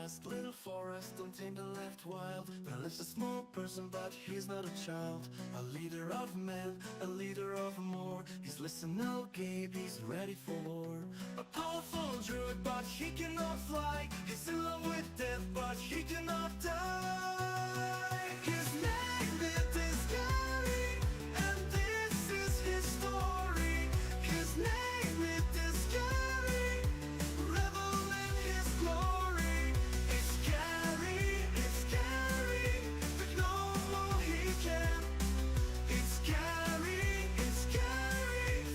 vast little forest, untamed and left wild. There lives a small person, but he's not a child. A leader of men, a leader of more. He's listening now, Gabe, he's ready for war. A powerful druid, but he cannot fly. He's in love with death, but he cannot die. His name is Gary, and this is his story. His name is Gary, revel in his glory. It's scary, but no more he can. It's scary,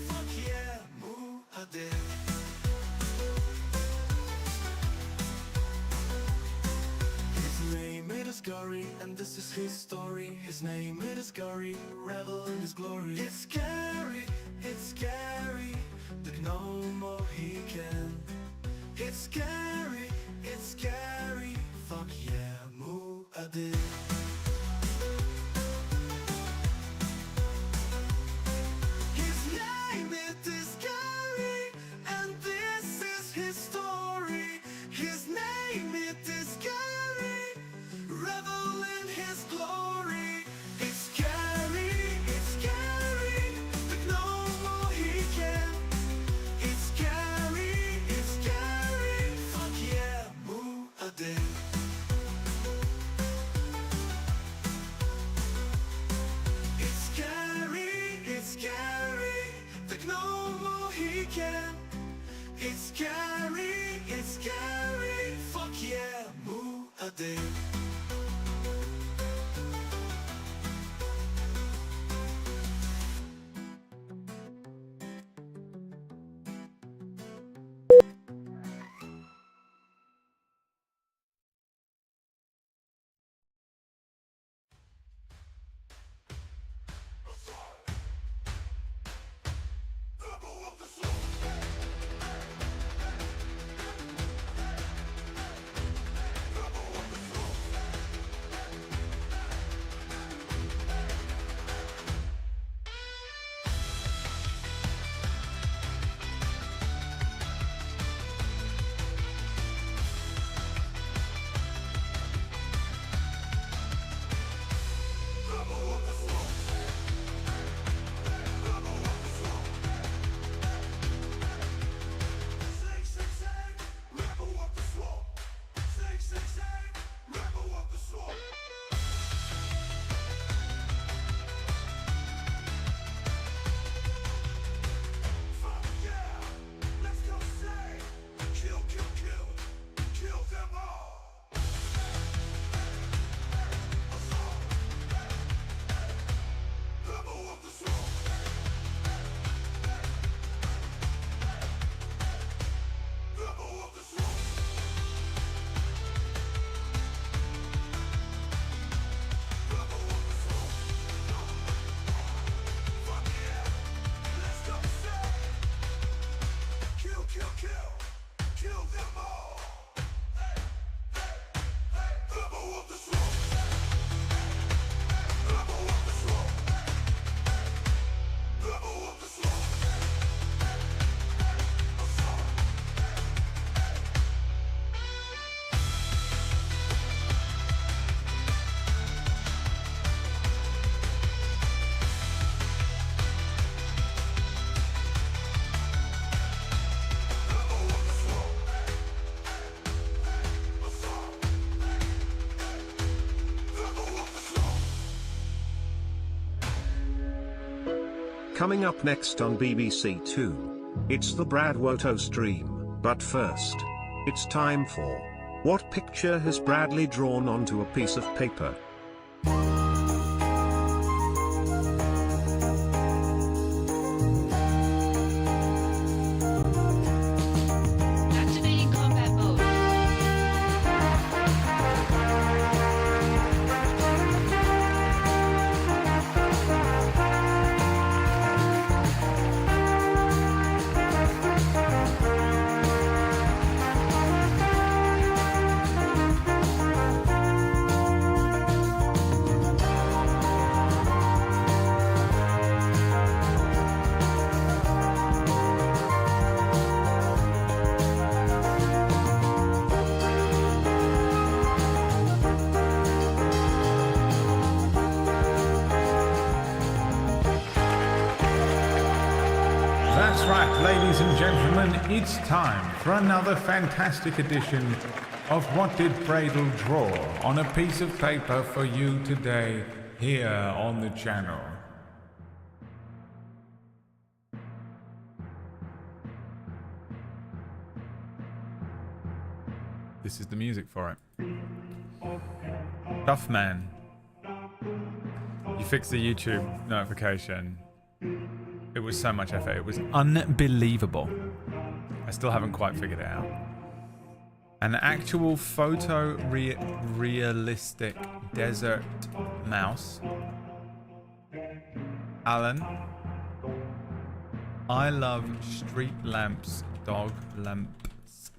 fuck yeah, move a dick. His name is Gary, and this is his story. His name is Gary, revel in his glory. It's scary, but no more he can. It's scary, fuck yeah, move a dick. His name is Gary, and this is his story. His name is Gary, revel in his glory. It's scary, but no more he can. It's scary, fuck yeah, move a dick. It's scary, but no more he can. It's scary, fuck yeah, move a dick. Coming up next on BBC Two, it's the BradWOTO stream, but first, it's time for What Picture Has Bradley Drawn Onto a Piece of Paper? Activating combat mode. gentlemen, it's time for another fantastic edition of What Did Bradle Draw on a piece of paper for you today here on the channel. This is the music for it. Tough man. You fixed the YouTube notification. It was so much effort. It was unbelievable. I still haven't quite figured it out. An actual realistic desert mouse. Alan. I love street lamps, dog lamps.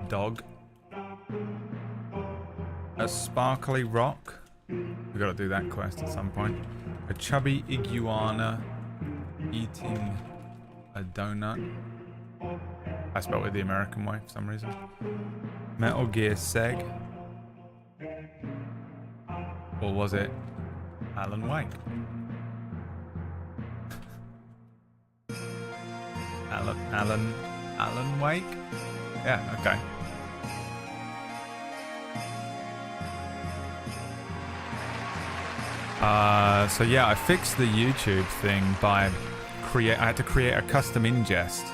Dog. A sparkly rock. We gotta do that quest at some point. A chubby iguana eating a donut. I spelled it the American way for some reason. Metal Gear Seg. Or was it Alan Wake? Alan Wake? Yeah, okay. So yeah, I fixed the YouTube thing by I had to create a custom ingest.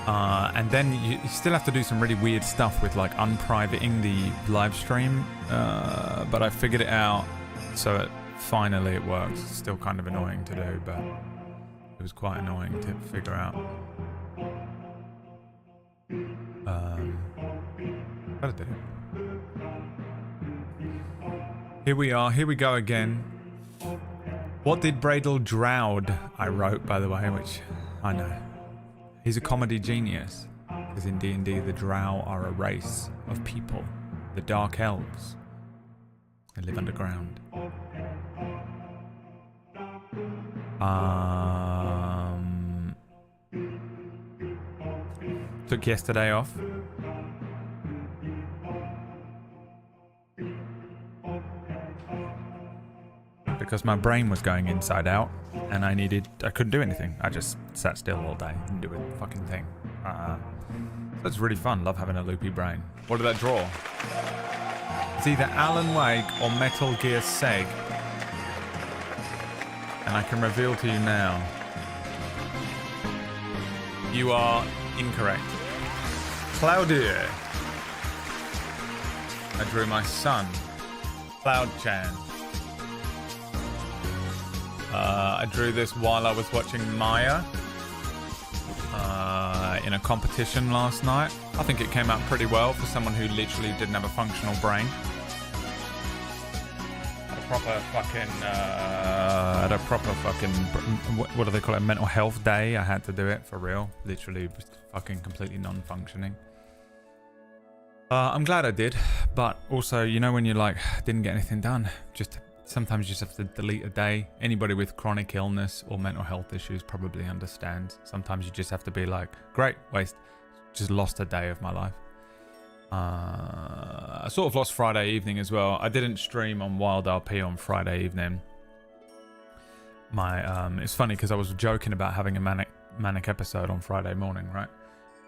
And then you still have to do some really weird stuff with like unprivating the live stream. But I figured it out, so finally it works. It's still kind of annoying to do, but it was quite annoying to figure out. But I did it. Here we are, here we go again. What did Bradle Drought? I wrote, by the way, which I know. He's a comedy genius, because in D&D the Drow are a race of people, the Dark Elves. They live underground. Took yesterday off. Because my brain was going inside out and I couldn't do anything. I just sat still all day, didn't do a fucking thing. So it's really fun, love having a loopy brain. What did I draw? It's either Alan Wake or Metal Gear Seg. And I can reveal to you now. You are incorrect. Cloudier. I drew my son, Cloud Chan. I drew this while I was watching Maya in a competition last night. I think it came out pretty well for someone who literally didn't have a functional brain. At a proper fucking, what do they call it, mental health day. I had to do it for real. Literally just fucking completely non-functioning. I'm glad I did, but also, you know when you like didn't get anything done, sometimes you just have to delete a day. Anybody with chronic illness or mental health issues probably understands. Sometimes you just have to be like, great, just lost a day of my life. I sort of lost Friday evening as well. I didn't stream on Wild RP on Friday evening. It's funny because I was joking about having a manic episode on Friday morning, right?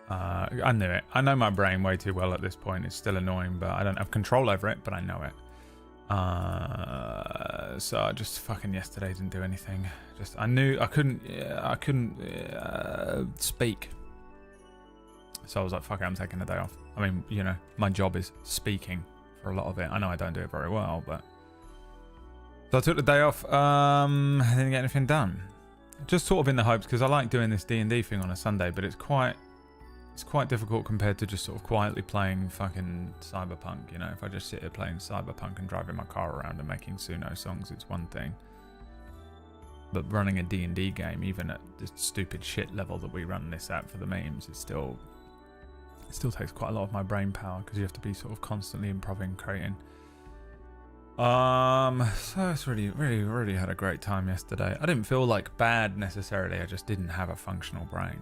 I knew it. I know my brain way too well at this point. It's still annoying, but I don't have control over it, but I know it. So I just fucking yesterday didn't do anything. I knew I couldn't speak. So I was like, fuck it, I'm taking a day off. I mean, you know, my job is speaking for a lot of it. I know I don't do it very well, but so I took the day off. I didn't get anything done. Just sort of in the hopes, because I like doing this D&D thing on a Sunday, but it's quite difficult compared to just sort of quietly playing fucking Cyberpunk, you know. If I just sit here playing Cyberpunk and driving my car around and making Suno songs, it's one thing. But running a D&D game, even at the stupid shit level that we run this at for the memes, it still takes quite a lot of my brain power, because you have to be sort of constantly improvising, creating. So it's really had a great time yesterday. I didn't feel like bad necessarily, I just didn't have a functional brain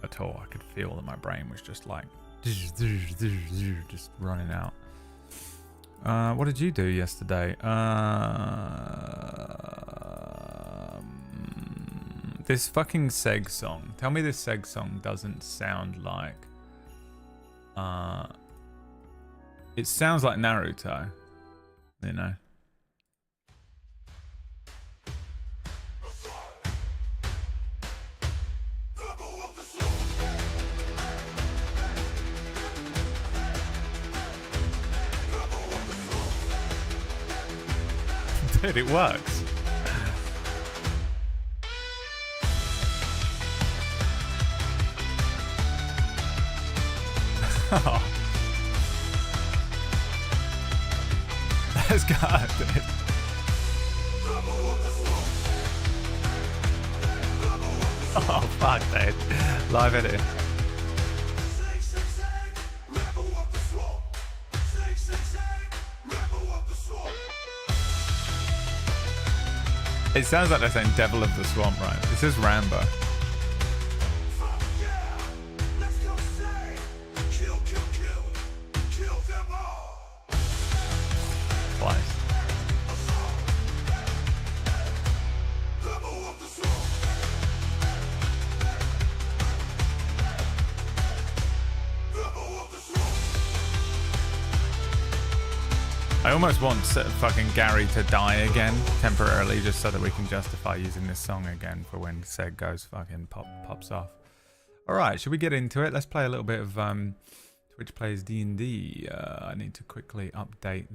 at all. I could feel that my brain was just like just running out. What did you do yesterday? This fucking Seg song. Tell me this Seg song doesn't sound like... it sounds like Naruto. You know? Dude, it works. Oh. Let's go, dude. Oh, fuck, dude. Live edit. It sounds like they're saying Devil of the Swamp, right? This is Rambo. Twice. I almost want fucking Gary to die again temporarily just so that we can justify using this song again for when Seg goes fucking pops off. Alright, should we get into it? Let's play a little bit of Twitch Plays D&D. I need to quickly update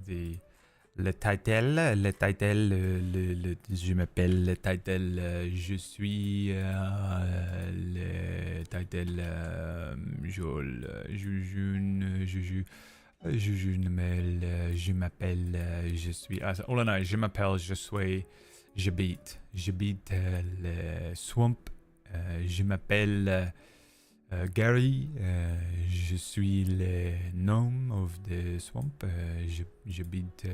le title, je m'appelle le title, je suis le title, je m'appelle, je suis. All I know is je m'appelle, je suis, j'habite le swamp. Je m'appelle Gary. Je suis le gnome of the swamp. J'habite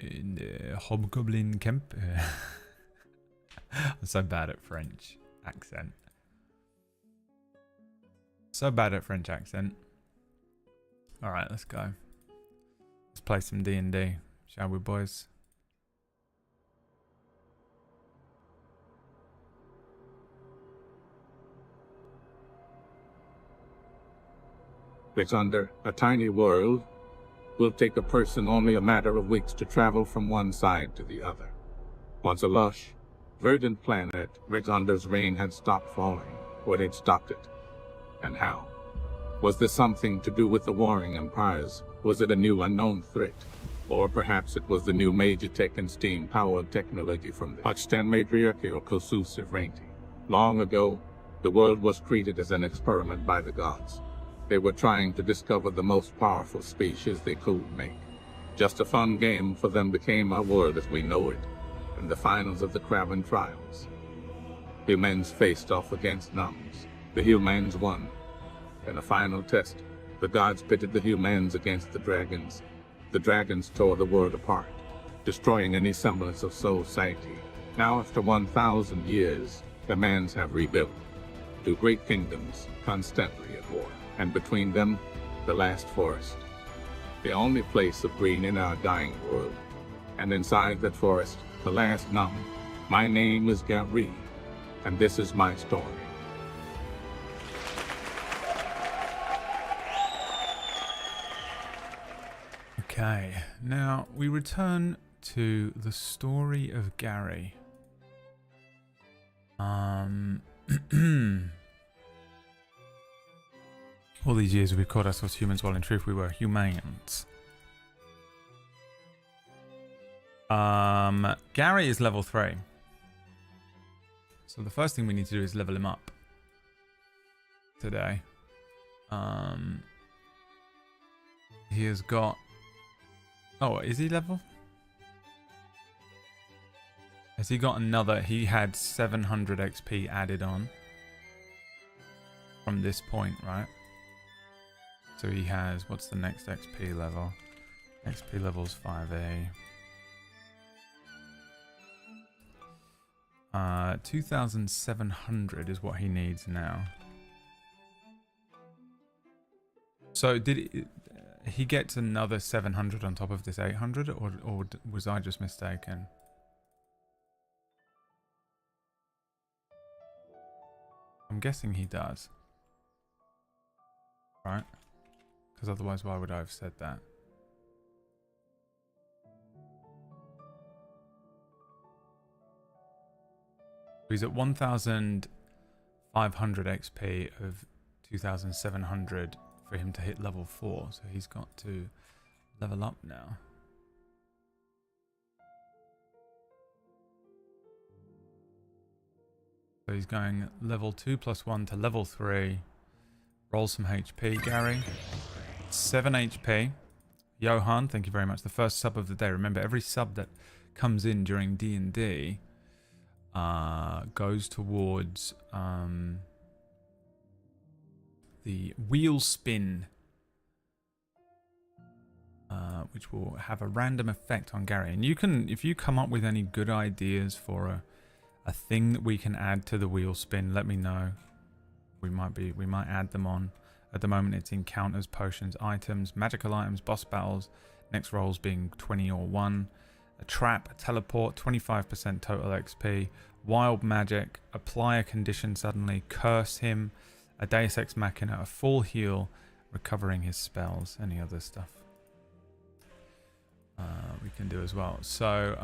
in the hobgoblin camp. I'm so bad at French accent. So bad at French accent. Alright, let's go. Let's play some D&D, shall we, boys? Under a tiny world will take a person only a matter of weeks to travel from one side to the other. Once a lush, verdant planet, Rixander's rain had stopped falling. What had stopped it? And how? Was this something to do with the warring empires? Was it a new unknown threat? Or perhaps it was the new major tech and steam-powered technology from the Hutchtan matriarchy or Kosus Reinti. Long ago, the world was treated as an experiment by the gods. They were trying to discover the most powerful species they could make. Just a fun game for them became our world as we know it, in the finals of the Kraven trials. Humans faced off against gnomes. The humans won. In a final test, the gods pitted the humans against the dragons. The dragons tore the world apart, destroying any semblance of society. Now, after 1,000 years, the mans have rebuilt. Two great kingdoms, constantly at war. And between them, the last forest. The only place of green in our dying world. And inside that forest, the last gnome. My name is Gary, and this is my story. Okay, now we return to the story of Gary. All these years we've called ourselves humans while in truth we were humans. Gary is level 3. So the first thing we need to do is level him up today. He has got... Oh, is he level? Has he got another? He had 700 XP added on from this point, right? So he has, what's the next XP level? XP level's 5A. 2,700 is what he needs now. So did he gets another 700 on top of this 800, or was I just mistaken? I'm guessing he does. Right? Because otherwise, why would I have said that? He's at 1,500 XP of 2,700 for him to hit level 4. So he's got to level up now. So he's going level 2 plus 1 to level 3. Roll some HP, Gary. 7 HP. Johan, thank you very much. The first sub of the day. Remember, every sub that comes in during D&D goes towards the wheel spin, which will have a random effect on Gary. And you can, if you come up with any good ideas for a thing that we can add to the wheel spin, let me know. We might add them on. At the moment, it's encounters, potions, items, magical items, boss battles. Next rolls being 20 or 1. A trap, a teleport, 25% total XP. Wild magic, apply a condition suddenly, curse him. A Deus Ex Machina, a full heal, recovering his spells. Any other stuff we can do as well. So,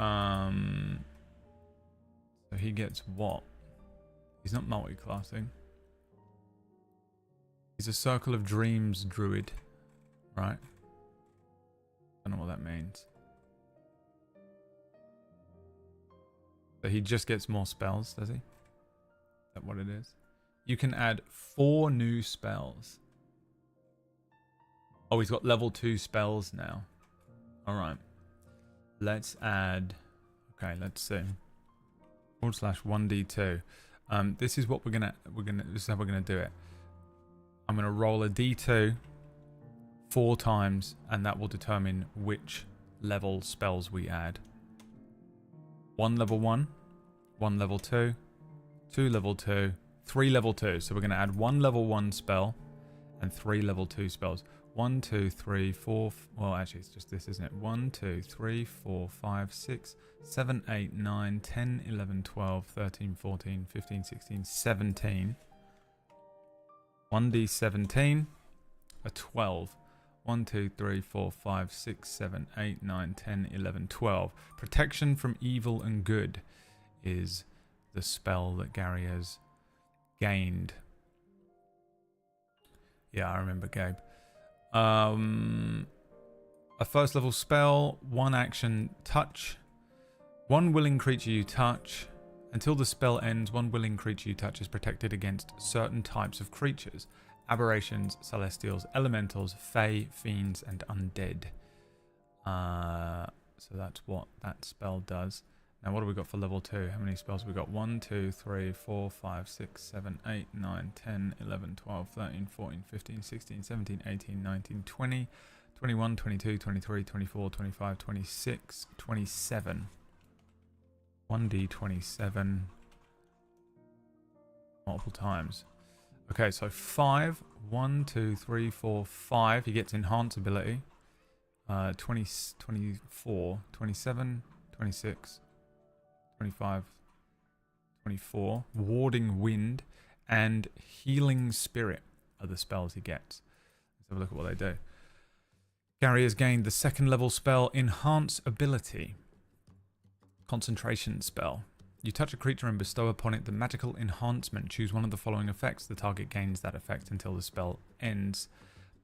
so he gets what? He's not multi-classing. He's a Circle of Dreams druid, right? Don't know what that means. So he just gets more spells, does he? Is that what it is? You can add 4 new spells. Oh, he's got level 2 spells now. All right. Let's add. Okay, let's see. /1d2. This is what this is how we're gonna do it. I'm gonna roll a d2 4 times, and that will determine which level spells we add. 1 level 1, 1 level 2, 2 level 2, 3 level 2. So we're gonna add 1 level 1 spell and 3 level 2 spells. 1, 2, 3, 4. Well, actually, it's just this, isn't it? 1, 2, 3, 4, 5, 6, 7, 8, 9, 10, 11, 12, 13, 14, 15, 16, 17. 1d17, a 12. 1, 2, 3, 4, 5, 6, 7, 8, 9, 10, 11, 12. Protection from evil and good is the spell that Gary has gained. Yeah, I remember, Gabe. A first level spell, 1 action, touch. 1 willing creature you touch. Until the spell ends, 1 willing creature you touch is protected against certain types of creatures. Aberrations, celestials, elementals, fae, fiends, and undead. So that's what that spell does. Now what have we got for level 2? How many spells have we got? 1, 2, 3, 4, 5, 6, 7, 8, 9, 10, 11, 12, 13, 14, 15, 16, 17, 18, 19, 20, 21, 22, 23, 24, 25, 26, 27. 1d27 multiple times. Okay, so 5. 1, 2, 3, 4, 5. He gets enhance ability. 20, 24, 27, 26, 25, 24. Warding wind and healing spirit are the spells he gets. Let's have a look at what they do. Gary has gained the 2nd level spell enhance ability. Concentration spell. You touch a creature and bestow upon it the magical enhancement. Choose one of the following effects. The target gains that effect until the spell ends.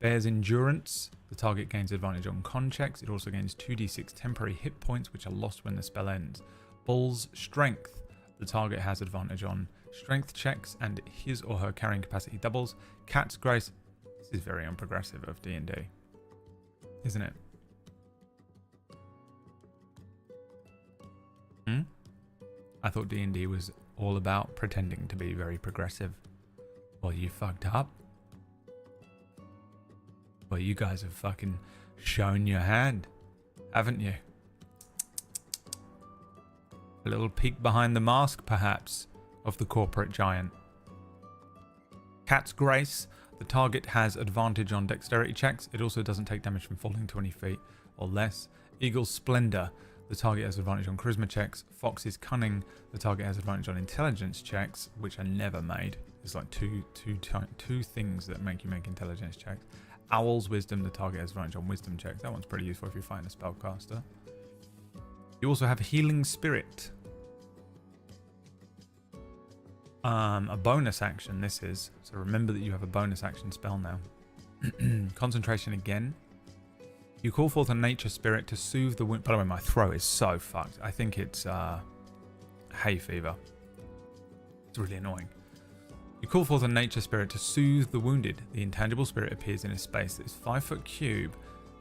Bears endurance. The target gains advantage on con checks. It also gains 2d6 temporary hit points, which are lost when the spell ends. Bull's strength. The target has advantage on strength checks, and his or her carrying capacity doubles. Cat's grace. This is very unprogressive of D&D, isn't it? I thought D&D was all about pretending to be very progressive. Well, you fucked up. Well, you guys have fucking shown your hand, haven't you? A little peek behind the mask, perhaps, of the corporate giant. Cat's Grace. The target has advantage on dexterity checks. It also doesn't take damage from falling 20 feet or less. Eagle's Splendor. the target has advantage on charisma checks. Fox is cunning, the target has advantage on intelligence checks, which are never made. It's like two things that make you make intelligence checks. Owl's wisdom, the target has advantage on wisdom checks. That one's pretty useful if you're fighting a spellcaster. You also have healing spirit. A bonus action this is, so remember that you have a bonus action spell now. Concentration again. You call forth a nature spirit to soothe the wound. By the way, my throat is so fucked. I think it's hay fever. It's really annoying. You call forth a nature spirit to soothe the wounded. The intangible spirit appears in a space that is 5 foot cube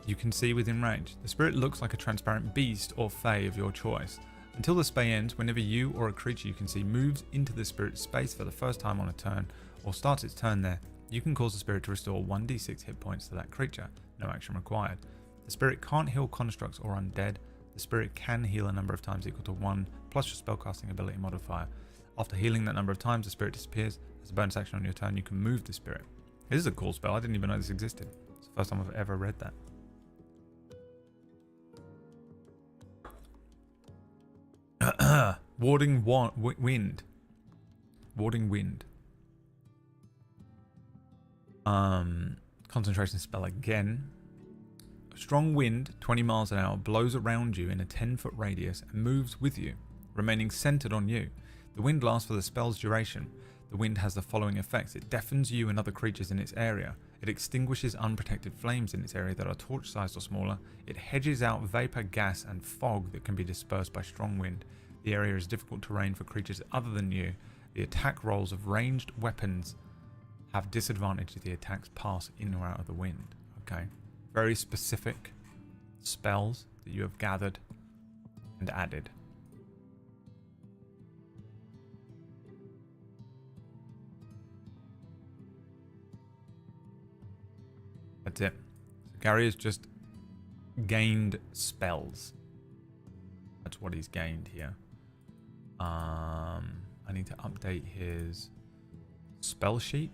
you can see within range. The spirit looks like a transparent beast or fae of your choice. Until the spell ends, whenever you or a creature you can see moves into the spirit's space for the first time on a turn, or starts its turn there, you can cause the spirit to restore 1d6 hit points to that creature. No action required. The spirit can't heal constructs or undead. The spirit can heal a number of times equal to 1 plus your spellcasting ability modifier. After healing that number of times, the spirit disappears. As a bonus action on your turn, you can move the spirit. This is a cool spell. I didn't even know this existed. It's the first time I've ever read that. Warding wind. Warding wind. Concentration spell again. A strong wind, 20 miles an hour, blows around you in a 10-foot radius and moves with you, remaining centered on you. The wind lasts for the spell's duration. The wind has the following effects. It deafens you and other creatures in its area. It extinguishes unprotected flames in its area that are torch-sized or smaller. It hedges out vapor, gas, and fog that can be dispersed by strong wind. The area is difficult terrain for creatures other than you. The attack rolls of ranged weapons have disadvantage if the attacks pass in or out of the wind. Okay. Very specific spells that you have gathered and added. That's it. So Gary has just gained spells. That's what he's gained here. I need to update his spell sheet.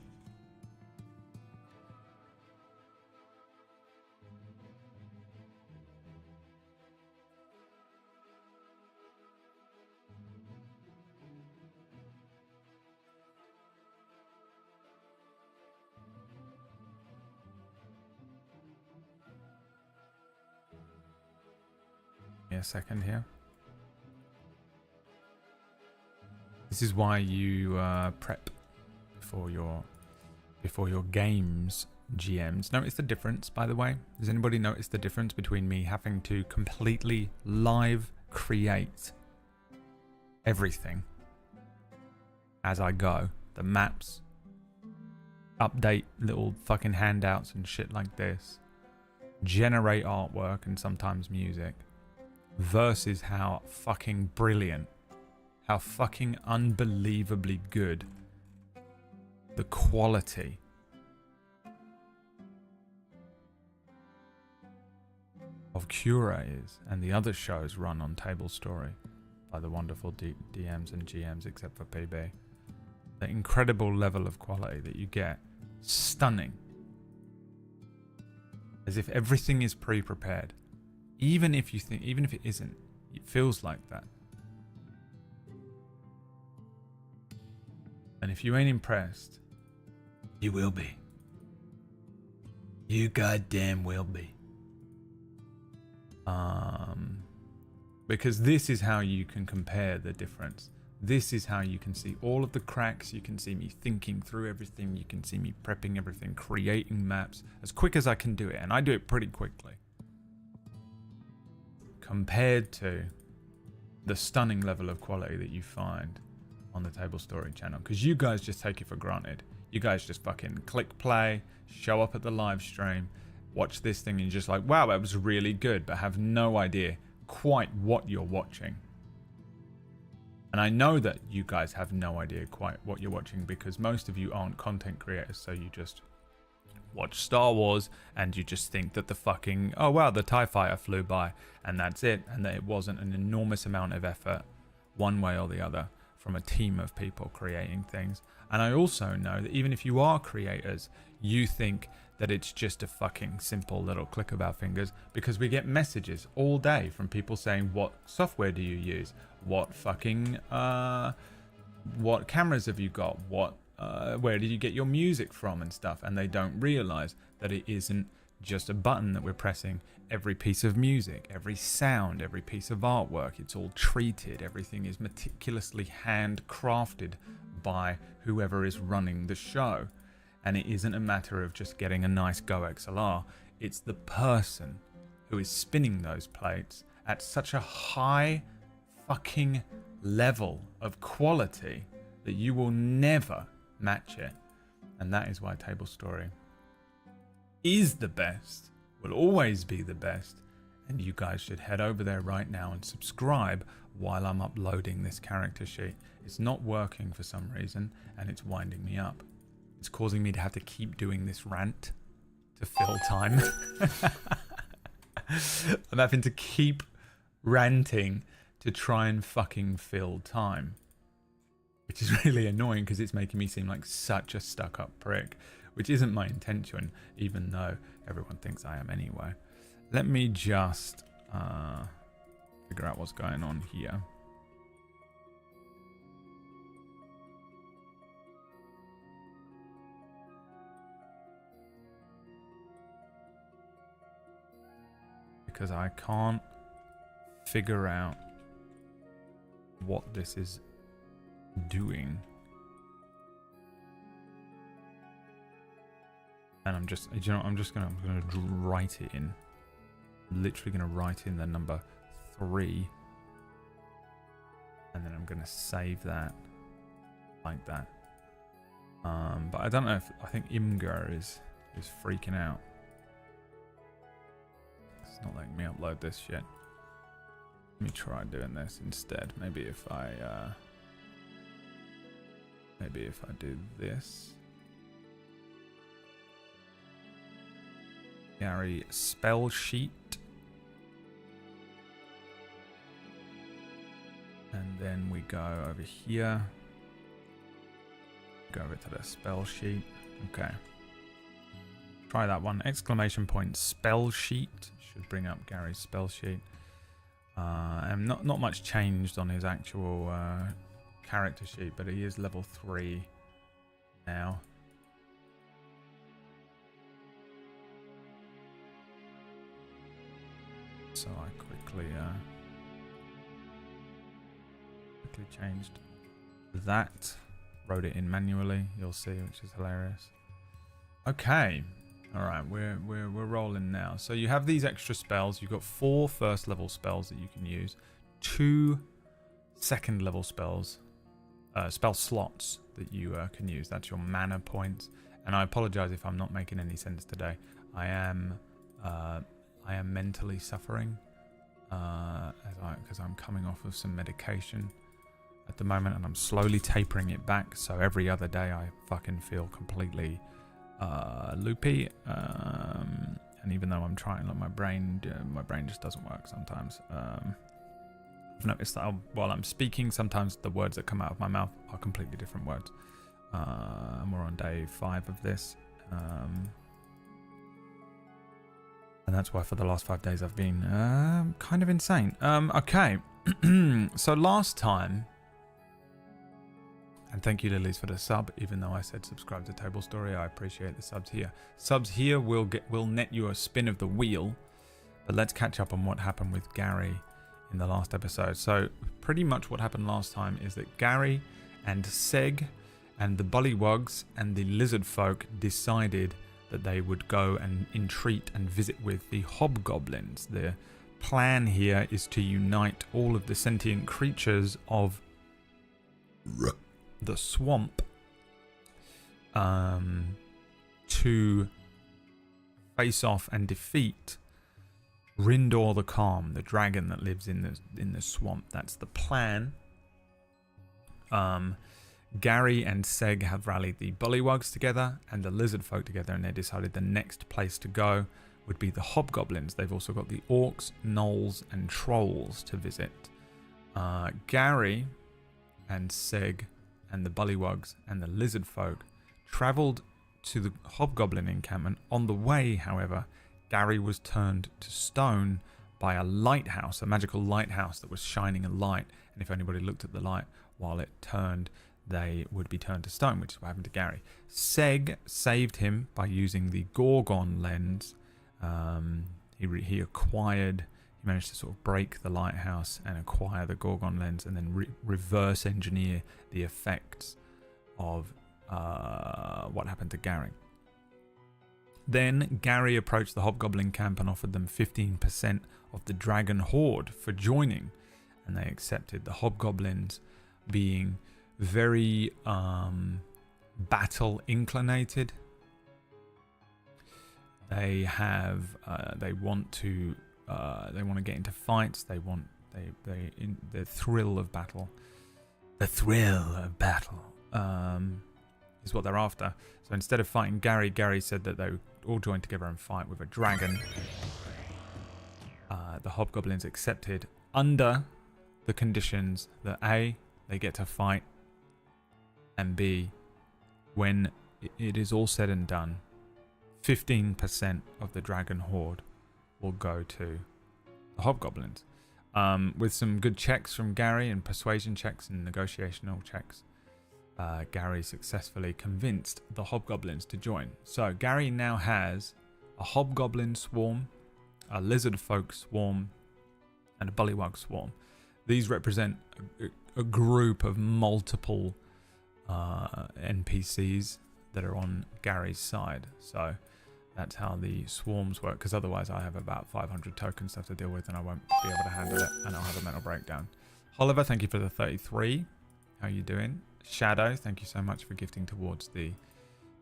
A second here. This is why you prep before your games, GMs. Notice the difference, by the way. Does anybody notice the difference between me having to completely live create everything as I go? The maps, update little fucking handouts and shit like this, generate artwork and sometimes music, versus how fucking brilliant, how fucking unbelievably good the quality of Cura is, and the other shows run on Table Story by the wonderful DMs and GMs, except for PB. The incredible level of quality that you get, stunning. As if everything is pre-prepared. Even if it isn't, it feels like that. And if you ain't impressed, you will be. You goddamn will be. Because this is how you can compare the difference. This is how you can see all of the cracks. You can see me thinking through everything. You can see me prepping everything, creating maps as quick as I can do it. And I do it pretty quickly. Compared to the stunning level of quality that you find on the Table Story channel. Because you guys just take it for granted. You guys just fucking click play, show up at the live stream, watch this thing and you're just like, wow, that was really good, but have no idea quite what you're watching. And I know that you guys have no idea quite what you're watching because most of you aren't content creators, so you just watch Star Wars and you just think that the fucking, oh wow, the TIE fighter flew by and that's it, and that it wasn't an enormous amount of effort one way or the other from a team of people creating things. And I also know that even if you are creators, you think that it's just a fucking simple little click of our fingers, because we get messages all day from people saying, what software do you use? What fucking, what cameras have you got? Where did you get your music from and stuff? And they don't realize that it isn't just a button that we're pressing. Every piece of music, every sound, every piece of artwork, it's all treated. Everything is meticulously handcrafted by whoever is running the show. And it isn't a matter of just getting a nice Go XLR. It's the person who is spinning those plates at such a high fucking level of quality that you will never match it. And that is why Table Story is the best, will always be the best. And you guys should head over there right now and subscribe while I'm uploading this character sheet. It's not working for some reason, and it's winding me up. It's causing me to have to keep doing this rant to fill time. I'm having to keep ranting to try and fucking fill time, which is really annoying because it's making me seem like such a stuck-up prick, which isn't my intention, even though everyone thinks I am anyway. Let me just figure out what's going on here. Because I can't figure out what this is doing. And I'm just, you know, I'm gonna write it in. I'm literally gonna write in the number 3, and then I'm gonna save that like that. But I don't know if, I think Imgur is freaking out. It's not letting me upload this shit. Let me try doing this instead. Maybe if I do this. Gary spell sheet. And then we go over here. Go over to the spell sheet. Okay. Try that one. Exclamation point spell sheet. Should bring up Gary's spell sheet. And not much changed on his actual character sheet, but he is level 3 now. So I quickly changed that, wrote it in manually, you'll see, which is hilarious. Okay, all right, we're rolling now. So you have these extra spells. You've got 4 first level spells that you can use, 2 second level spells, spell slots that you can use. That's your mana points. And I apologize if I'm not making any sense today. I am mentally suffering because I'm coming off of some medication at the moment, and I'm slowly tapering it back. So every other day I fucking feel completely loopy, and even though I'm trying, like my brain just doesn't work sometimes. I've noticed that while I'm speaking, sometimes the words that come out of my mouth are completely different words. And we're on day 5 of this. And that's why for the last 5 days I've been kind of insane. Okay. So last time, and thank you Lilies for the sub, even though I said subscribe to Table Story, I appreciate the subs here. Subs here will net you a spin of the wheel, but let's catch up on what happened with Gary in the last episode. So pretty much what happened last time is that Gary and Seg and the Bullywugs and the Lizard Folk decided that they would go and entreat and visit with the Hobgoblins. The plan here is to unite all of the sentient creatures of the swamp to face off and defeat Rindor the Calm, the dragon that lives in the swamp. That's the plan. Gary and Seg have rallied the Bullywugs together and the Lizard Folk together, and they decided the next place to go would be the Hobgoblins. They've also got the Orcs, Gnolls, and Trolls to visit. Gary and Seg and the Bullywugs and the Lizard Folk travelled to the hobgoblin encampment. On the way, however, Gary was turned to stone by a lighthouse, a magical lighthouse that was shining a light. And if anybody looked at the light while it turned, they would be turned to stone, which is what happened to Gary. Seg saved him by using the Gorgon lens. He managed to sort of break the lighthouse and acquire the Gorgon lens, and then reverse engineer the effects of what happened to Gary. Then Gary approached the hobgoblin camp and offered them 15% of the dragon horde for joining, and they accepted. The hobgoblins, being very battle inclinated, they want to get into fights. They want the thrill of battle. The thrill of battle is what they're after. So instead of fighting Gary, Gary said that they would all join together and fight with a dragon. The hobgoblins accepted under the conditions that A, they get to fight, and B, when it is all said and done, 15% of the dragon horde will go to the hobgoblins. With some good checks from Gary and persuasion checks and negotiational checks, Gary successfully convinced the hobgoblins to join. So Gary now has a hobgoblin swarm, a lizard folk swarm, and a bullywug swarm. These represent a group of multiple NPCs that are on Gary's side. So that's how the swarms work, because otherwise I have about 500 tokens to have to deal with and I won't be able to handle it, and I'll have a mental breakdown. Oliver, thank you for the 33. How are you doing? Shadow, thank you so much for gifting towards the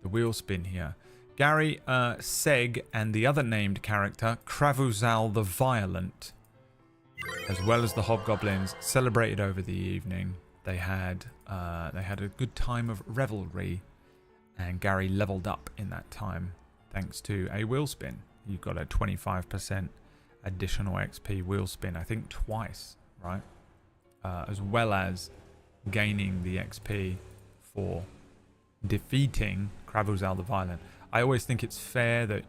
wheel spin here. Gary, Seg, and the other named character, Kravuzal the Violent, as well as the hobgoblins, celebrated over the evening. They had a good time of revelry, and Gary leveled up in that time thanks to a wheel spin. You got a 25% additional XP wheel spin, I think twice, right? As well as gaining the XP for defeating Kravuzal the Violent. I always think it's fair that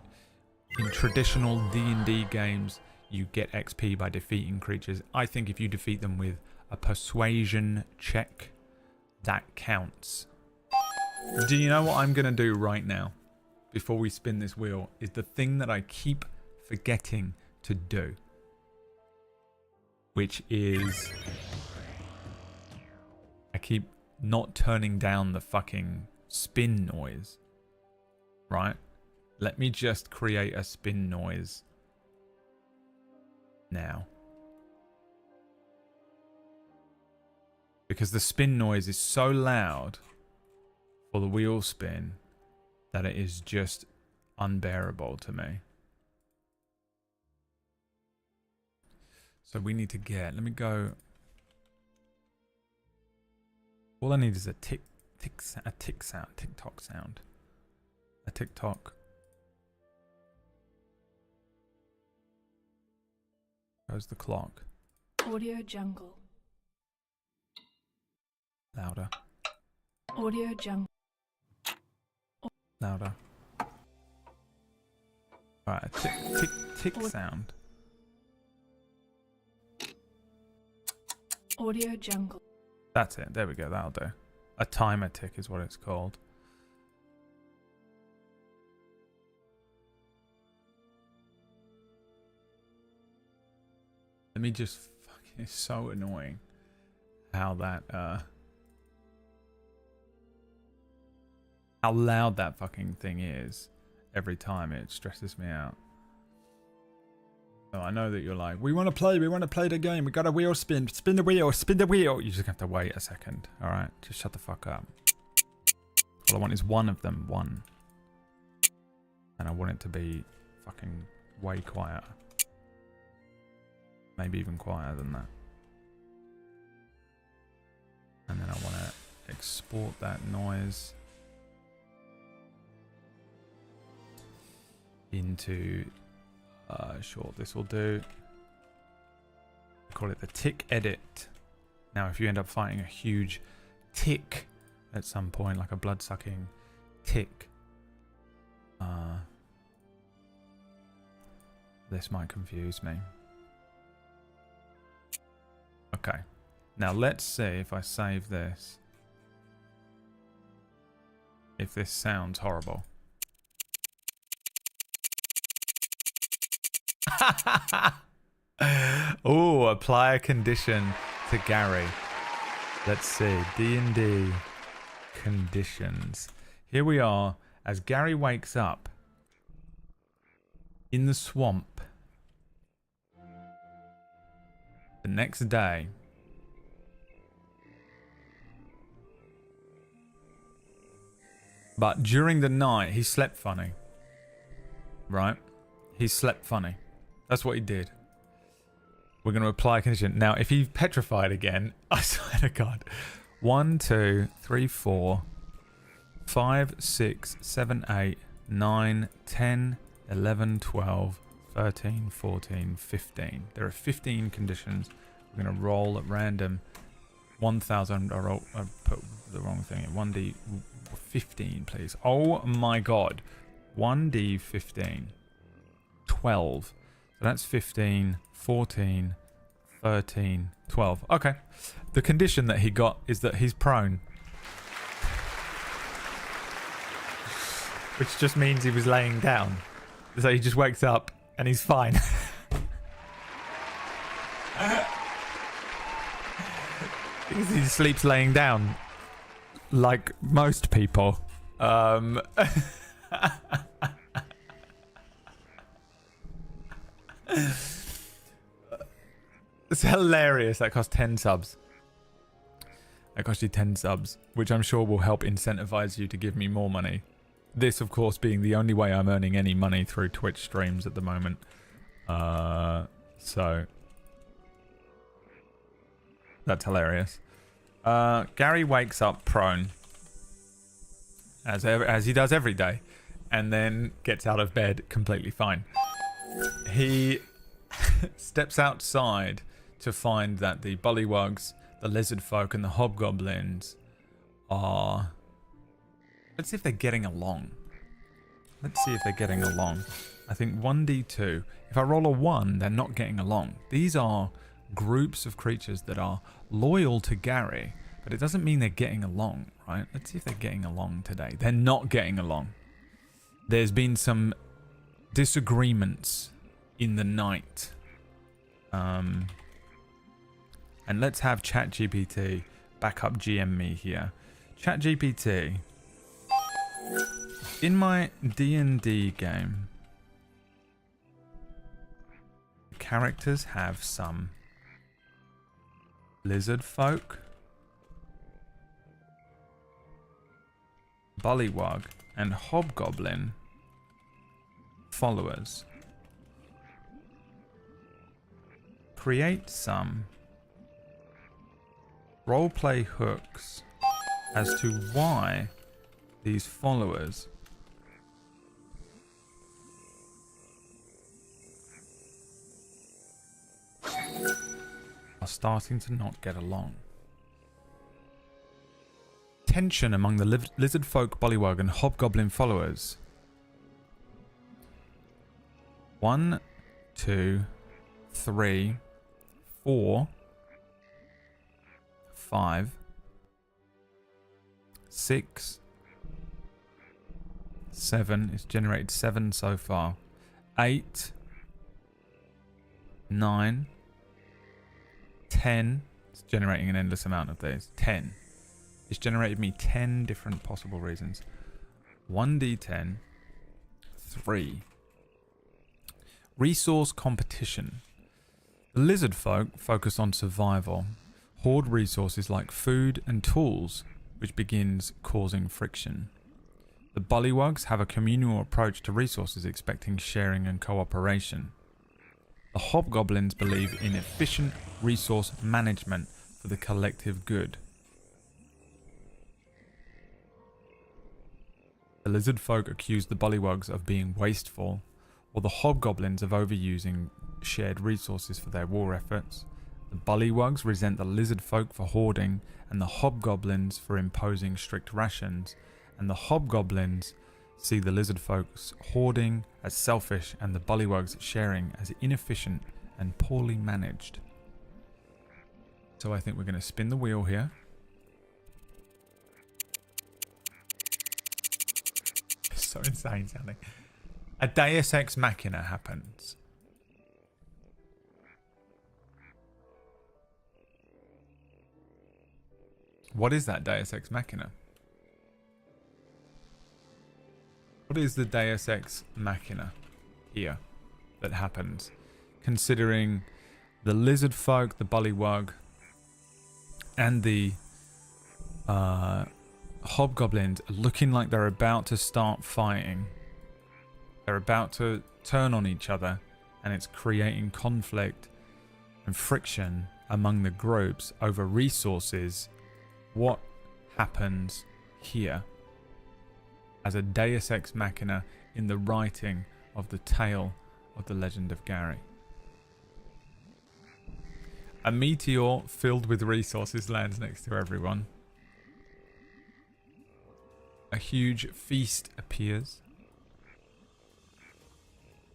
in traditional D&D games you get XP by defeating creatures. I think if you defeat them with a persuasion check, that counts. Do you know what I'm going to do right now before we spin this wheel? Is the thing that I keep forgetting to do, which is I keep not turning down the fucking spin noise. Right? Let me just create a spin noise now. Because the spin noise is so loud for the wheel spin that it is just unbearable to me. So we need to get, let me go. All I need is a tick sound, tick-tock sound. A tick-tock. Goes the clock. Audio jungle. Louder. Audio jungle. Louder. Alright, a tick sound. Audio jungle. That's it. There we go. That'll do. A timer tick is what it's called. Let me just fucking, it's so annoying how that how loud that fucking thing is every time. It stresses me out. So I know that you're like, we want to play the game, we got a wheel spin the wheel. You just have to wait a second. All right, just shut the fuck up. All I want is one of them, one. And I want it to be fucking way quieter. Maybe even quieter than that. And then I want to export that noise into short. This will do. Call it the tick edit. Now if you end up fighting a huge tick at some point, like a blood-sucking tick, This might confuse me. Okay. Now let's see if I save this. If this sounds horrible. Oh, apply a condition to Gary. Let's see. D&D conditions. Here we are as Gary wakes up in the swamp the next day. But during the night, he slept funny. Right? He slept funny. That's what he did. We're going to apply a condition. Now, if he's petrified again, I swear to God. 1, 2, 3, 4, 5, 6, 7, 8, 9, 10, 11, 12, 13, 14, 15. There are 15 conditions. We're going to roll at random. 1,000. I put the wrong thing in. 1d 15, please. Oh my God. 1d 15. 12. So that's 15, 14, 13, 12. Okay. The condition that he got is that he's prone. Which just means he was laying down. So he just wakes up and he's fine. Because he sleeps laying down. Like most people. It's hilarious. That cost 10 subs. That cost you 10 subs, which I'm sure will help incentivize you to give me more money. This, of course, being the only way I'm earning any money through Twitch streams at the moment. So that's hilarious. Gary wakes up prone, as he does every day, and then gets out of bed completely fine. He steps outside to find that the bullywugs, the lizard folk, and the hobgoblins are... Let's see if they're getting along. Let's see if they're getting along. I think 1d2. If I roll a 1, they're not getting along. These are groups of creatures that are loyal to Gary, but it doesn't mean they're getting along, right? Let's see if they're getting along today. They're not getting along. There's been some disagreements in the night. And let's have ChatGPT back up GM me here. ChatGPT, in my D&D game, characters have some lizard folk, bullywug, and hobgoblin followers. Create some roleplay hooks as to why these followers are starting to not get along. Tension among the lizard folk, bullywug, and hobgoblin followers. 1, 2, 3, 4, 5, 6, 7. It's generated 7 so far. 8, 9, 10. It's generating an endless amount of these. 10. It's generated me 10 different possible reasons. 1d10. 3. Resource competition. The lizard folk focus on survival. Hoard resources like food and tools, which begins causing friction. The bullywugs have a communal approach to resources, expecting sharing and cooperation. The hobgoblins believe in efficient resource management for the collective good. The lizard folk accuse the bullywugs of being wasteful, while the hobgoblins of overusing shared resources for their war efforts. The bullywugs resent the lizard folk for hoarding, and the hobgoblins for imposing strict rations, and the hobgoblins see the lizard folks hoarding as selfish and the bullywugs sharing as inefficient and poorly managed. So I think we're going to spin the wheel here. It's so insane sounding. A Deus Ex Machina happens. What is that Deus Ex Machina? What is the Deus Ex Machina here that happens? Considering the lizard folk, the bullywug, and the hobgoblins are looking like they're about to start fighting. They're about to turn on each other, and it's creating conflict and friction among the groups over resources. What happens here as a Deus Ex Machina in the writing of the tale of the Legend of Gary? A meteor filled with resources lands next to everyone. A huge feast appears.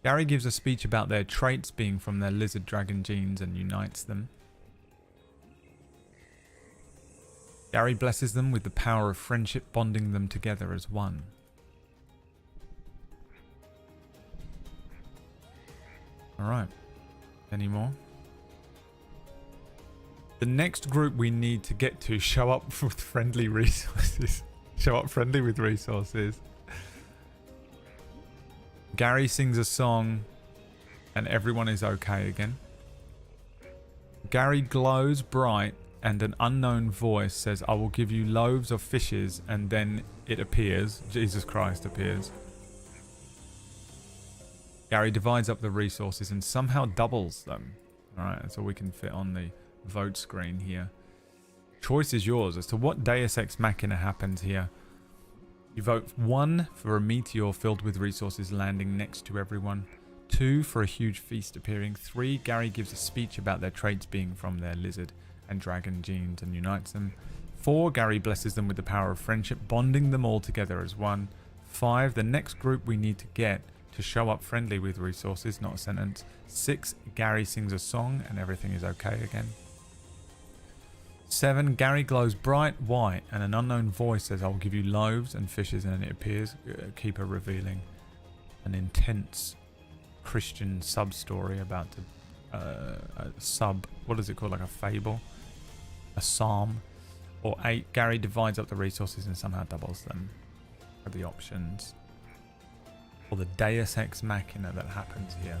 Gary gives a speech about their traits being from their lizard dragon genes and unites them. Gary blesses them with the power of friendship, bonding them together as one. Alright. Any more? The next group we need to get to show up with friendly resources. Show up friendly with resources. Gary sings a song and everyone is okay again. Gary glows bright and an unknown voice says, I will give you loaves of fishes, and then it appears. Jesus Christ appears. Gary divides up the resources and somehow doubles them. Alright, that's all we can fit on the vote screen here. Choice is yours as to what Deus Ex Machina happens here. You vote 1 for a meteor filled with resources landing next to everyone. 2 for a huge feast appearing. 3, Gary gives a speech about their traits being from their lizard and dragon genes and unites them. 4, Gary blesses them with the power of friendship, bonding them all together as one. 5, the next group we need to get to show up friendly with resources, not a sentence. 6, Gary sings a song and everything is okay again. 7, Gary glows bright white and an unknown voice says, I will give you loaves and fishes, and it appears, keeper revealing an intense Christian sub-story about what is it called, like a fable? A psalm. Or 8, Gary divides up the resources and somehow doubles them. Are the options. Or the Deus Ex Machina that happens here.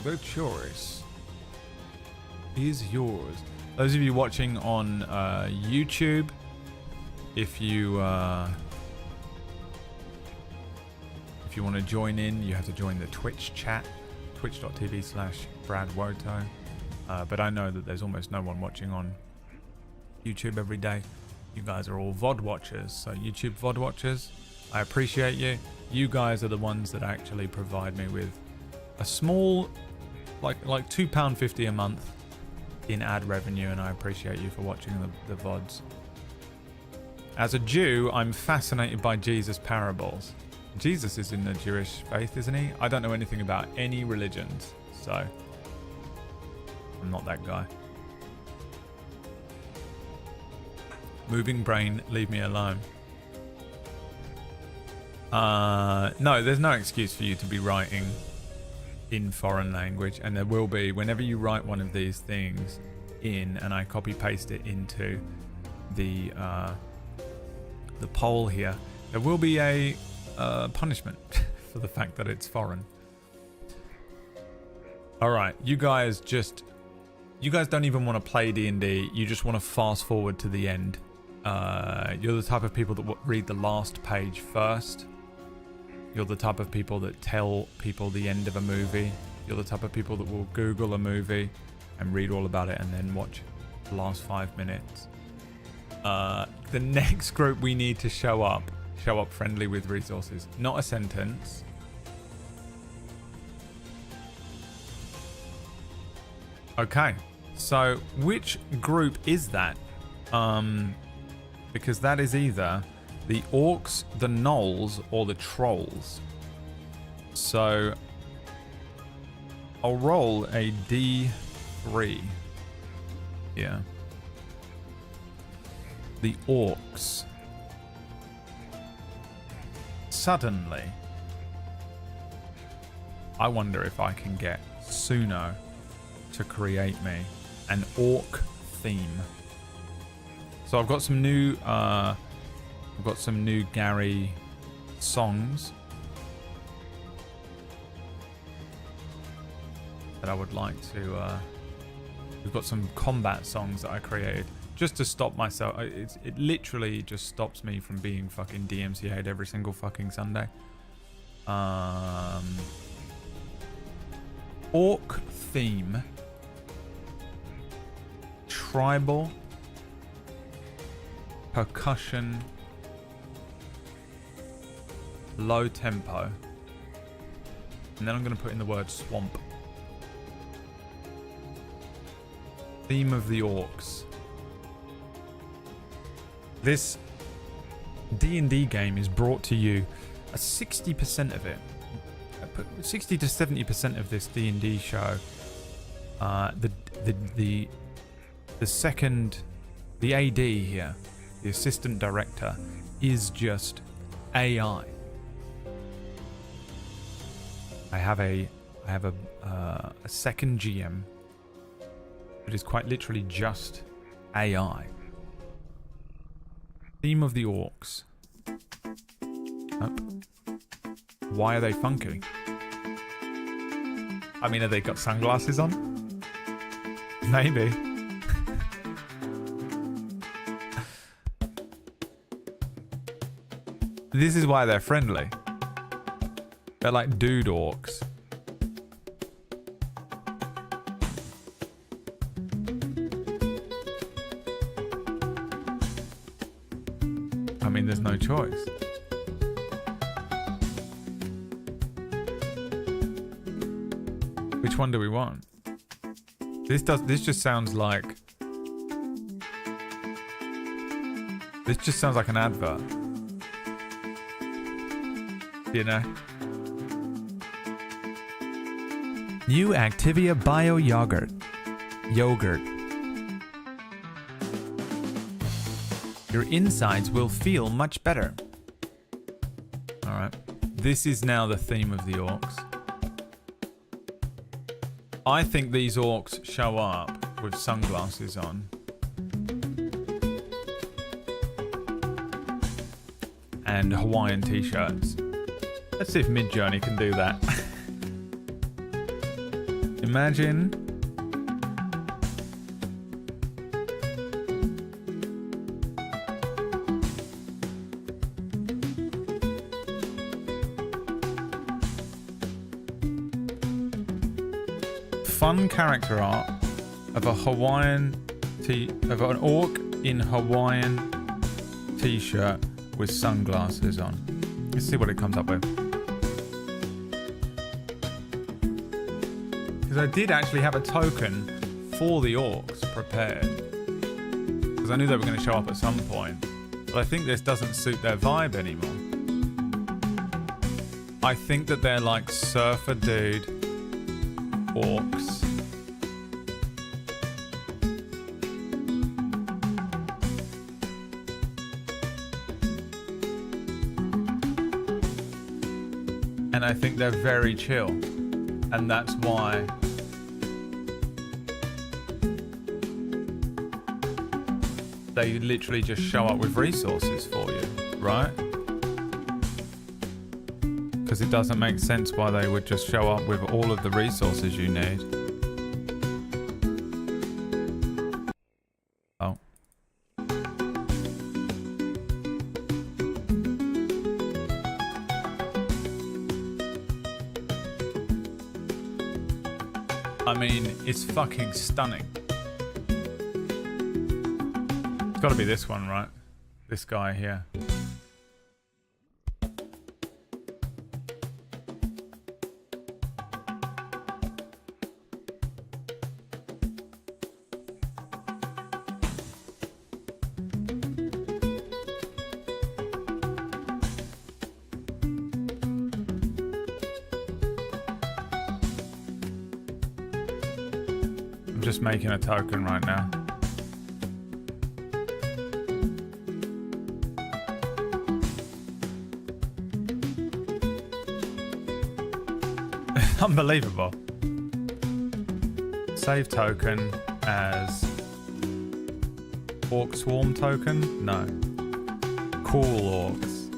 The choice is yours. Those of you watching on YouTube, if you want to join in, you have to join the Twitch chat, twitch.tv/BradWOTO. But I know that there's almost no one watching on YouTube every day. You guys are all VOD watchers, so YouTube VOD watchers, I appreciate you. You guys are the ones that actually provide me with a small, like £2.50 a month in ad revenue, and I appreciate you for watching the VODs. As a Jew, I'm fascinated by Jesus' parables. Jesus is in the Jewish faith, isn't he? I don't know anything about any religions, so I'm not that guy. Moving brain, leave me alone. No, there's no excuse for you to be writing in foreign language, and there will be whenever you write one of these things in, and I copy paste it into the poll here, there will be a punishment for the fact that it's foreign. All right, you guys don't even want to play D&D. You just want to fast forward to the end. You're the type of people that read the last page first. You're the type of people that tell people the end of a movie. You're the type of people that will Google a movie and read all about it and then watch the last 5 minutes. The next group we need to show up friendly with resources. Not a sentence. Okay, so which group is that? Because that is either the orcs, the gnolls, or the trolls. So I'll roll a D3 here. The orcs. Suddenly, I wonder if I can get Suno to create me an orc theme. So I've got some new Gary songs that I would like to. We've got some combat songs that I created just to stop myself. It literally just stops me from being fucking DMCA'd every single fucking Sunday. Orc theme, tribal, percussion, low tempo, and then I'm going to put in the word swamp. Theme of the orcs. This D&D game is brought to you. 60% of it, 60 to 70% of this D&D show, the AD here, the assistant director, is just AI. I have a second GM that is quite literally just AI. Theme of the orcs. Oh. Why are they funky? I mean, have they got sunglasses on? Maybe. This is why they're friendly. They're like dude orcs. I mean, there's no choice. Which one do we want? This just sounds like an advert. You know? New Activia Bio Yogurt. Your insides will feel much better. Alright. This is now the theme of the orcs. I think these orcs show up with sunglasses on. And Hawaiian t-shirts. Let's see if Midjourney can do that. Imagine fun character art of an orc in Hawaiian t-shirt with sunglasses on. Let's see what it comes up with. Because I did actually have a token for the orcs prepared. Because I knew they were going to show up at some point. But I think this doesn't suit their vibe anymore. I think that they're like surfer dude orcs. And I think they're very chill. And that's why they literally just show up with resources for you, right? Because it doesn't make sense why they would just show up with all of the resources you need. Oh. I mean, it's fucking stunning. It's gotta be this one, right? This guy here. I'm just making a token right now. Unbelievable. Save token as orc swarm token? No. Cool orcs.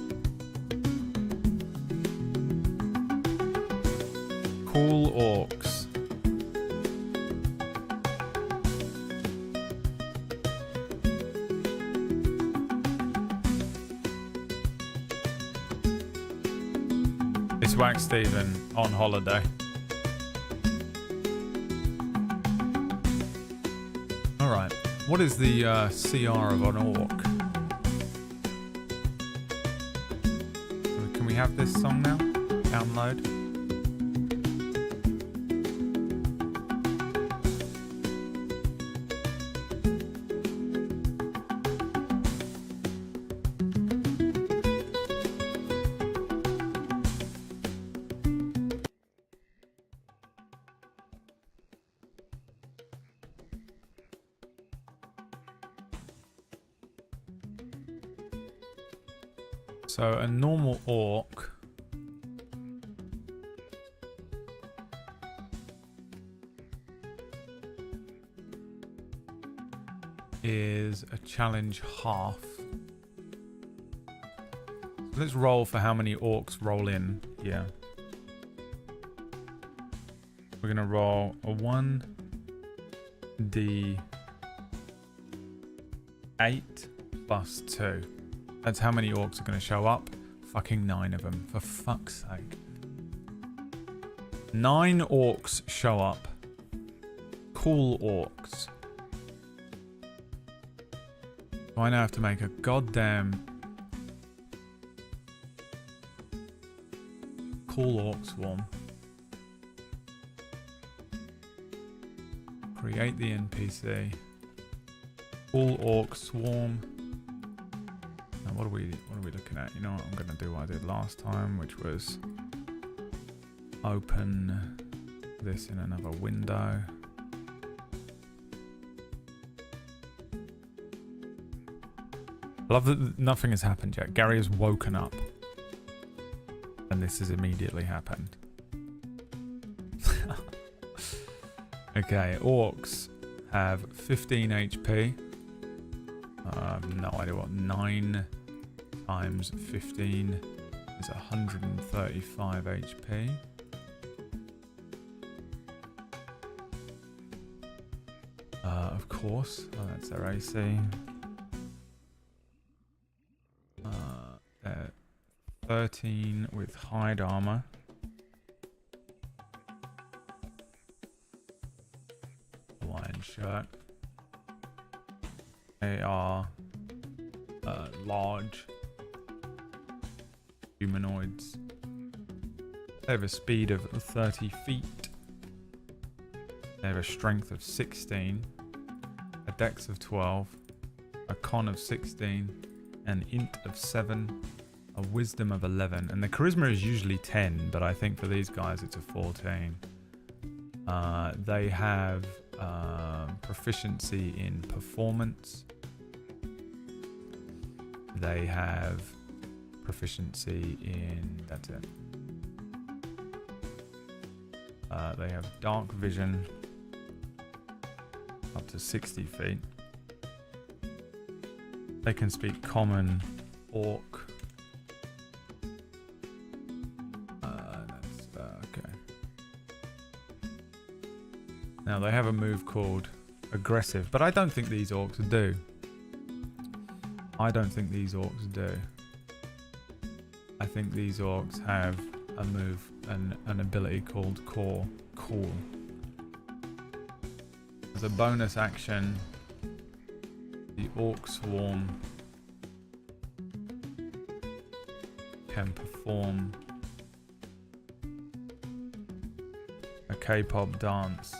Cool orcs. It's Wax Steven on holiday. Alright, what is the CR of an orc? Can we have this song now? Download. So a normal orc is a challenge half. Let's roll for how many orcs roll in here. We're gonna roll a 1d8 plus 2. That's how many orcs are going to show up. Fucking 9 of them, for fuck's sake. 9 orcs show up. Cool orcs. So I now have to make a goddamn cool orc swarm. Create the NPC. Cool orc swarm. What are we looking at? You know what? I'm going to do what I did last time, which was open this in another window. I love that nothing has happened yet. Gary has woken up. And this has immediately happened. Okay, orcs have 15 HP. No idea what 9 times 15 is 135 HP. Of course, that's their AC. 13 with hide armor. Hawaiian shirt. They are large humanoids. They have a speed of 30 feet. They have a strength of 16, a dex of 12, a con of 16, an int of 7, a wisdom of 11. And the charisma is usually 10, but I think for these guys it's a 14. They have proficiency in performance. They have proficiency in... that's it. They have dark vision up to 60 feet. They can speak common, orc. Okay. Now they have a move called aggressive, but I don't think these orcs do. I don't think these orcs do. I think these orcs have a move, an ability called cool. As a bonus action, the orc swarm can perform a K-pop dance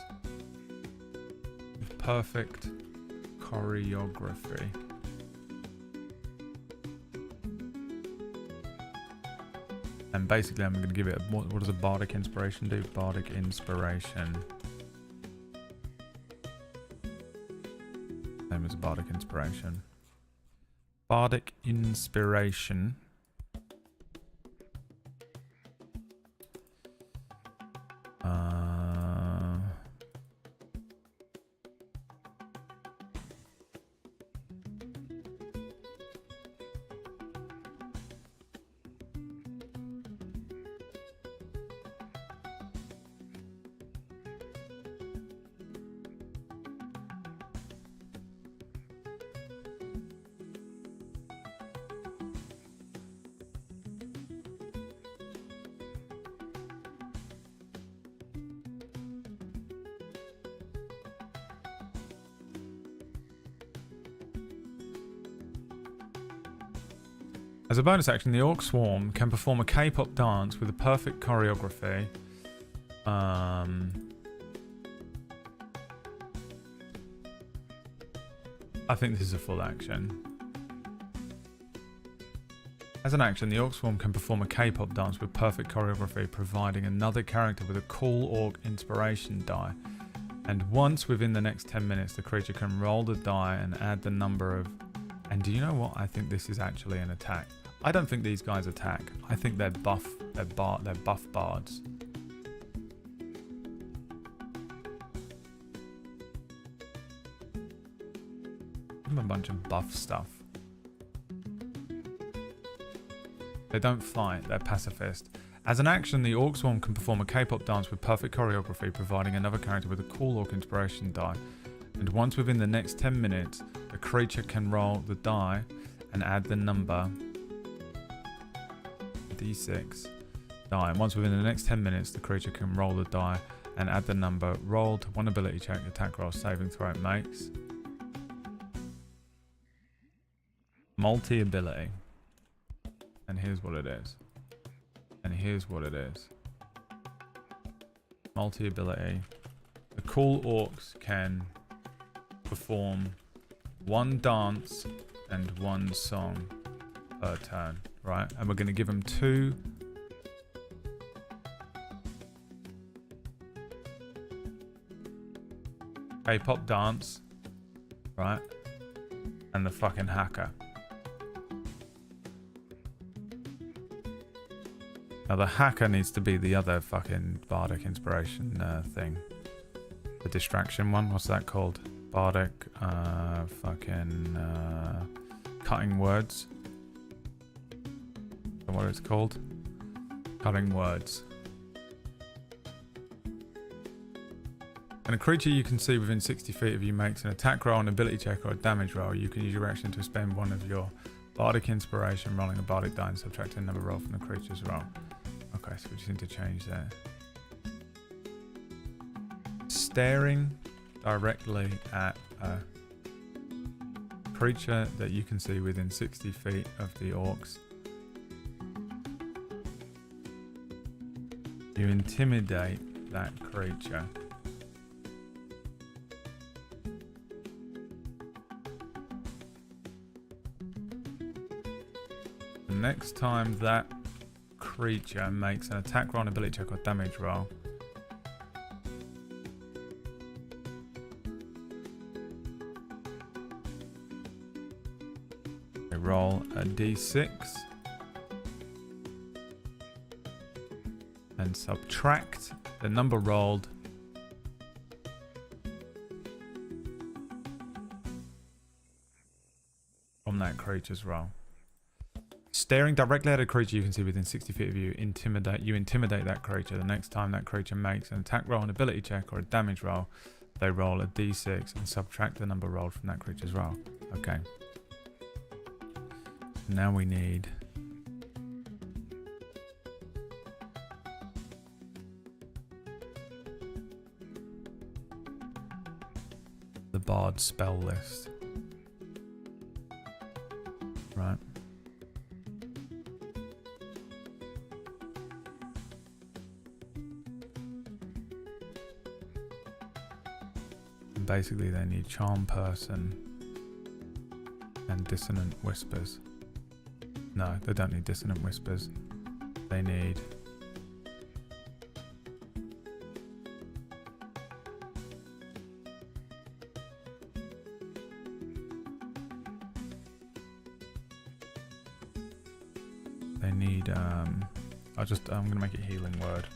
with perfect choreography. And basically I'm going to give it, what does a bardic inspiration do? Bardic inspiration Same as a bardic inspiration. Bardic inspiration. As a bonus action, the Orc Swarm can perform a K-pop dance with a perfect choreography. I think this is a full action. As an action, the Orc Swarm can perform a K-pop dance with perfect choreography, providing another character with a cool Orc inspiration die. And once within the next 10 minutes, the creature can roll the die and add the number of... And do you know what? I think this is actually an attack. I don't think these guys attack. I think they're buff. They're buff bards. Give them a bunch of buff stuff. They don't fight. They're pacifist. As an action, the Orc Swarm can perform a K-pop dance with perfect choreography, providing another character with a cool Orc inspiration die. And once within the next 10 minutes, the creature can roll the die and add the number D6 die. And once within the next 10 minutes, the creature can roll the die and add the number rolled, one ability check, attack roll, saving throw it makes. Multi-ability. And here's what it is. And here's what it is. Multi-ability. The cool orcs can perform one dance and one song per turn, right? And we're going to give them 2 K-pop dance, right? And the fucking hacker. Now the hacker needs to be the other fucking bardic inspiration thing. The distraction one, what's that called? Bardic, cutting words. Is that what it's called? Cutting words. And a creature you can see within 60 feet of you makes an attack roll, an ability check, or a damage roll. You can use your action to spend one of your bardic inspiration, rolling a bardic die and subtracting another roll from the creature's roll. Okay, so we just need to change that. Staring directly at a creature that you can see within 60 feet of the orcs. You intimidate that creature. The next time that creature makes an attack roll, an ability check, or damage roll, they roll a d6 and subtract the number rolled from that creature's roll. Staring directly at a creature you can see within 60 feet of you, you intimidate that creature. The next time that creature makes an attack roll, an ability check, or a damage roll, they roll a d6 and subtract the number rolled from that creature's roll. Okay. Now we need the Bard spell list. Right. Basically they need Charm Person and Dissonant Whispers. No, they don't need Dissonant Whispers. They need They need, I'm gonna make it healing word.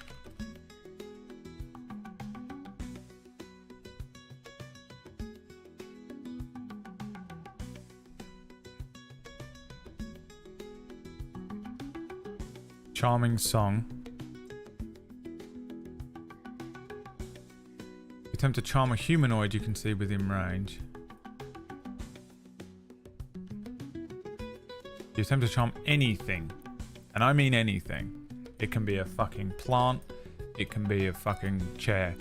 Charming song. Attempt to charm a humanoid you can see within range. You attempt to charm anything. And I mean anything. It can be a fucking plant. It can be a fucking chair.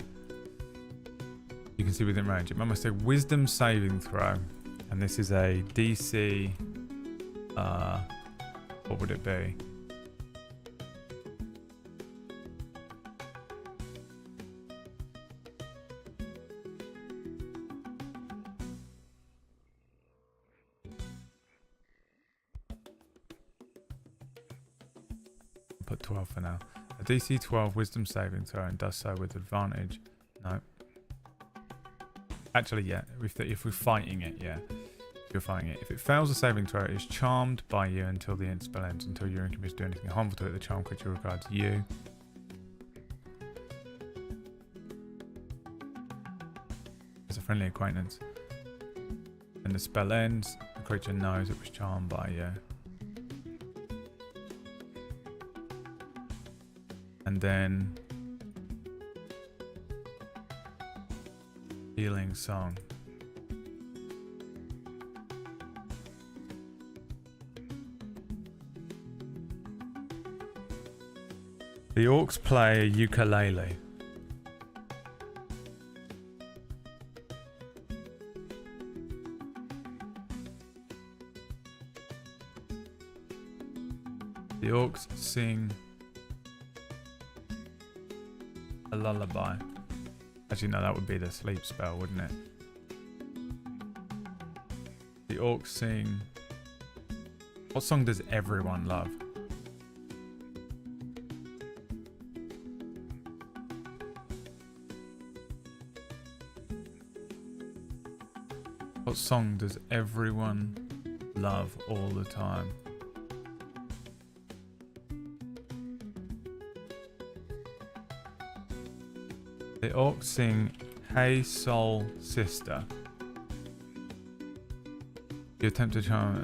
You can see within range. It must say wisdom saving throw. And this is a DC... what would it be? Put 12 for now. A DC 12 wisdom saving throw and does so with advantage. No. Actually, yeah. If we're fighting it, yeah. If you're fighting it. If it fails a saving throw, it is charmed by you until the end spell ends. Until you're incapable to do anything harmful to it, the charm creature regards you. As a friendly acquaintance. When the spell ends, the creature knows it was charmed by you. And then healing song. The orcs play a ukulele. The orcs sing a lullaby. Actually, no, that would be the sleep spell, wouldn't it? The orcs sing... What song does everyone love? What song does everyone love all the time? The orcs sing Hey Soul Sister. You attempt to charm...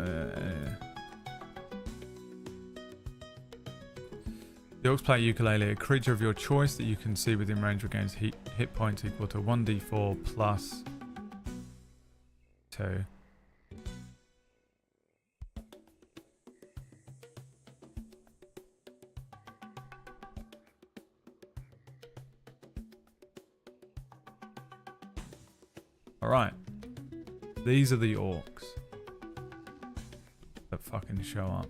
The orcs play ukulele. A creature of your choice that you can see within range regains hit points equal to 1d4 plus 2. Alright. These are the orcs that fucking show up.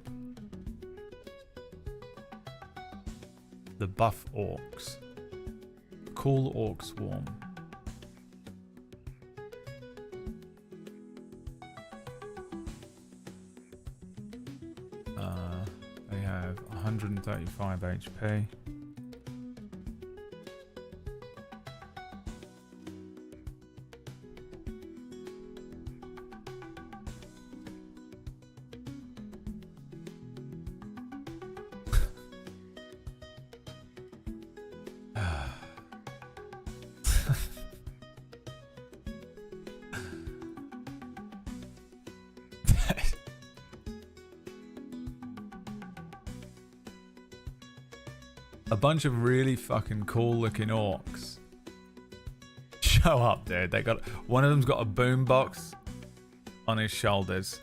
The buff orcs. Cool orc swarm. They have 135 HP. A bunch of really fucking cool looking orcs show up, dude. They got one of them's got a boombox on his shoulders.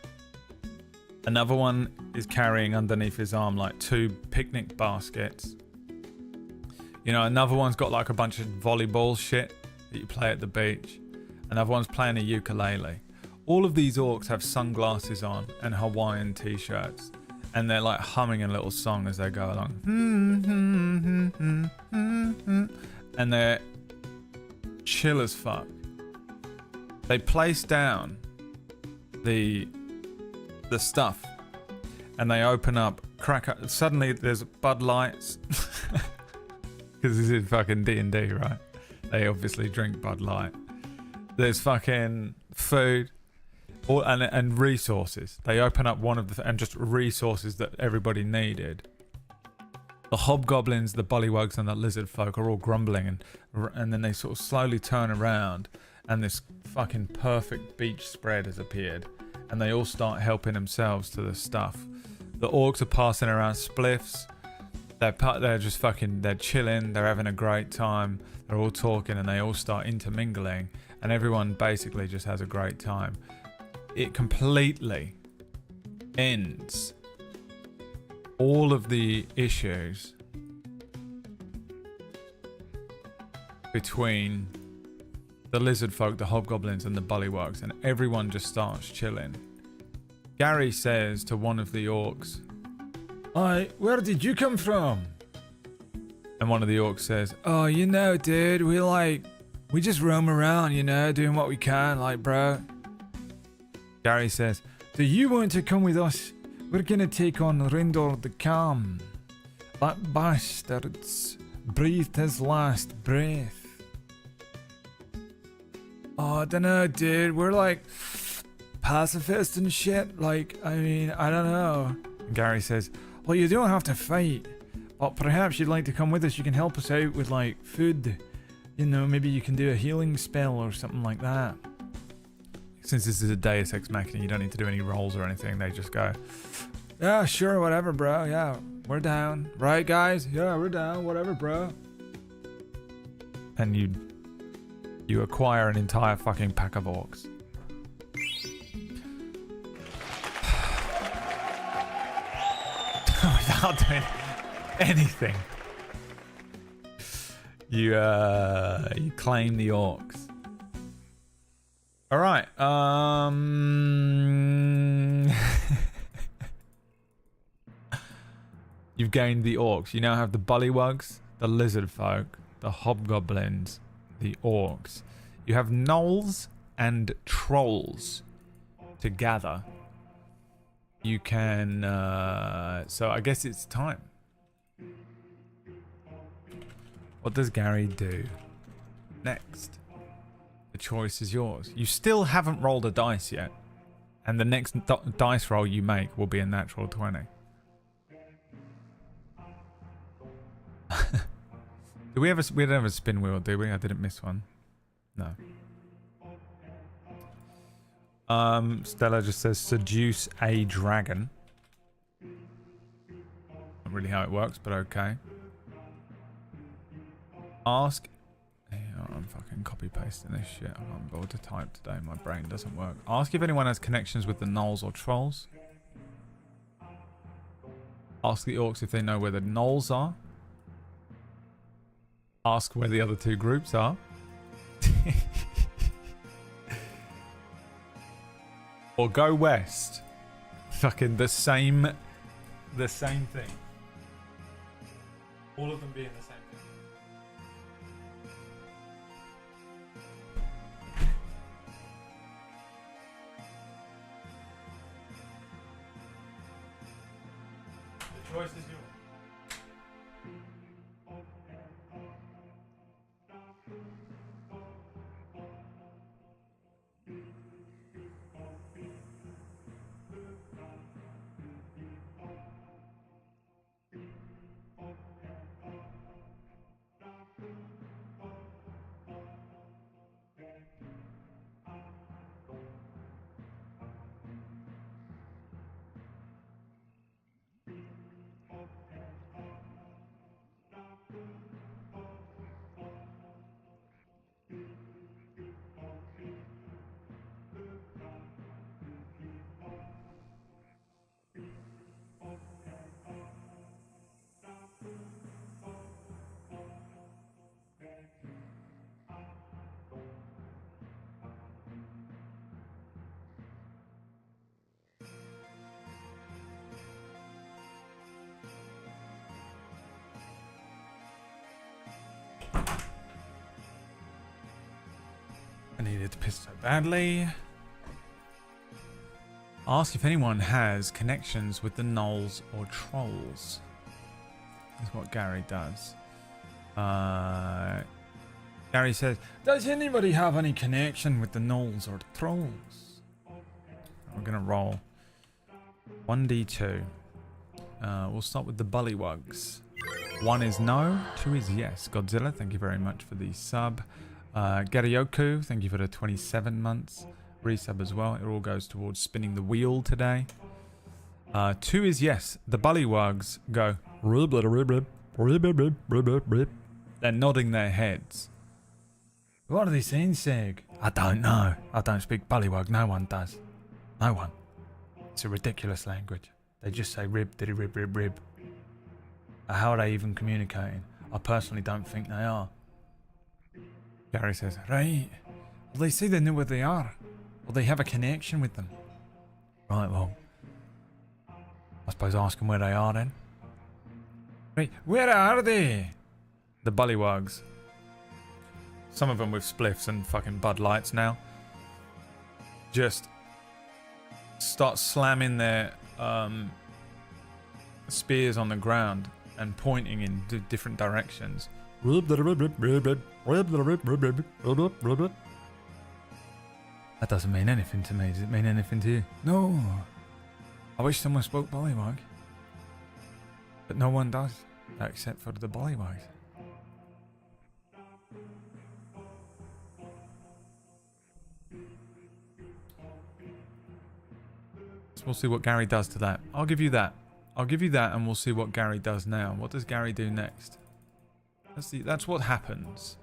Another one is carrying underneath his arm like 2 picnic baskets. You know, another one's got like a bunch of volleyball shit that you play at the beach. Another one's playing a ukulele. All of these orcs have sunglasses on and Hawaiian t-shirts. And they're like humming a little song as they go along. And they're chill as fuck. They place down the stuff and they open up, crack up. Suddenly there's Bud Lights. Because this is fucking D&D, right? They obviously drink Bud Light. There's fucking food. And resources. They open up one of the and just resources that everybody needed. The hobgoblins, the bullywugs, and the lizard folk are all grumbling, and then they sort of slowly turn around, and this fucking perfect beach spread has appeared, and they all start helping themselves to the stuff. The orcs are passing around spliffs. They're just fucking, they're chilling. They're having a great time. They're all talking, and they all start intermingling, and everyone basically just has a great time. It completely ends all of the issues between the lizard folk, the hobgoblins, and the bullywugs, and everyone just starts chilling. Gary says to one of the orcs, "Oi, where did you come from?" And one of the orcs says, "Oh, you know, dude, we just roam around, you know, doing what we can, like, bro." Gary says, "Do you want to come with us? We're gonna take on Rindor the Calm. That bastard's breathed his last breath." "Oh, I don't know, dude. We're like pacifist and shit. Like, I mean, I don't know." And Gary says, "Well, you don't have to fight, but perhaps you'd like to come with us. You can help us out with, like, food. You know, maybe you can do a healing spell or something like that." Since this is a Deus Ex Machina, you don't need to do any rolls or anything. They just go, "Yeah, sure, whatever, bro. Yeah, we're down. Right, guys? Yeah, we're down. Whatever, bro." And you acquire an entire fucking pack of orcs. Without doing anything. You claim the orcs. All right. You've gained the orcs. You now have the bullywugs, the lizard folk, the hobgoblins, the orcs. You have gnolls and trolls to gather. You can. So I guess it's time. What does Gary do next? The choice is yours. You still haven't rolled a dice yet, and the next dice roll you make will be a natural 20. We didn't have a spin wheel, do we? I didn't miss one. No. Stella just says seduce a dragon. Not really how it works, but okay. Ask. I'm fucking copy pasting this shit. I'm not able to type today. My brain doesn't work. Ask if anyone has connections with the gnolls or trolls. Ask the orcs if they know where the gnolls are. Ask where the other two groups are. Or go west. Fucking the same thing. All of them being the same thing. The choice is yours. I needed to piss so badly. Ask if anyone has connections with the gnolls or trolls. That's what Gary does. Gary says, "Does anybody have any connection with the gnolls or the trolls?" We're going to roll 1d2. We'll start with the bullywugs. 1 is no, 2 is yes. Godzilla, thank you very much for the sub. Garyoku, thank you for the 27 months. Resub as well. It all goes towards spinning the wheel today. 2 is yes. The bullywugs go. They're nodding their heads. What are they saying, Seg? I don't know. I don't speak bullywug. No one does. No one. It's a ridiculous language. They just say rib, diddy, rib, rib, rib. How are they even communicating? I personally don't think they are. Gary says, right. Well, they say they know where they are. Well, they have a connection with them. Right, well. I suppose ask them where they are then. Right, where are they? The bullywugs. Some of them with spliffs and fucking Bud Lights now. Just start slamming their spears on the ground and pointing in different directions. That doesn't mean anything to me. Does it mean anything to you? No. I wish someone spoke bullywug. But no one does, except for the bullywugs. So we'll see what Gary does to that. I'll give you that. I'll give you that and we'll see what Gary does now. What does Gary do next? That's what happens.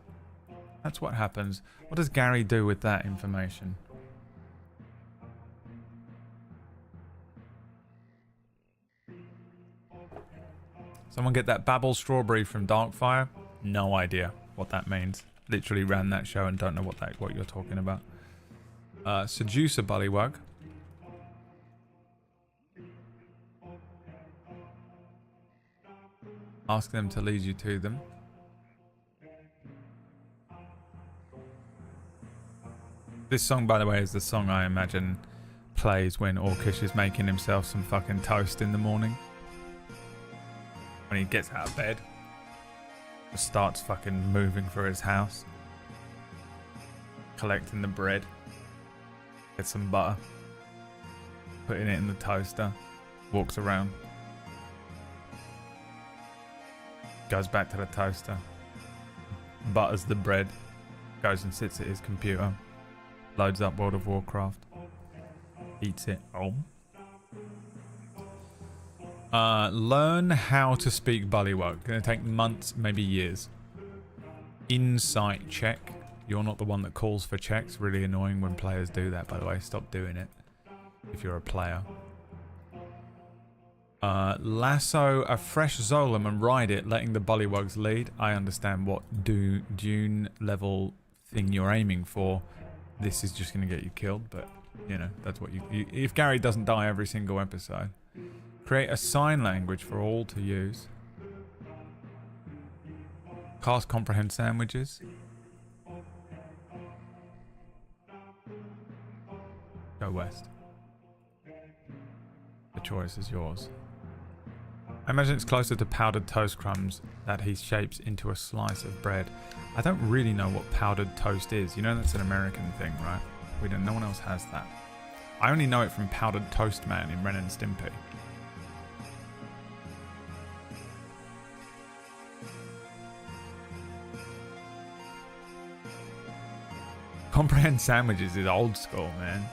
That's what happens. What does Gary do with that information? Someone get that Babble Strawberry from Darkfire? No idea what that means. Literally ran that show and don't know what you're talking about. Seduce a bullywug. Ask them to lead you to them. This song, by the way, is the song I imagine plays when Orkish is making himself some fucking toast in the morning. When he gets out of bed. Just starts fucking moving for his house. Collecting the bread. Get some butter. Putting it in the toaster. Walks around. Goes back to the toaster. Butters the bread. Goes and sits at his computer. Loads up World of Warcraft. Eats it. Oh. Learn how to speak bullywug. Gonna take months, maybe years. Insight check. You're not the one that calls for checks. Really annoying when players do that, by the way. Stop doing it if you're a player. Lasso a fresh Zolom and ride it, letting the bullywugs lead. I understand what Dune level thing you're aiming for. This is just going to get you killed, but, you know, that's what you... If Gary doesn't die every single episode. Create a sign language for all to use. Cast comprehend sandwiches. Go west. The choice is yours. I imagine it's closer to powdered toast crumbs that he shapes into a slice of bread. I don't really know what powdered toast is. You know that's an American thing, right? No one else has that. I only know it from Powdered Toast Man in Ren and Stimpy. Comprehend sandwiches is old school, man.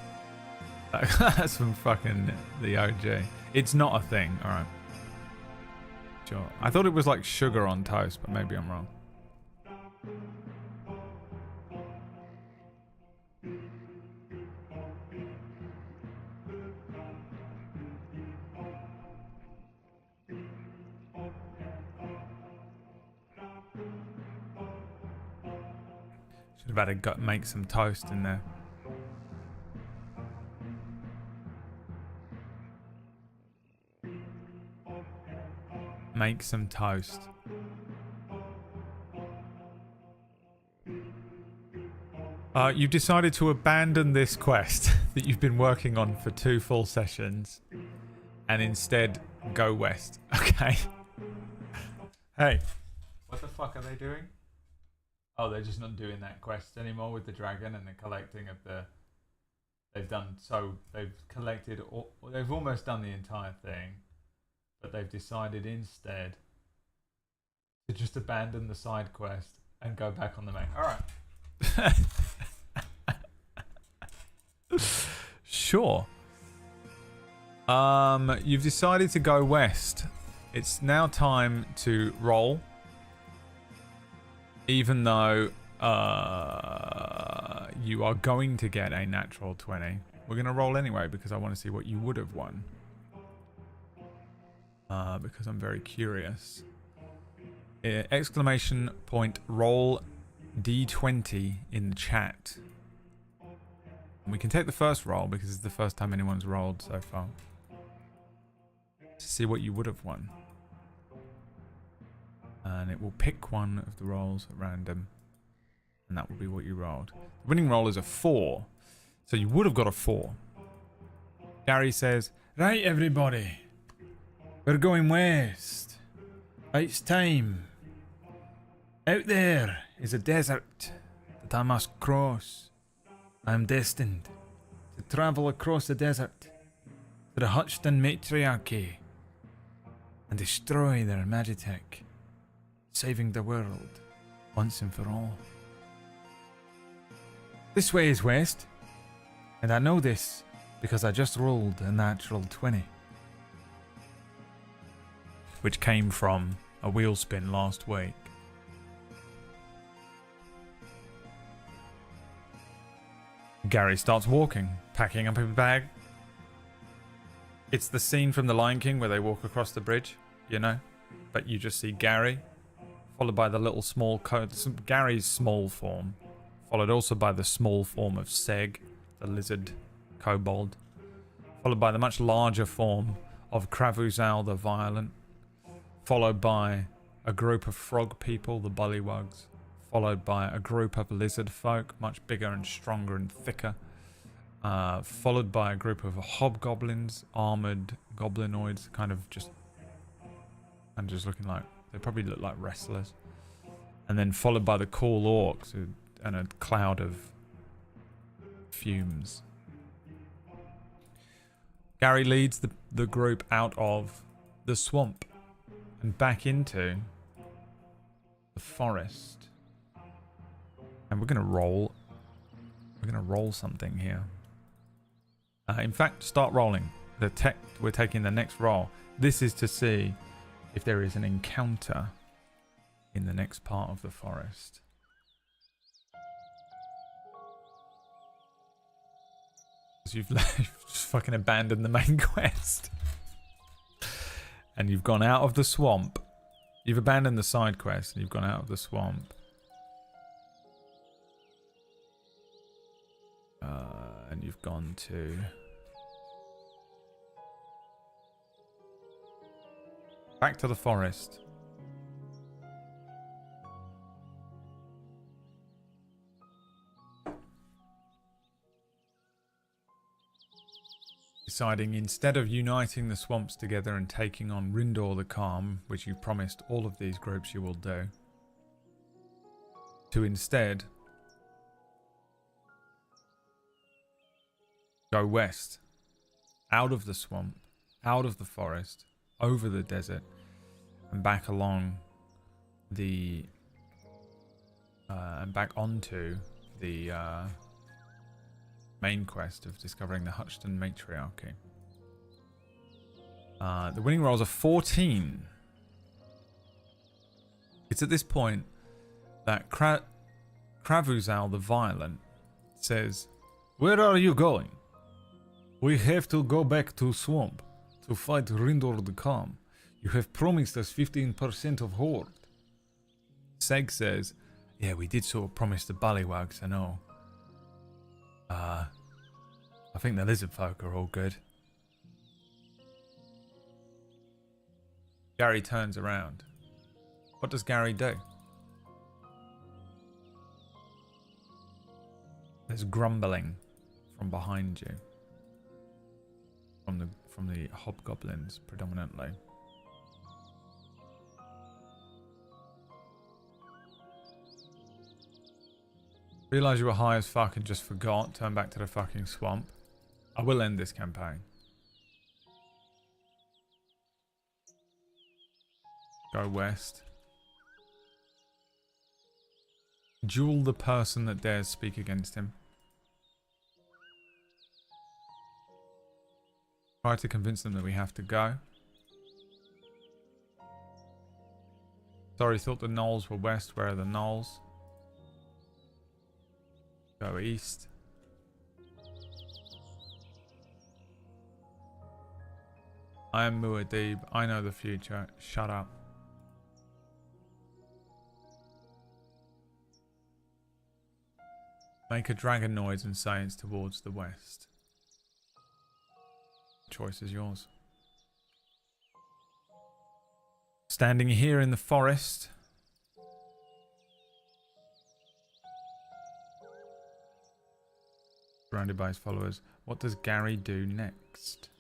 That's from fucking the OG. It's not a thing, alright. Sure. I thought it was like sugar on toast, but maybe I'm wrong. Should have had to make some toast in there. Make some toast. You've decided to abandon this quest that you've been working on for 2 full sessions and instead go west. Okay. Hey. What the fuck are they doing? Oh, they're just not doing that quest anymore with the dragon and the collecting of the They've done so. They've collected. They've almost done the entire thing, but they've decided instead to just abandon the side quest and go back on the main. All right. Sure. You've decided to go west. It's now time to roll. Even though you are going to get a natural 20. We're going to roll anyway because I want to see what you would have won. Because I'm very curious. Exclamation point roll D20 in the chat. And we can take the first roll because it's the first time anyone's rolled so far. To see what you would have won. And it will pick one of the rolls at random. And that will be what you rolled. The winning roll is a 4. So you would have got a 4. Gary says, right everybody. We're going west. It's time. Out there is a desert that I must cross. I am destined to travel across the desert to the Hutchton matriarchy and destroy their magitech, saving the world once and for all. This way is west, and I know this because I just rolled a natural 20, which came from a wheel spin last week. Gary starts walking, packing up his bag. It's the scene from The Lion King where they walk across the bridge, you know? But you just see Gary, followed by the little small Gary's small form, followed also by the small form of Seg, the lizard kobold, followed by the much larger form of Kravuzal the Violent, followed by a group of frog people, the bullywugs, followed by a group of lizard folk, much bigger and stronger and thicker, followed by a group of hobgoblins, armored goblinoids, kind of just looking like, they probably look like wrestlers, and then followed by the cool orcs and a cloud of fumes. Gary leads the group out of the swamp and back into the forest. And we're gonna roll something here. In fact, start rolling. We're taking the next roll. This is to see if there is an encounter in the next part of the forest. You've just fucking abandoned the main quest. And you've gone out of the swamp. You've abandoned the side quest and you've gone out of the swamp. And you've gone to... back to the forest. Deciding instead of uniting the swamps together and taking on Rindor the Calm, which you promised all of these groups you will do, to instead go west, out of the swamp, out of the forest, over the desert, and back along the and back onto the main quest of discovering the Hutchton matriarchy. The winning rolls are 14. It's at this point that Kravuzal the Violent says, "Where are you going?" "We have to go back to swamp to fight Rindor the Calm. You have promised us 15% of Horde." Seg says, "Yeah, we did sort of promise the Bullywugs, I know. I think the lizard folk are all good." Gary turns around. What does Gary do? There's grumbling from behind you. From the hobgoblins predominantly. Realise you were high as fuck and just forgot. Turn back to the fucking swamp. I will end this campaign. Go west. Duel the person that dares speak against him. Try to convince them that we have to go. Sorry, thought the gnolls were west. Where are the gnolls? Go east. I am Muad'Dib. I know the future. Shut up. Make a dragon noise and say it's towards the west. Choice is yours. Standing here in the forest. Surrounded by his followers. What does Gary do next?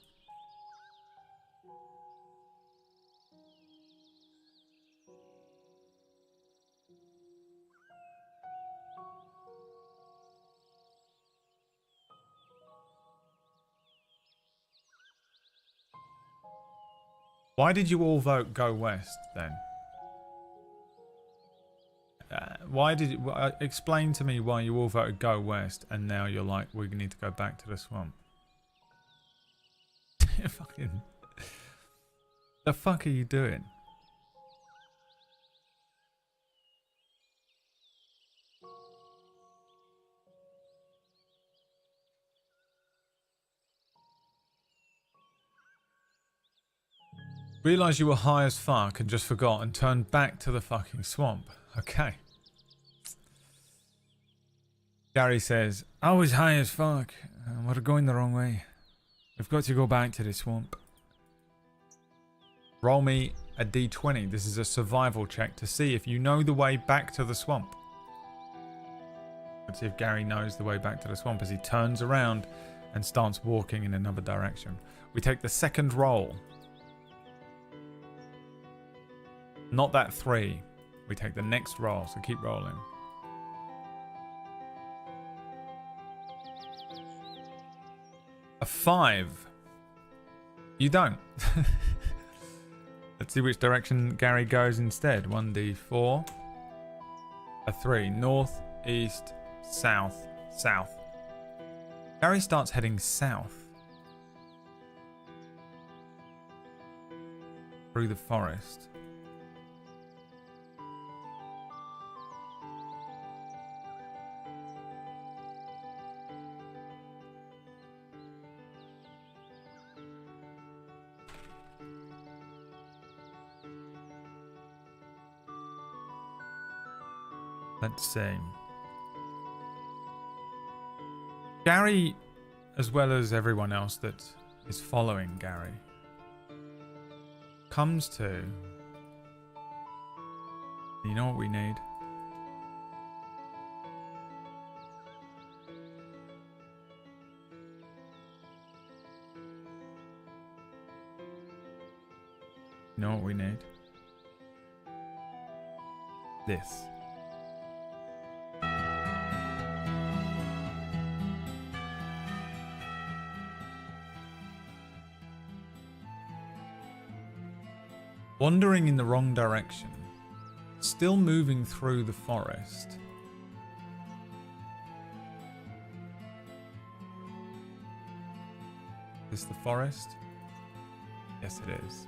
Why did you all vote go west then? Why did you, explain to me why you all voted go west and now you're like, we need to go back to the swamp? Fucking, the fuck are you doing? Realised you were high as fuck and just forgot and turned back to the fucking swamp. Okay. Gary says, I was high as fuck. We're going the wrong way. We've got to go back to the swamp. Roll me a d20. This is a survival check to see if you know the way back to the swamp. Let's see if Gary knows the way back to the swamp as he turns around and starts walking in another direction. We take the second roll. Not that 3. We take the next roll, so keep rolling. A 5. You don't. Let's see which direction Gary goes instead. 1d4. A 3. North, east, south, south. Gary starts heading south. Through the forest. Let's see. Gary, as well as everyone else that is following Gary, comes to... You know what we need? You know what we need? This. Wandering in the wrong direction, still moving through the forest. Is this the forest? Yes, it is.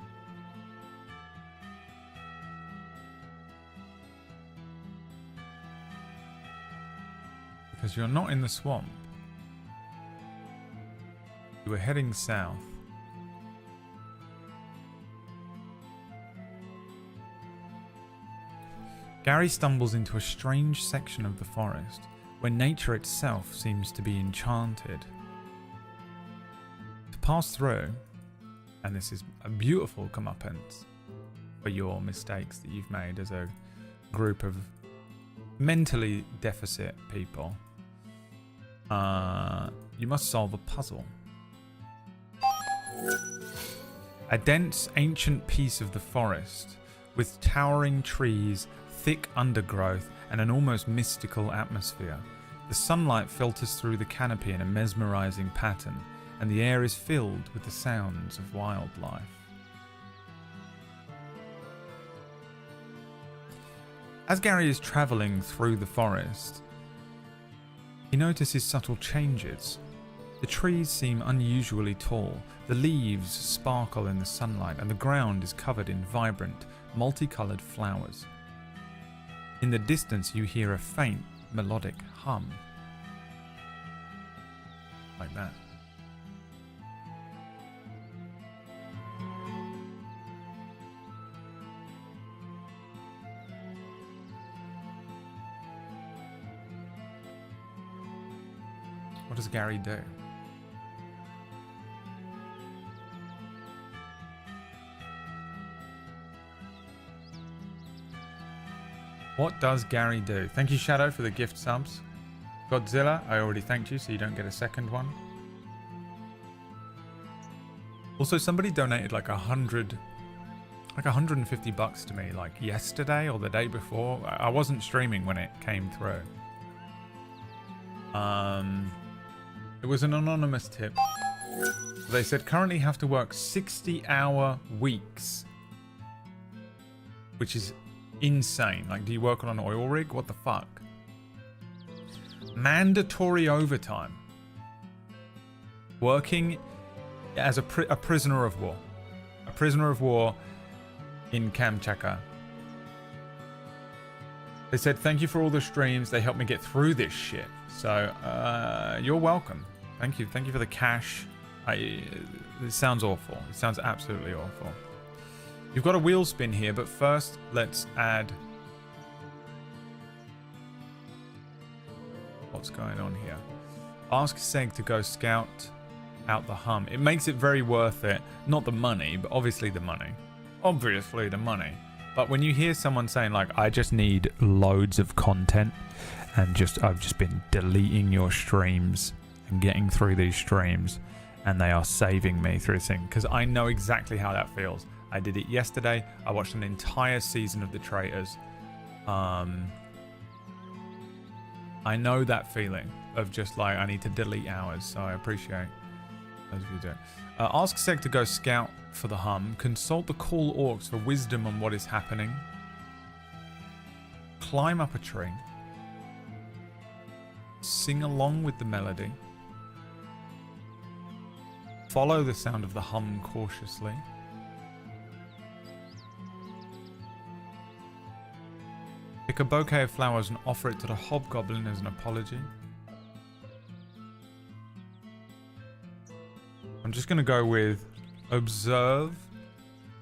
Because you're not in the swamp. You were heading south. Gary stumbles into a strange section of the forest where nature itself seems to be enchanted. To pass through, and this is a beautiful comeuppance for your mistakes that you've made as a group of mentally deficit people, you must solve a puzzle. A dense, ancient piece of the forest with towering trees, thick undergrowth, and an almost mystical atmosphere. The sunlight filters through the canopy in a mesmerizing pattern, and the air is filled with the sounds of wildlife. As Gary is travelling through the forest, he notices subtle changes. The trees seem unusually tall, the leaves sparkle in the sunlight, and the ground is covered in vibrant, multicoloured flowers. In the distance you hear a faint, melodic hum. Like that. What does Gary do? What does Gary do? Thank you, Shadow, for the gift subs. Godzilla, I already thanked you, so you don't get a second one. Also, somebody donated like 150 bucks to me, like yesterday or the day before. I wasn't streaming when it came through. It was an anonymous tip. They said currently have to work 60-hour weeks, which is insane. Like, do you work on an oil rig? What the fuck? Mandatory overtime. Working as a prisoner of war. A prisoner of war in Kamchatka. They said, thank you for all the streams. They helped me get through this shit. So, you're welcome. Thank you. Thank you for the cash. It sounds awful. It sounds absolutely awful. You've got a wheel spin here, but first, let's add... What's going on here? Ask Seg to go scout out the hum. It makes it very worth it. Not the money, but obviously the money. Obviously the money. But when you hear someone saying, like, I just need loads of content, and I've just been deleting your streams and getting through these streams, and they are saving me through this thing, because I know exactly how that feels. I did it yesterday. I watched an entire season of The Traitors. I know that feeling of just like, I need to delete hours, so I appreciate those of you do it. Ask Seg to go scout for the hum. Consult the cool orcs for wisdom on what is happening. Climb up a tree. Sing along with the melody. Follow the sound of the hum cautiously. Pick a bouquet of flowers and offer it to the hobgoblin as an apology. I'm just going to go with observe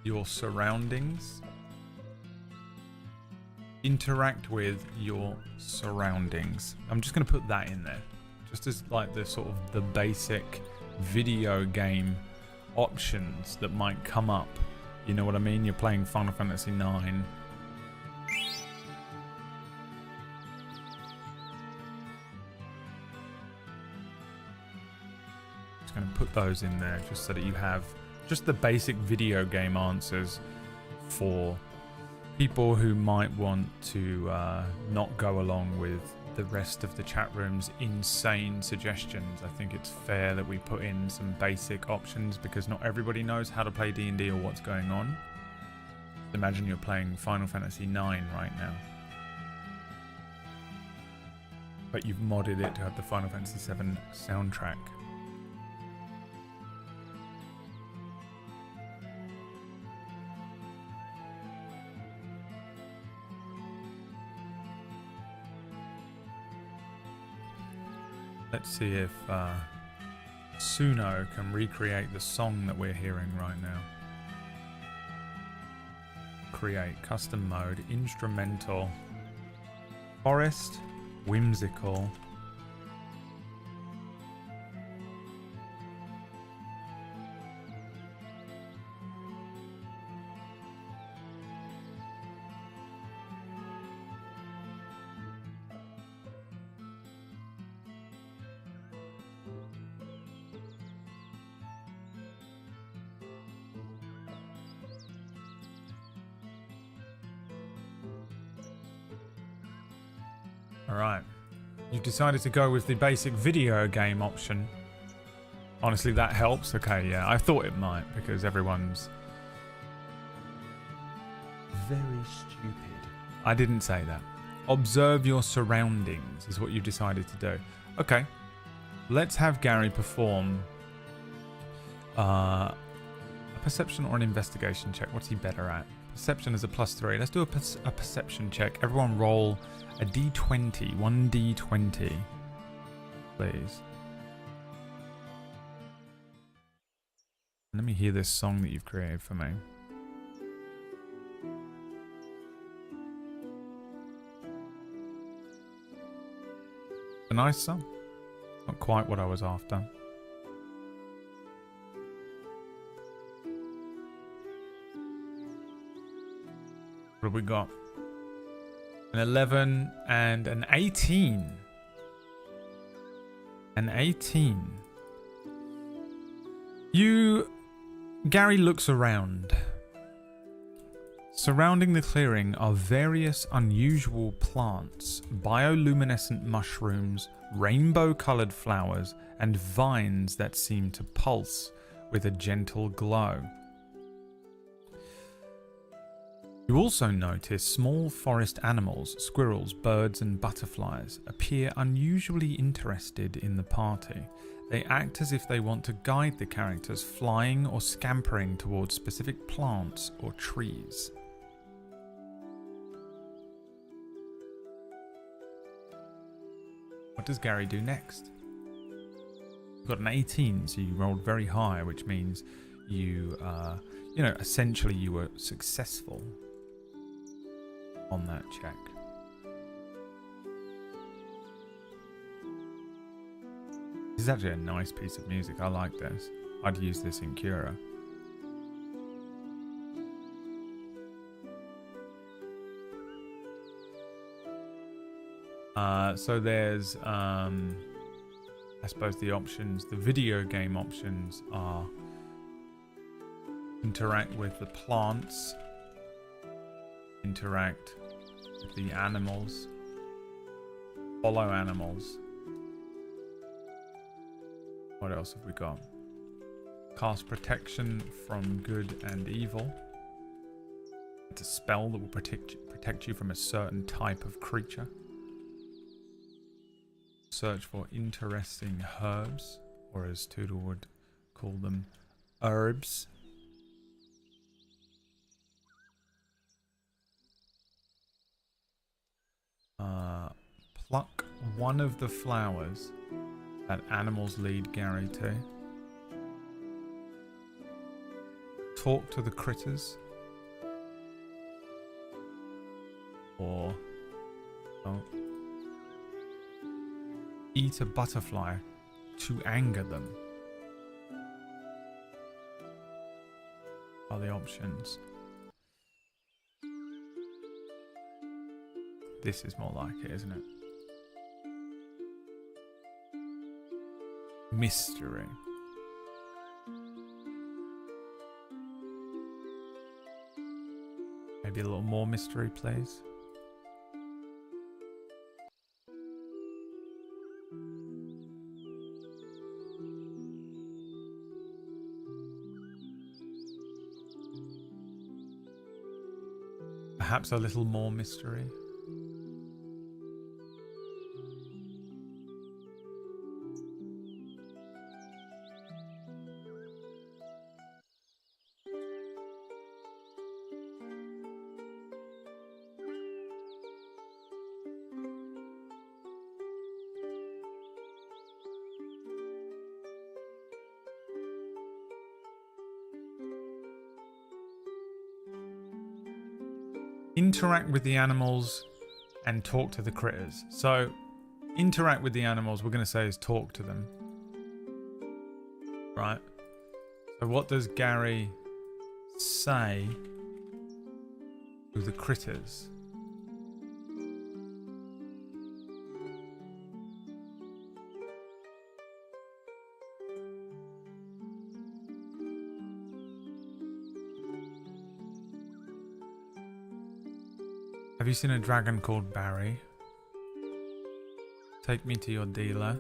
your surroundings. Interact with your surroundings. I'm just going to put that in there. Just as like the sort of the basic video game options that might come up. You know what I mean? You're playing Final Fantasy IX. Going to put those in there just so that you have just the basic video game answers for people who might want to not go along with the rest of the chat room's insane suggestions. I think it's fair that we put in some basic options because not everybody knows how to play D&D or what's going on. Imagine you're playing Final Fantasy IX right now, but you've modded it to have the Final Fantasy VII soundtrack. Let's see if Suno can recreate the song that we're hearing right now. Create custom mode, instrumental, forest, whimsical. Alright, you've decided to go with the basic video game option. Honestly, that helps. Okay, yeah. I thought it might because everyone's very stupid. I didn't say that. Observe your surroundings is what you've decided to do. Okay. Let's have Gary perform a perception or an investigation check. What's he better at? Perception is a +3. Let's do a perception check. Everyone roll a d20. 1d20. Please. Let me hear this song that you've created for me. A nice song. Not quite what I was after. What have we got? An 11 and an 18. An 18. Gary looks around. Surrounding the clearing are various unusual plants, bioluminescent mushrooms, rainbow-coloured flowers, and vines that seem to pulse with a gentle glow. You also notice small forest animals, squirrels, birds, and butterflies appear unusually interested in the party. They act as if they want to guide the characters flying or scampering towards specific plants or trees. What does Gary do next? You've got an 18, so you rolled very high, which means you, essentially you were successful on that check. This is actually a nice piece of music. I like this. I'd use this in Cura. So there's, I suppose the options, the video game options are interact with the plants, interact with the animals, follow animals. What else have we got? Cast protection from good and evil. It's a spell that will protect you from a certain type of creature. Search for interesting herbs, or as Toodle would call them, herbs. Pluck one of the flowers that animals lead Gary to. Talk to the critters. Or eat a butterfly to anger them. Are the options. This is more like it, isn't it? Mystery. Maybe a little more mystery, please. Perhaps a little more mystery. Interact with the animals and talk to the critters. So, interact with the animals, we're going to say is talk to them. Right? So what does Gary say to the critters? Have you seen a dragon called Barry? Take me to your dealer.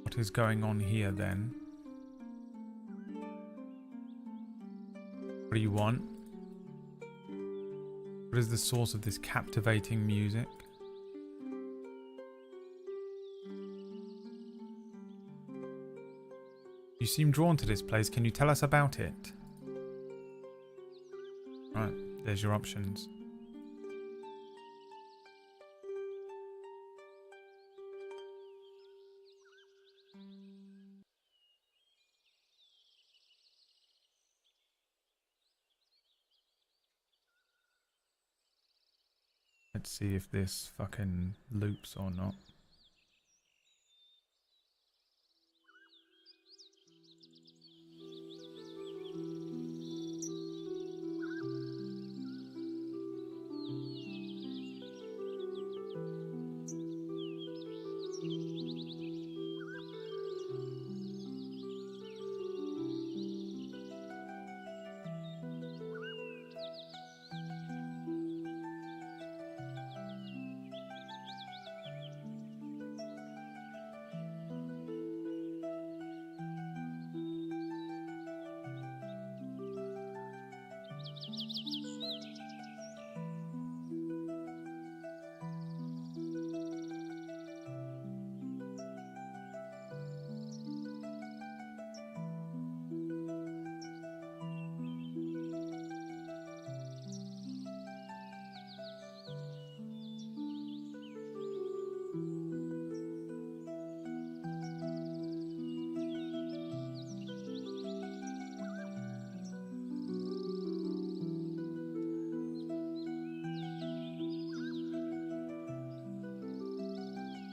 Or What is going on here then? What do you want? What is the source of this captivating music? You seem drawn to this place. Can you tell us about it? Right, there's your options. Let's see if this fucking loops or not.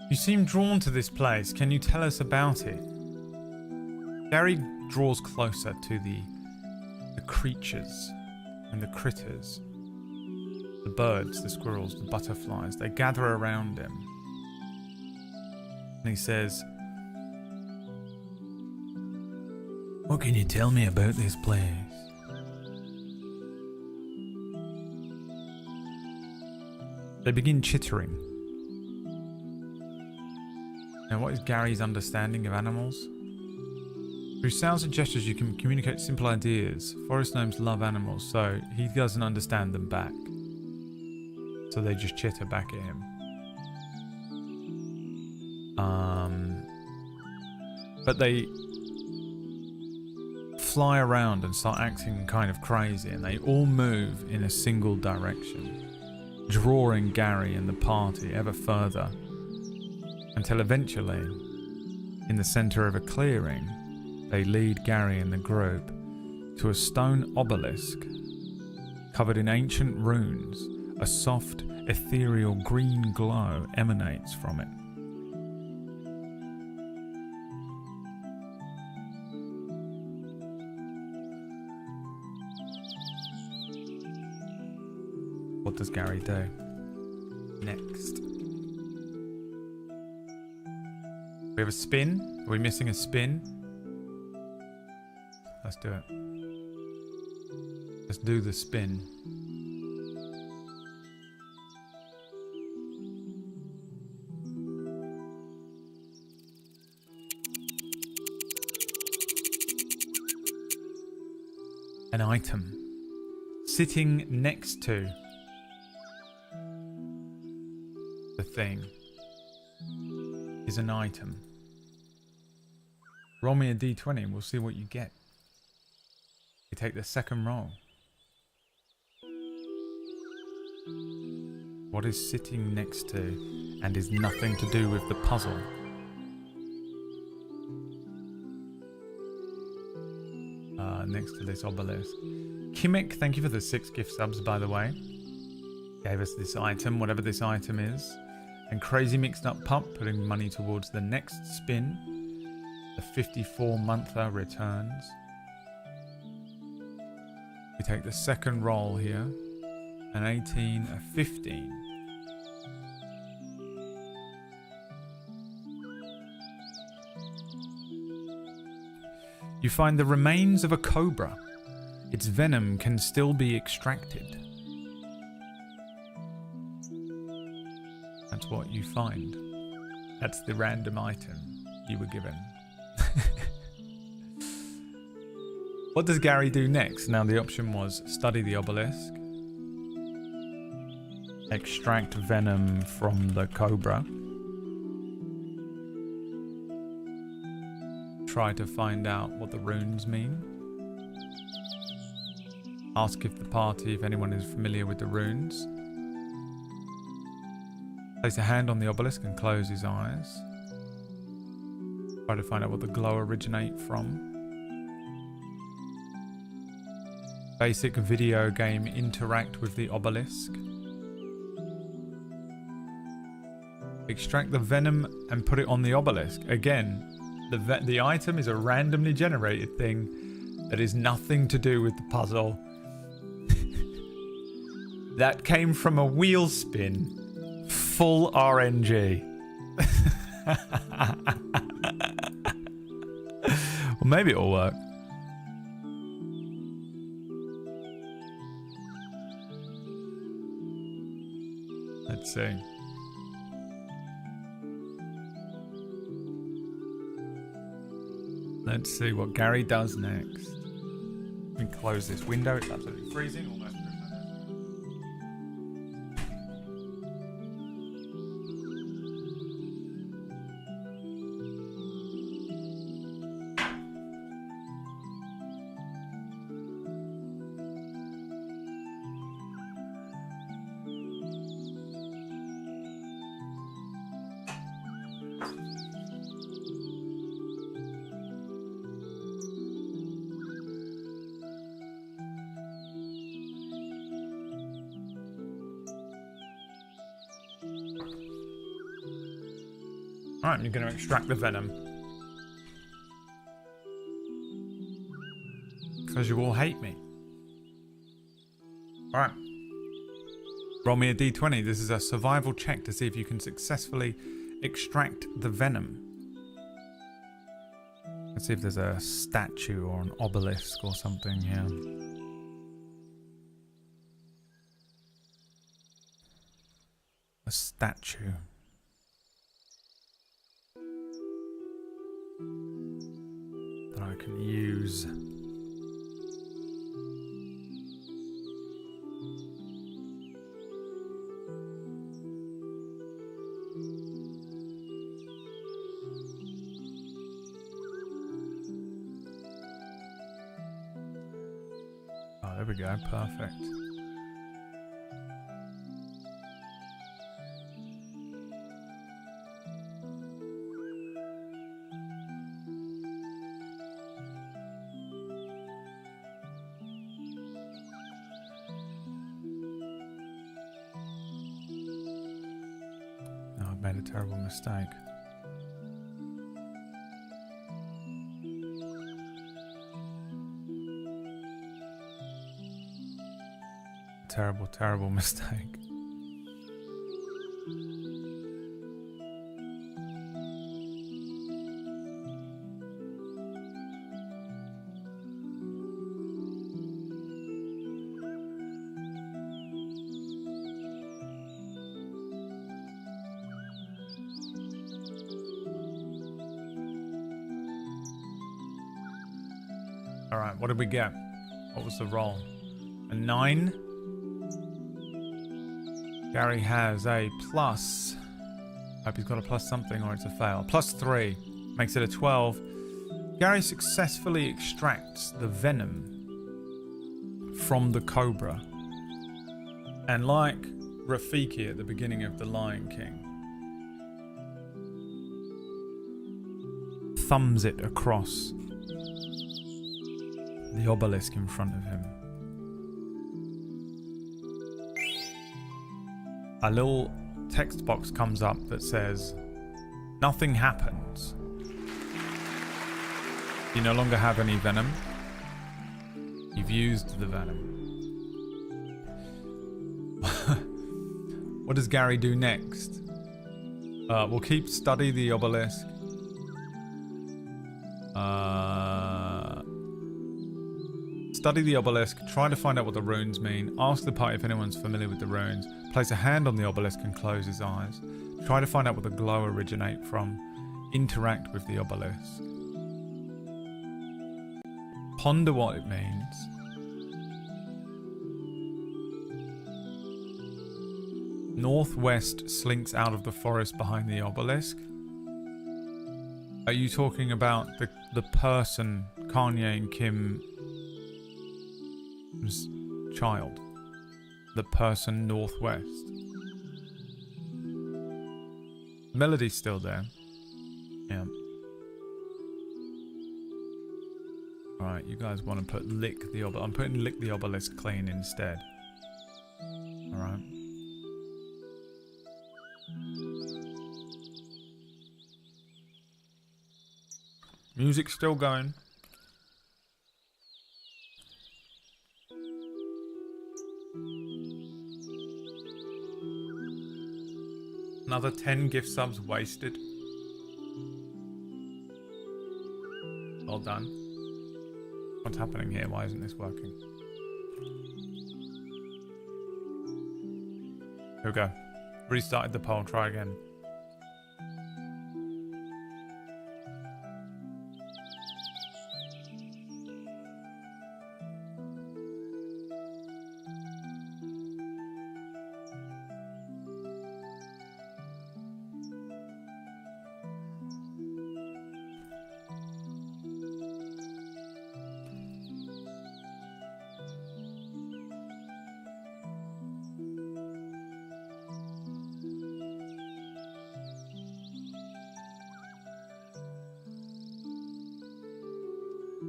You seem drawn to this place. Can you tell us about it? Gary draws closer to the creatures and the critters. The birds, the squirrels, the butterflies. They gather around him. And he says, "What can you tell me about this place?" They begin chittering. Now, what is Gary's understanding of animals? Through sounds and gestures, you can communicate simple ideas. Forest gnomes love animals, so he doesn't understand them back. So they just chitter back at him. But they fly around and start acting kind of crazy, and they all move in a single direction, drawing Gary and the party ever further, until eventually, in the center of a clearing, they lead Gary and the group to a stone obelisk covered in ancient runes. A soft, ethereal green glow emanates from it. What does Gary do next? We have a spin. Are we missing a spin? Let's do it. Let's do the spin. An item sitting next to the thing is an item. Roll me a d20 and we'll see what you get. You take the second roll. What is sitting next to and is nothing to do with the puzzle? Next to this obelisk. Kimmick, thank you for the 6 gift subs, by the way. Gave us this item, whatever this item is. And Crazy Mixed Up Pup putting money towards the next spin. The 54-monther returns. We take the second roll here. An 18, a 15. You find the remains of a cobra. Its venom can still be extracted. That's what you find. That's the random item. you were given. What does Gary do next? Now the option was study the obelisk, extract venom from the cobra, try to find out what the runes mean, ask if the party, if anyone is familiar with the runes, place a hand on the obelisk and close his eyes, try to find out what the glow originate from. Basic video game, interact with the obelisk. Extract the venom and put it on the obelisk. Again, the item is a randomly generated thing that is nothing to do with the puzzle. That came from a wheel spin. Full RNG. Well, maybe it'll work. Let's see. Let's see what Gary does next. Let me close this window. It's absolutely freezing. Almost. Alright, I'm going to extract the venom. Because you all hate me. Alright. Roll me a d20. This is a survival check to see if you can successfully extract the venom. Let's see if there's a statue or an obelisk or something here. A statue. That I can use. Oh, there we go, perfect. Made a terrible mistake. Terrible, terrible mistake. Alright, what did we get? What was the roll? A 9? Gary has a plus. Hope he's got a plus something or it's a fail. Plus 3. Makes it a 12. Gary successfully extracts the venom from the cobra. And like Rafiki at the beginning of The Lion King, thumbs it across the obelisk in front of him. A little text box comes up that says, "Nothing happens. You no longer have any venom. You've used the venom." What does Gary do next? We'll keep study the obelisk. Study the obelisk, try to find out what the runes mean, ask the party if anyone's familiar with the runes, place a hand on the obelisk and close his eyes, try to find out what the glow originate from, interact with the obelisk. Ponder what it means. Northwest slinks out of the forest behind the obelisk. Are you talking about the person, Kanye and Kim's child? The person northwest. Melody's still there. Yeah. Alright, you guys want to put lick the obelisk. I'm putting lick the obelisk clean instead. Alright. Music's still going. Another 10 gift subs wasted. Well done. What's happening here? Why isn't this working? Here we go. Restarted the poll. Try again.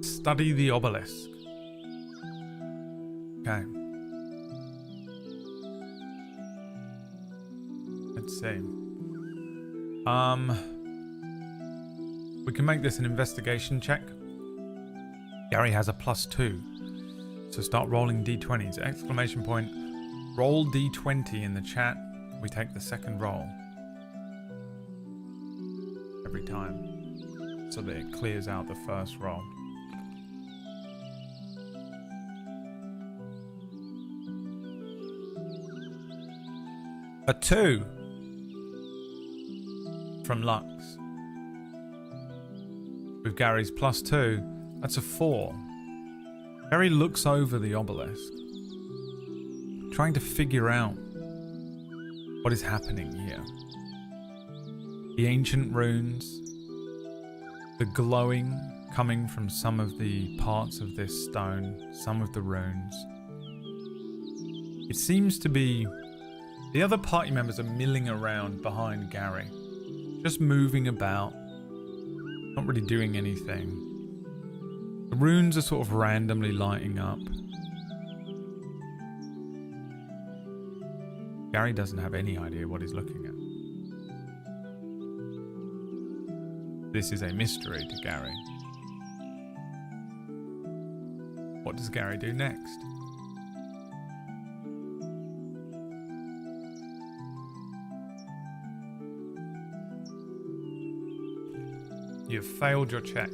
Study the obelisk. Okay. Let's see. We can make this an investigation check. Gary has a +2. So start rolling d20s. Exclamation point. Roll d20 in the chat. We take the second roll. Every time. So that it clears out the first roll. A 2 from Lux. With Gary's +2, that's a 4. Gary looks over the obelisk, trying to figure out what is happening here. The ancient runes, the glowing coming from some of the parts of this stone, some of the runes. It seems to be the other party members are milling around behind Gary, just moving about, not really doing anything. The runes are sort of randomly lighting up. Gary doesn't have any idea what he's looking at. This is a mystery to Gary. What does Gary do next? You've failed your check.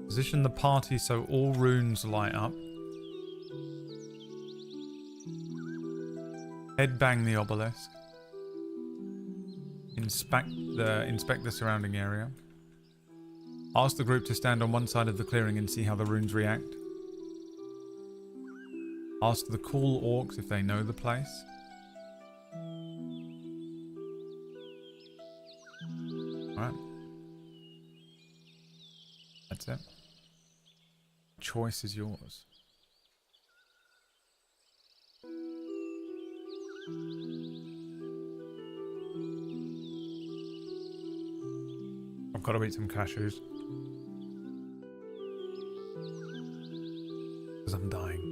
Position the party so all runes light up. Headbang the obelisk. Inspect the surrounding area. Ask the group to stand on one side of the clearing and see how the runes react. Ask the cool orcs if they know the place. Alright. That's it. Choice is yours. I've got to eat some cashews. Because I'm dying.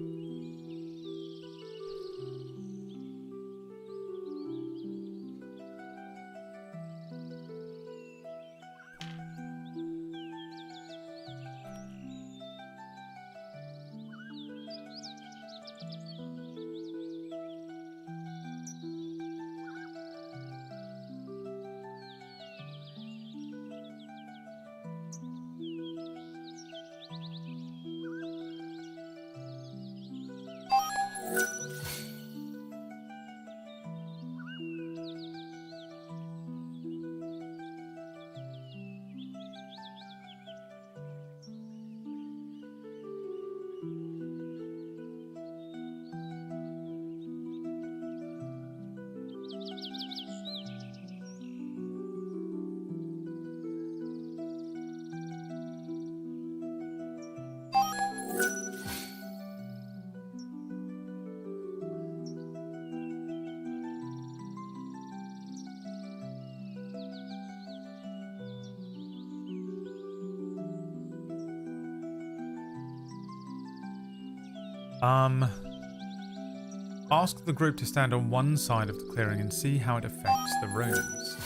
Ask the group to stand on one side of the clearing and see how it affects the runes.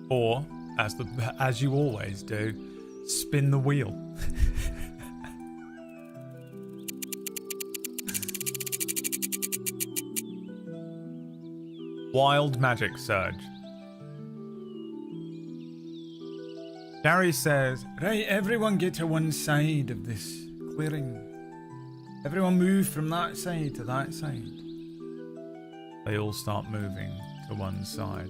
Or, as you always do, spin the wheel. Wild magic surge. Gary says, right, everyone get to one side of this clearing. Everyone move from that side to that side. They all start moving to one side.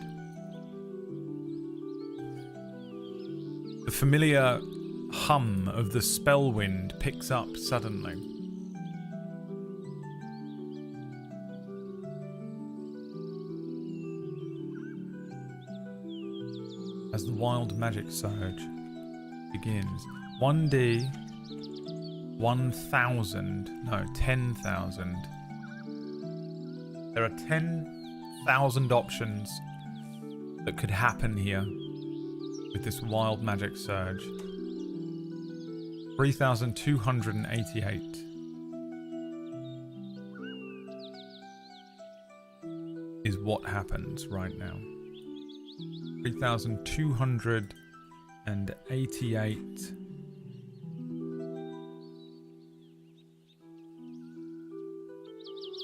The familiar hum of the spell wind picks up suddenly. As the wild magic surge begins, 1D, 1,000, no, 10,000. There are 10,000 options that could happen here with this wild magic surge. 3,288 is what happens right now. 3,288.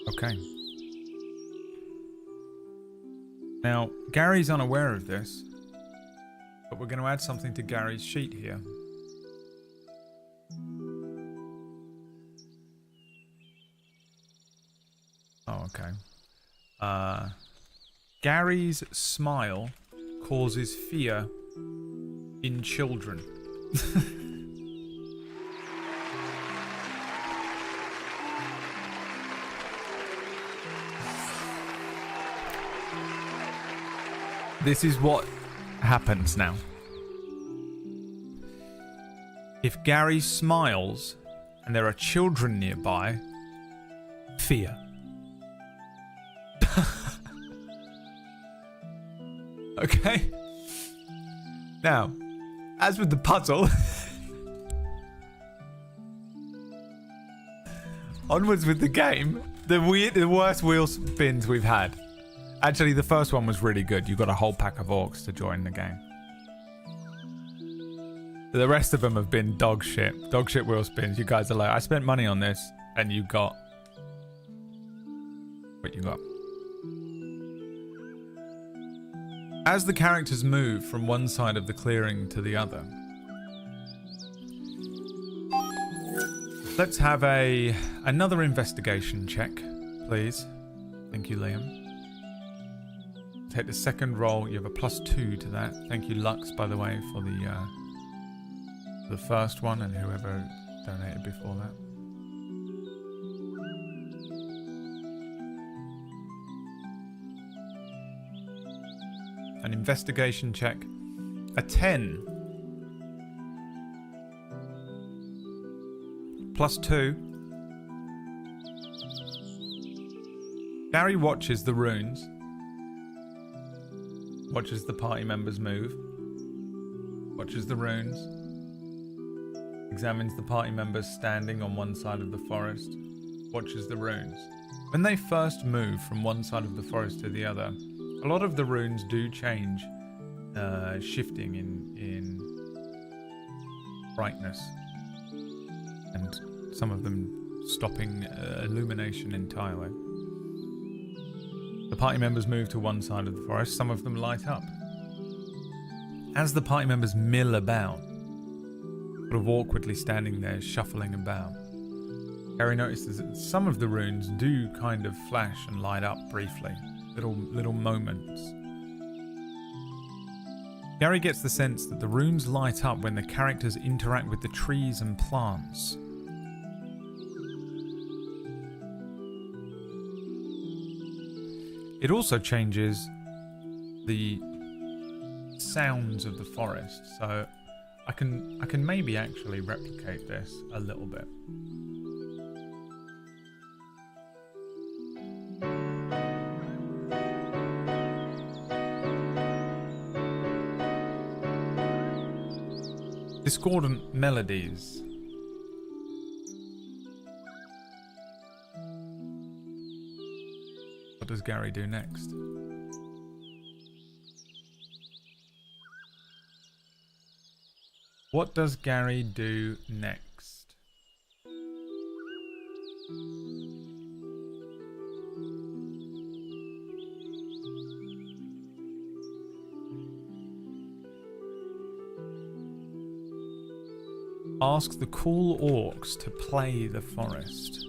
Okay. Now, Gary's unaware of this, but we're going to add something to Gary's sheet here. Oh, okay. Gary's smile causes fear in children. This is what happens now. If Gary smiles and there are children nearby, fear. Okay? Now, as with the puzzle, onwards with the game, the worst wheel spins we've had. Actually, the first one was really good. You got a whole pack of orcs to join the game. The rest of them have been dog shit. Dog shit wheel spins. You guys are like, I spent money on this, and you got what you got. As the characters move from one side of the clearing to the other, let's have another investigation check, please. Thank you, Liam. Take the second roll. You have a +2 to that. Thank you, Lux, by the way, for the first one, and whoever donated before that. An investigation check. A 10. +2. Gary watches the runes. Watches the party members move. Watches the runes. Examines the party members standing on one side of the forest. Watches the runes. When they first move from one side of the forest to the other, a lot of the runes do change, shifting in brightness, and some of them stopping illumination entirely. The party members move to one side of the forest, some of them light up. As the party members mill about, sort of awkwardly standing there, shuffling about, Gary notices that some of the runes do kind of flash and light up briefly. Little moments. Gary gets the sense that the runes light up when the characters interact with the trees and plants. It also changes the sounds of the forest, so I can maybe actually replicate this a little bit. Discordant melodies. What does Gary do next? What does Gary do next? Ask the cool orcs to play the forest.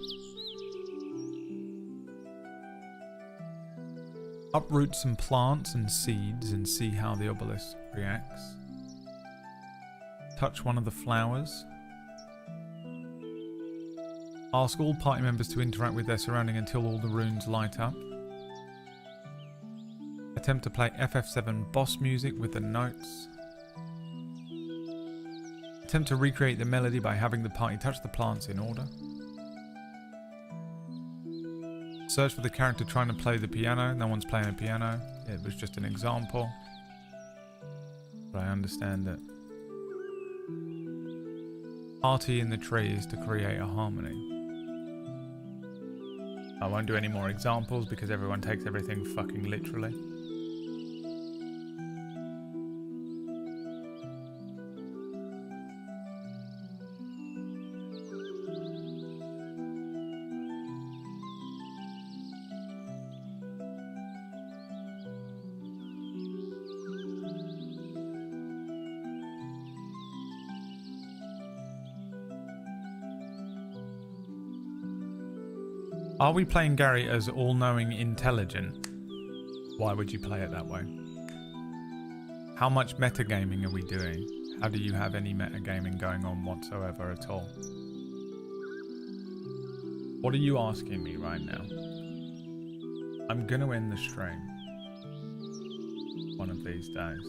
Uproot some plants and seeds and see how the obelisk reacts. Touch one of the flowers. Ask all party members to interact with their surrounding until all the runes light up. Attempt to play FF7 boss music with the notes. Attempt to recreate the melody by having the party touch the plants in order. Search for the character trying to play the piano. No one's playing a piano. It was just an example. But I understand it. Party in the trees to create a harmony. I won't do any more examples because everyone takes everything fucking literally. Are we playing Gary as all-knowing intelligent? Why would you play it that way? How much metagaming are we doing? How do you have any metagaming going on whatsoever at all? What are you asking me right now? I'm gonna end the stream one of these days.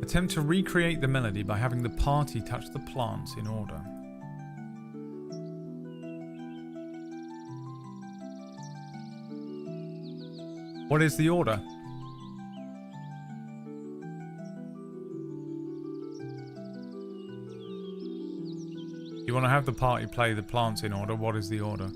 Attempt to recreate the melody by having the party touch the plants in order. What is the order? You want to have the party play the plants in order. What is the order?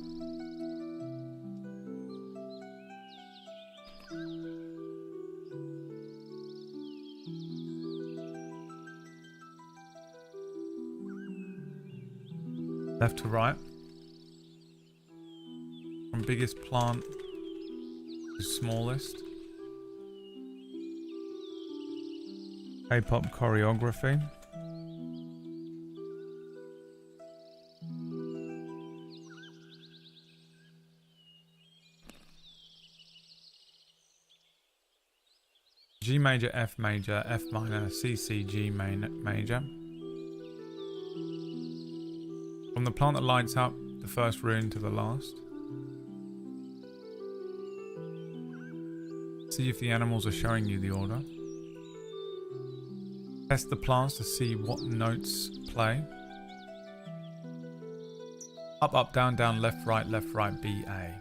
Left to right. From biggest plant to smallest. K-pop choreography. G major, F major, F minor, C, C, G major. From the plant that lights up, the first rune to the last. See if the animals are showing you the order. Test the plants to see what notes play. Up, up, down, down, left, right, B, A.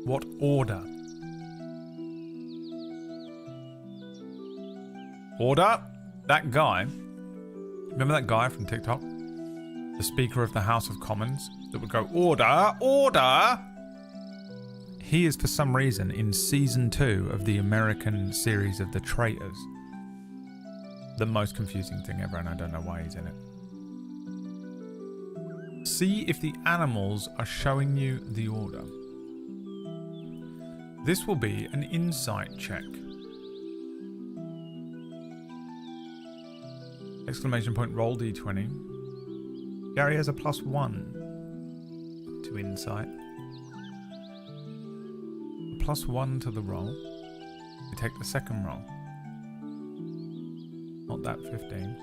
What order? Order? That guy. Remember that guy from TikTok? The Speaker of the House of Commons that would go, order, order! He is for some reason in season 2 of the American series of The Traitors. the most confusing thing ever, and I don't know why he's in it. See if the animals are showing you the order. This will be an insight check. Exclamation point, roll d20. Gary has a +1 to insight. +1 to the roll. We take the second roll. Not that 15.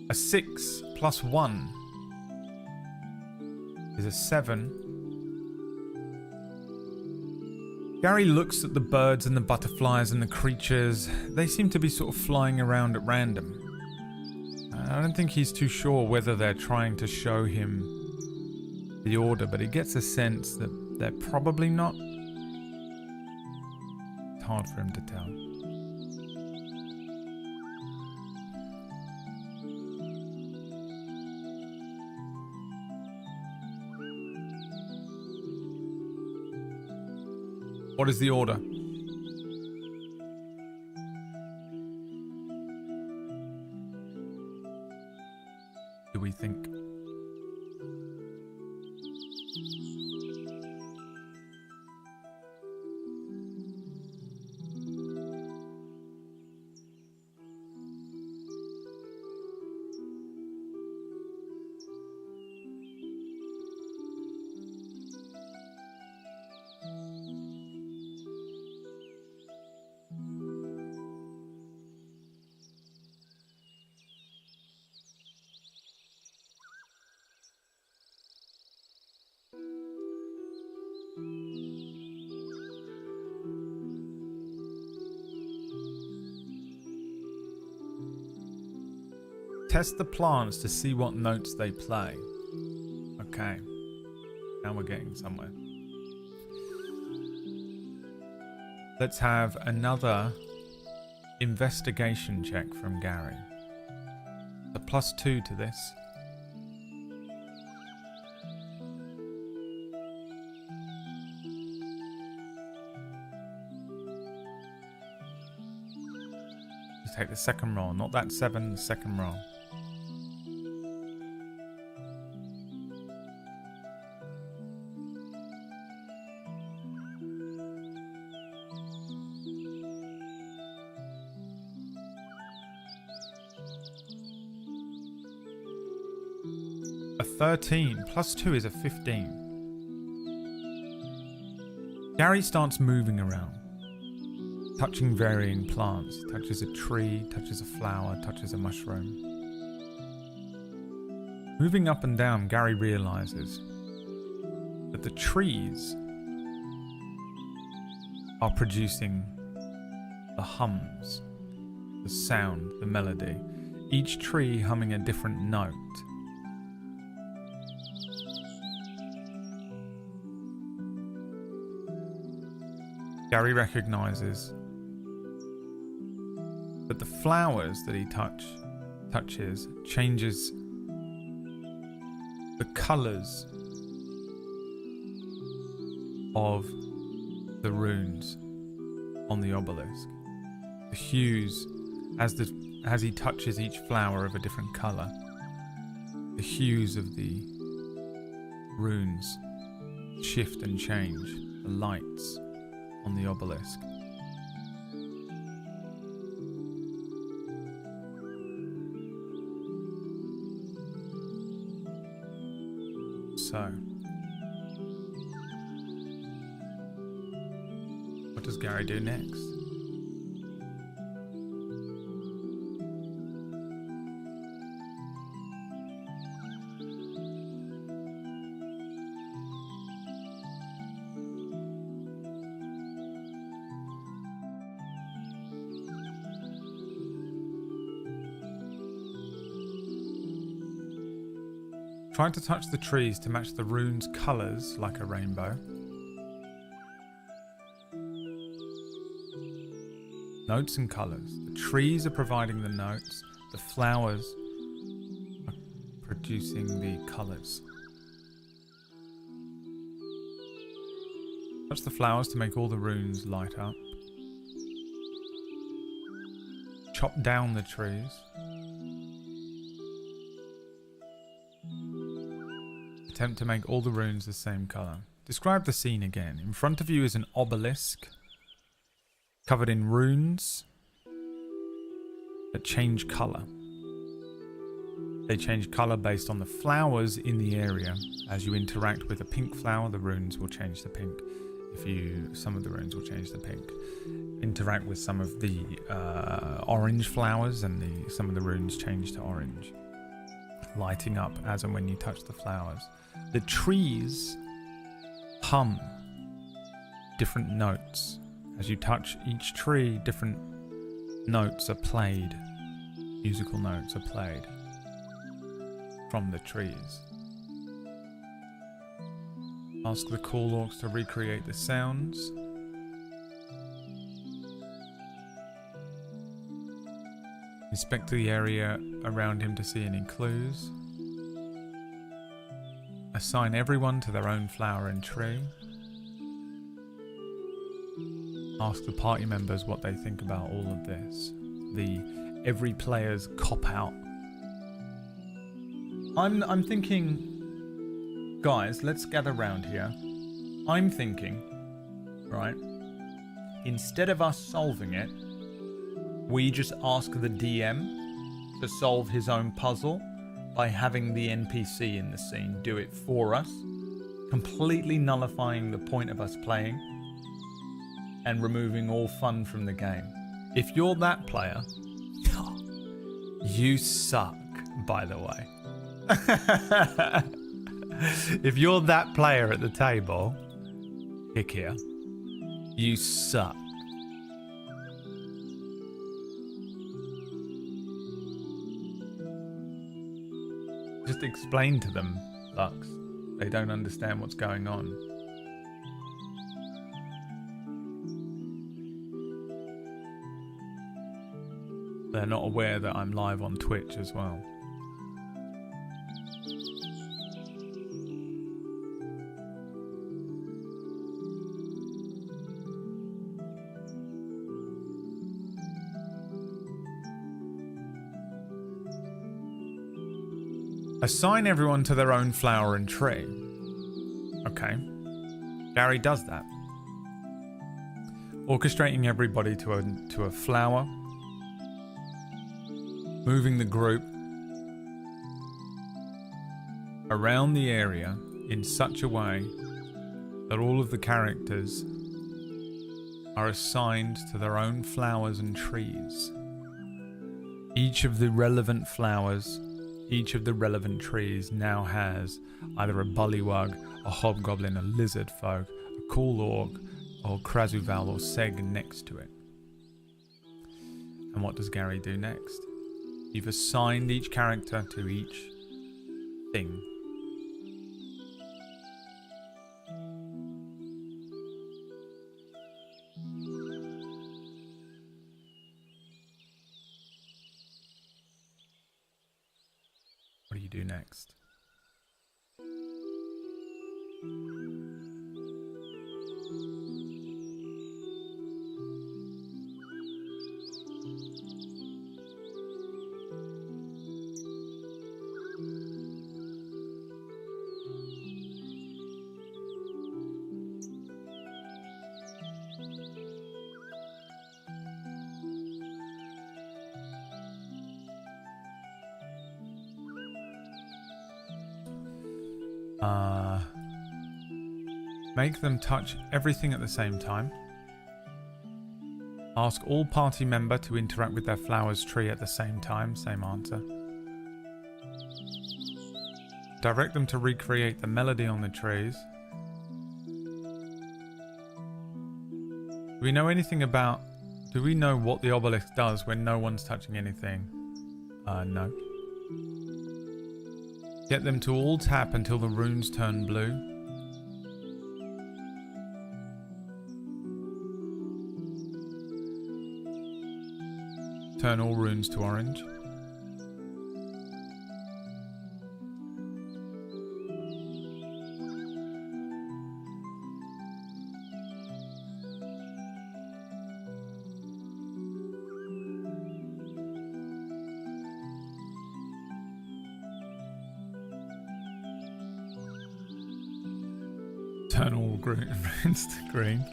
A 6 + 1 is a 7. Gary looks at the birds and the butterflies and the creatures. They seem to be sort of flying around at random. I don't think he's too sure whether they're trying to show him the order, but he gets a sense that they're probably not. It's hard for him to tell. What is the order? Do we think? Test the plants to see what notes they play. Okay. Now we're getting somewhere. Let's have another investigation check from Gary. A +2 to this. Just take the second roll, not that 7, the second roll. A 13 +2 is a 15. Gary starts moving around, touching varying plants. He touches a tree, touches a flower, touches a mushroom. Moving up and down, Gary realizes that the trees are producing the hums, the sound, the melody, each tree humming a different note. Gary recognizes that the flowers that he touches changes the colors of the runes on the obelisk. The hues, as he touches each flower of a different color, the hues of the runes shift and change. The lights on the obelisk. So, what does Gary do next? Trying to touch the trees to match the rune's colours like a rainbow. Notes and colours. The trees are providing the notes. The flowers are producing the colours. Touch the flowers to make all the runes light up. chop down the trees. Attempt to make all the runes the same color. Describe the scene again. In front of you is an obelisk covered in runes that change color. They change color based on the flowers in the area. As you interact with a pink flower, the runes will change to pink. Some of the runes will change to pink. Interact with some of the orange flowers, and some of the runes change to orange, lighting up as and when you touch the flowers. The trees hum different notes. As you touch each tree, different notes are played. Musical notes are played from the trees. Ask the cool orcs to recreate the sounds. Inspect the area around him to see any clues. Assign everyone to their own flower and tree. Ask the party members what they think about all of this. Every player's cop-out. I'm thinking, guys, let's gather round here. I'm thinking, right, instead of us solving it, we just ask the DM to solve his own puzzle by having the NPC in the scene do it for us, completely nullifying the point of us playing and removing all fun from the game. If you're that player, you suck, by the way. If you're that player at the table, kick here, you suck. Just explain to them, Lux. They don't understand what's going on. They're not aware that I'm live on Twitch as well. Assign everyone to their own flower and tree. Okay. Gary does that. Orchestrating everybody to a flower. Moving the group around the area in such a way that all of the characters are assigned to their own flowers and trees. Each of the relevant flowers, each of the relevant trees now has either a bullywug, a hobgoblin, a lizard folk, a cool orc, or Krasuval or Seg next to it. And what does Gary do next? You've assigned each character to each thing. What do you do next? Make them touch everything at the same time. Ask all party member to interact with their flower's tree at the same time. Same answer. Direct them to recreate the melody on the trees. Do we know anything about... Do we know what the obelisk does when no one's touching anything? No. Get them to all tap until the runes turn blue. Turn all runes to orange. turn all runes to green.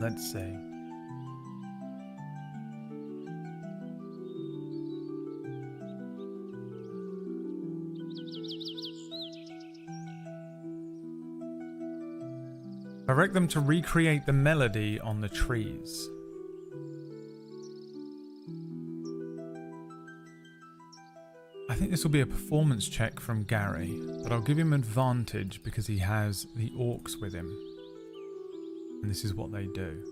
Let's see. Direct them to recreate the melody on the trees. I think this will be a performance check from Gary, but I'll give him advantage because he has the orcs with him. And this is what they do.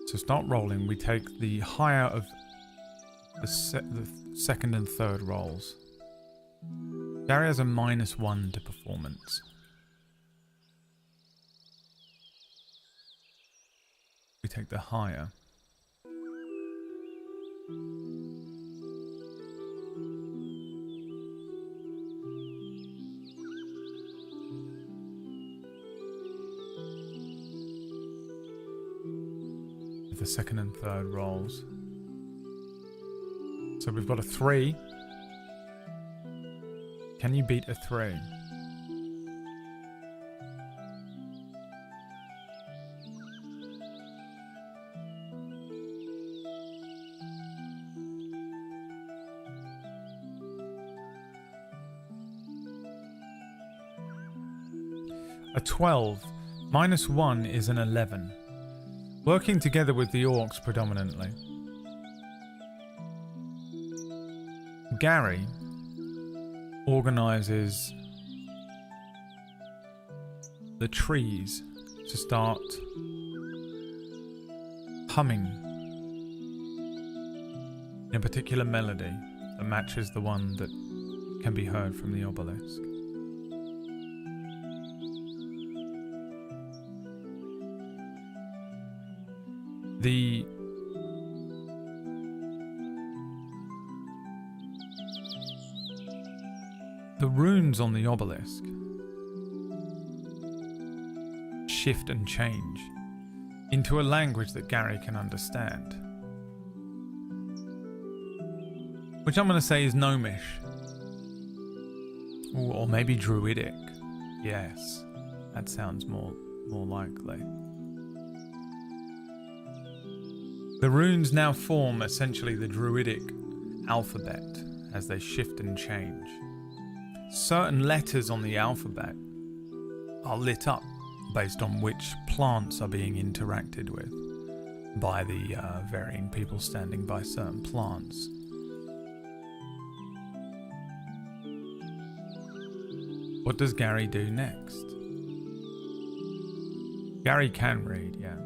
So start rolling. We take the higher of the second and third rolls. Gary has a -1 to performance. We take the higher. The second and third rolls. So we've got a 3. Can you beat a 3? A 12. -1 is an 11. Working together with the orcs predominantly. Gary organises the trees to start humming a particular melody that matches the one that can be heard from the obelisk. The runes on the obelisk shift and change into a language that Gary can understand. Which I'm going to say is Gnomish. Or maybe Druidic. Yes, that sounds more likely. The runes now form essentially the Druidic alphabet as they shift and change. Certain letters on the alphabet are lit up based on which plants are being interacted with by the varying people standing by certain plants. What does Gary do next? Gary can read, yeah.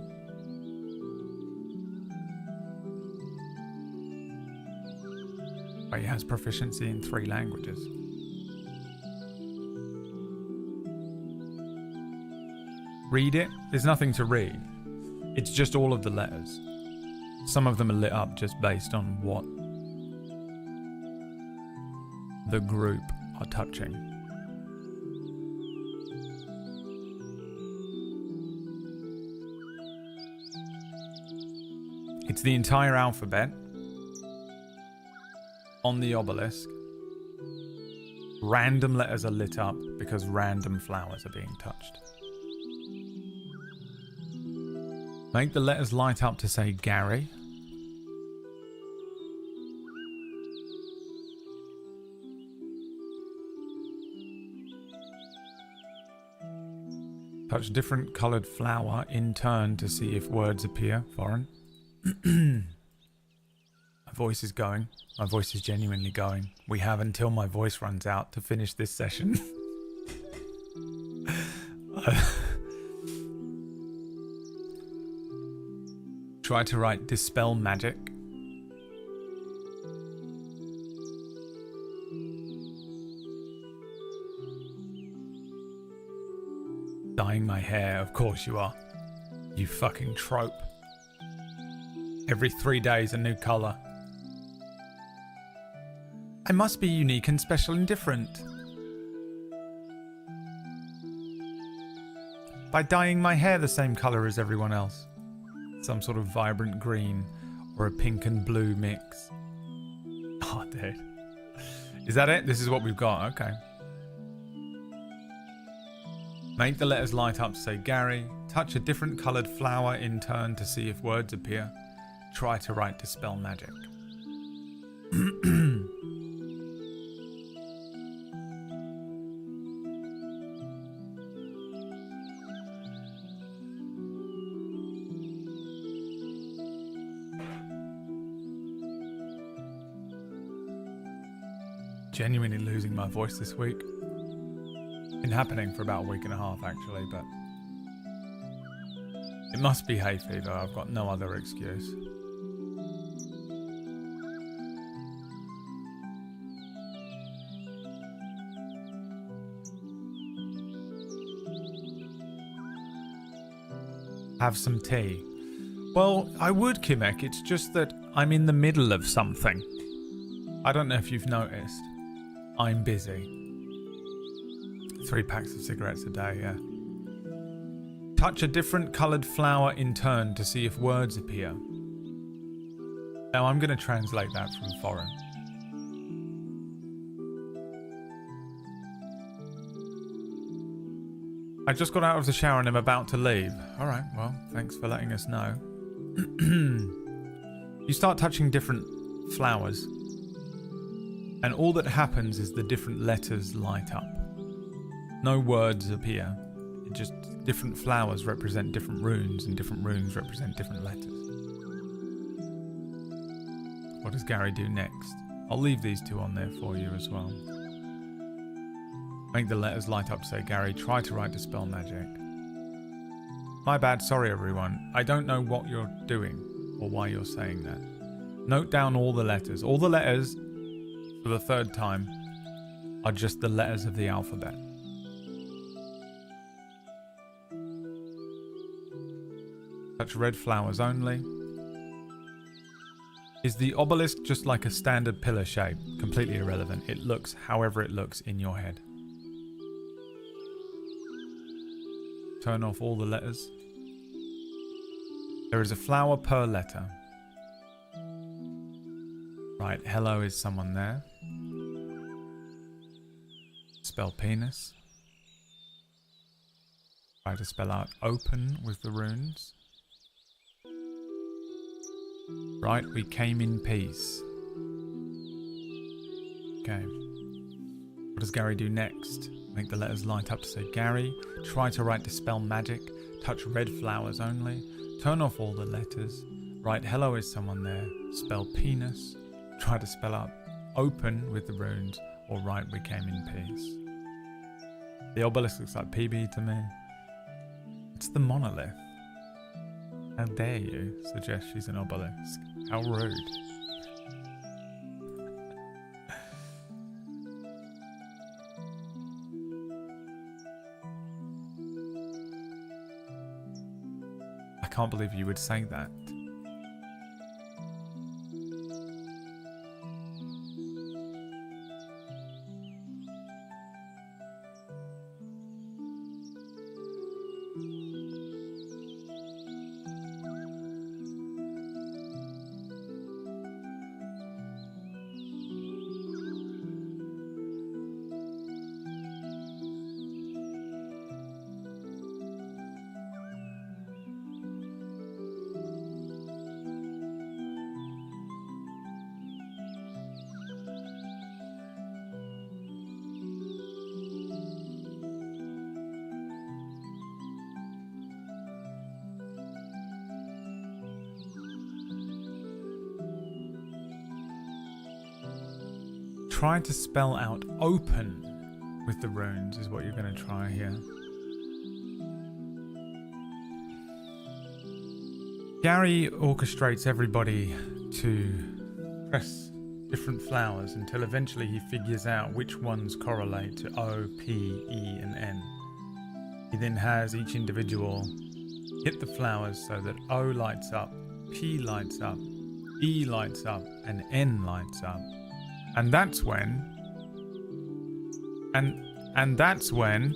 But he has proficiency in 3 languages. Read it? There's nothing to read. It's just all of the letters. Some of them are lit up just based on what the group are touching. It's the entire alphabet on the obelisk. Random letters are lit up because random flowers are being touched. Make the letters light up to say Gary. Touch different coloured flower in turn to see if words appear. Foreign. My voice is going. My voice is genuinely going. We have until my voice runs out to finish this session. Try to write dispel magic. Dyeing my hair, of course you are. You fucking trope. Every 3 days a new colour. I must be unique and special and different. By dyeing my hair the same colour as everyone else. Some sort of vibrant green or a pink and blue mix. Oh, dude. Is that it? This is what we've got. Okay. Make the letters light up to say Gary. Touch a different coloured flower in turn to see if words appear. Try to write dispel magic. Genuinely losing my voice this week. Been happening for about a week and a half actually, but it must be hay fever. I've got no other excuse. Have some tea. Well, I would, Kimek. It's just that I'm in the middle of something. I don't know if you've noticed. I'm busy. 3 packs of cigarettes a day, yeah. Touch a different coloured flower in turn to see if words appear. Now I'm going to translate that from foreign. I just got out of the shower and I'm about to leave. Alright, well, thanks for letting us know. You start touching different flowers, and all that happens is the different letters light up. No words appear. It just different flowers represent different runes, and different runes represent different letters. What does Gary do next? I'll leave these 2 on there for you as well. Make the letters light up to say Gary. Try to write dispel magic. My bad, sorry everyone. I don't know what you're doing or why you're saying that. Note down all the letters. All the letters, for the 3rd time, are just the letters of the alphabet. Touch red flowers only. Is the obelisk just like a standard pillar shape? Completely irrelevant. It looks however it looks in your head. Turn off all the letters. There is a flower per letter. Right, hello, is someone there? Spell penis. Try to spell out open with the runes. Right, we came in peace. Okay. What does Gary do next? Make the letters light up to say Gary. Try to write dispel magic. Touch red flowers only. Turn off all the letters. Write hello, is someone there? Spell penis. Try to spell out open with the runes. Or write we came in peace. The obelisk looks like PB to me. It's the monolith. How dare you suggest she's an obelisk? How rude. I can't believe you would say that. try to spell out open with the runes is what you're going to try here. Gary orchestrates everybody to press different flowers until eventually he figures out which ones correlate to O, P, E, and N. He then has each individual hit the flowers so that O lights up, P lights up, E lights up, and N lights up. And that's when... And that's when...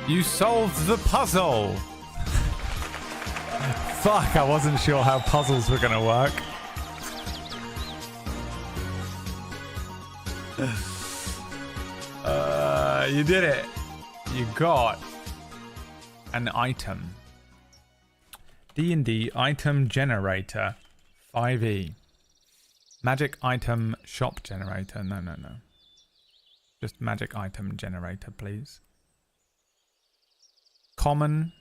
You solved the puzzle! Fuck, I wasn't sure how puzzles were gonna work. You did it. You got an item. D&D item generator 5e. Magic item shop generator. No. Just magic item generator, please. Common.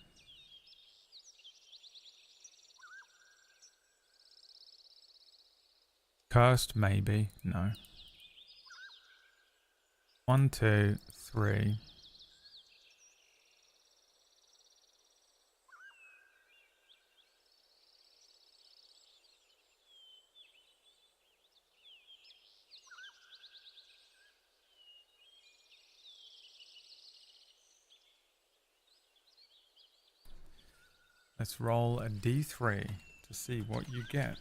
Cursed, maybe. No. 1, 2, 3. Let's roll a d3 to see what you get.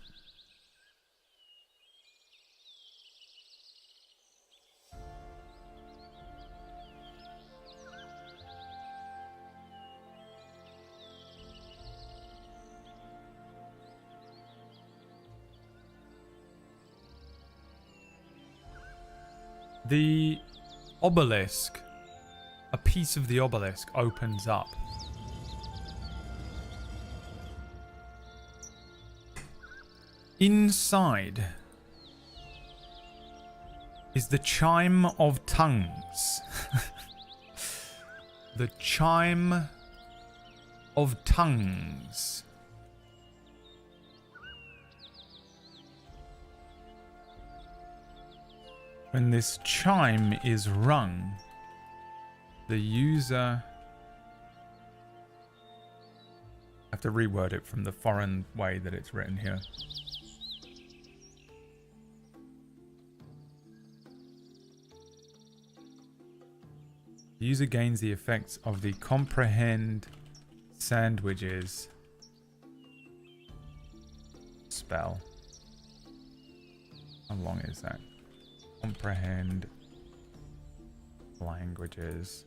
The obelisk, a piece of the obelisk opens up. Inside is the chime of tongues. The chime of tongues. When this chime is rung, the user... I have to reword it from the foreign way that it's written here. The user gains the effects of the comprehend sandwiches spell. How long is that? Comprehend languages.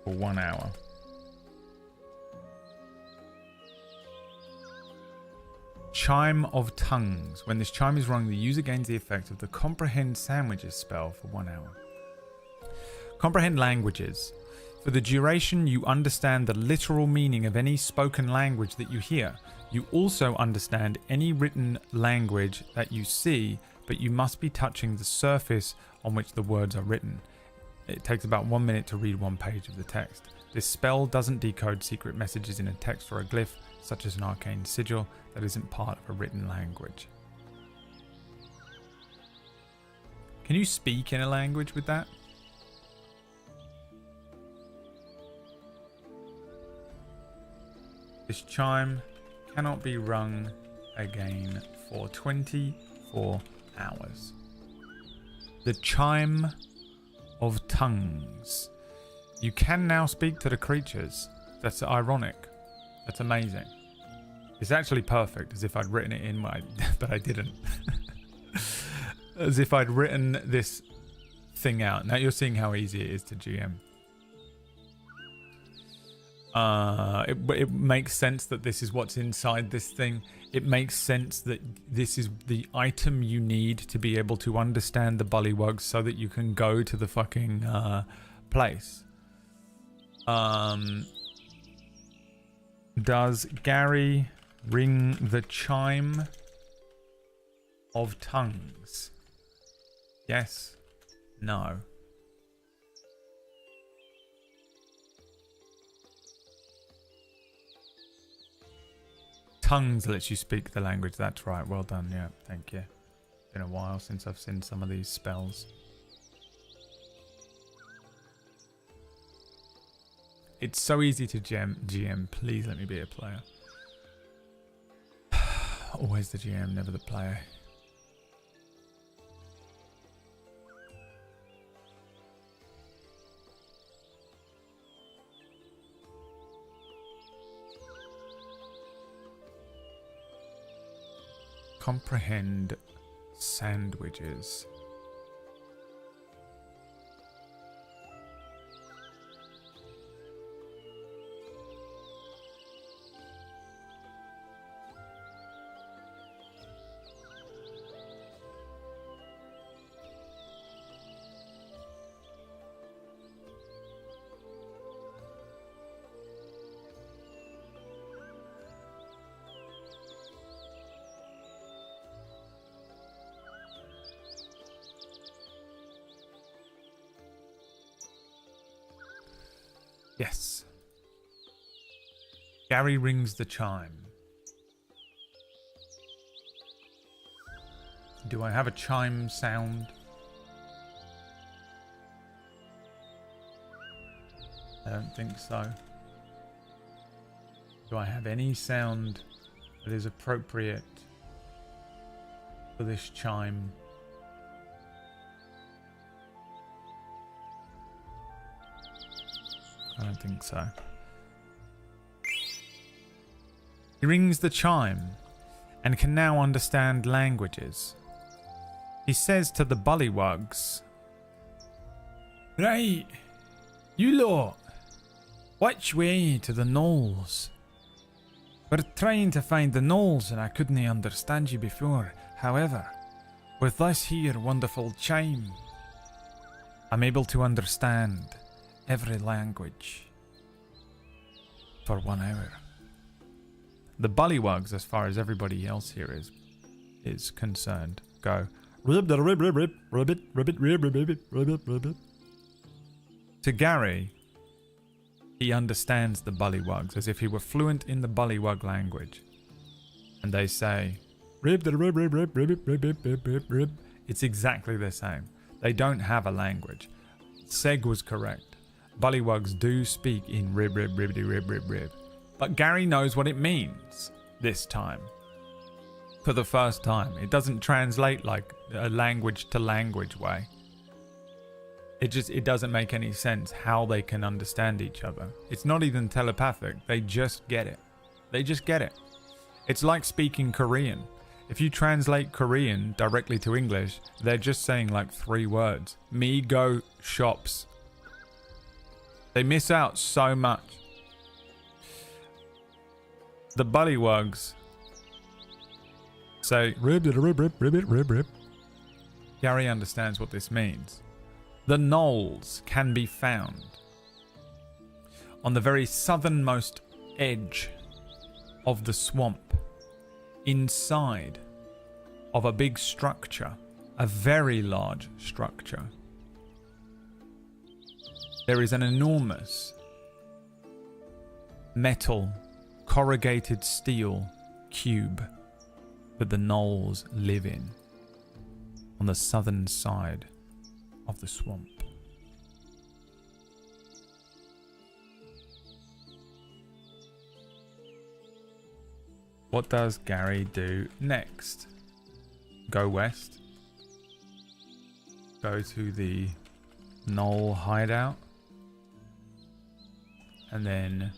For 1 hour. Chime of tongues. When this chime is rung, the user gains the effect of the comprehend sandwiches spell for 1 hour. Comprehend languages. For the duration, you understand the literal meaning of any spoken language that you hear. You also understand any written language that you see, but you must be touching the surface on which the words are written. It takes about 1 minute to read 1 page of the text. This spell doesn't decode secret messages in a text or a glyph, such as an arcane sigil, that isn't part of a written language. Can you speak in a language with that? This chime cannot be rung again for 24 hours. The chime of tongues. You can now speak to the creatures. That's ironic. That's amazing. It's actually perfect, as if I'd written it in my... but I didn't. As if I'd written this thing out. Now you're seeing how easy it is to GM. It makes sense that this is what's inside this thing. It makes sense that this is the item you need to be able to understand the bullywugs so that you can go to the fucking place. Does Gary Ring the chime of tongues. Yes. No. Tongues lets you speak the language. That's right. Well done. Yeah. Thank you. Been a while since I've seen some of these spells. It's so easy to GM. Please let me be a player. Always the GM, never the player. Comprehend sandwiches. Yes. Gary rings the chime. Do I have a chime sound? I don't think so. Do I have any sound that is appropriate for this chime? I don't think so. He rings the chime and can now understand languages. He says to the bullywugs, "Right, you lot, which way to the knolls? We're trying to find the knolls and I couldn't understand you before. However, with this here wonderful chime, I'm able to understand every language for 1 hour." The bullywugs, as far as everybody else here is concerned, go to Gary. He understands the bullywugs as if he were fluent in the bullywug language, and they say it's exactly the same. They don't have a language. Seg was correct. Bullywugs do speak in rib. But Gary knows what it means this time. For the first time. It doesn't translate like a language to language way. It doesn't make any sense how they can understand each other. It's not even telepathic. They just get it. They just get it. It's like speaking Korean. If you translate Korean directly to English, they're just saying like 3 words. Me go shops. They miss out so much. The bullywugs say rib. Gary understands what this means. The knolls can be found on the very southernmost edge of the swamp, inside of a big structure, a very large structure. There is an enormous metal corrugated steel cube that the gnolls live in on the southern side of the swamp. What does Gary do next? Go west. Go to the gnoll hideout. And then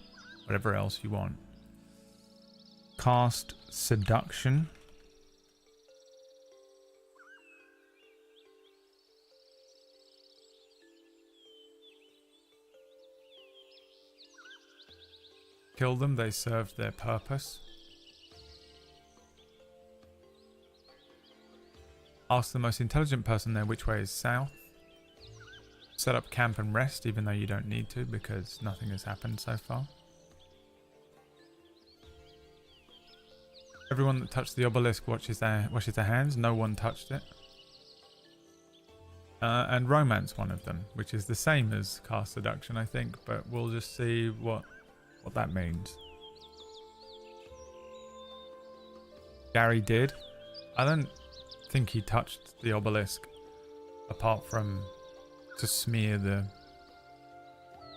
whatever else you want. Cast seduction. Kill them, they served their purpose. Ask the most intelligent person there which way is south. Set up camp and rest, even though you don't need to because nothing has happened so far. Everyone that touched the obelisk washes their hands. No one touched it. And romance one of them, which is the same as cast seduction, I think, but we'll just see what that means. Gary did. I don't think he touched the obelisk apart from to smear the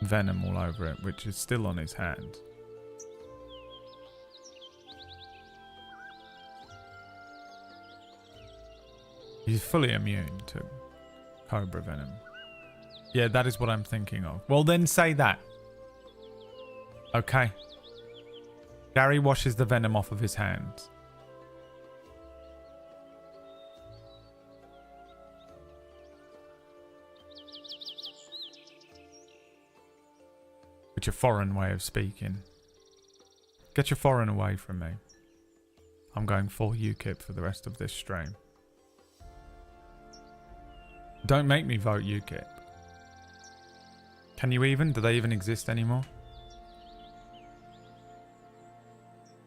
venom all over it, which is still on his hand. He's fully immune to cobra venom. Yeah, that is what I'm thinking of. Well, then say that. Okay. Gary washes the venom off of his hands. Which a foreign way of speaking. Get your foreign away from me. I'm going full UKIP for the rest of this stream. Don't make me vote UKIP. Can you even? Do they even exist anymore?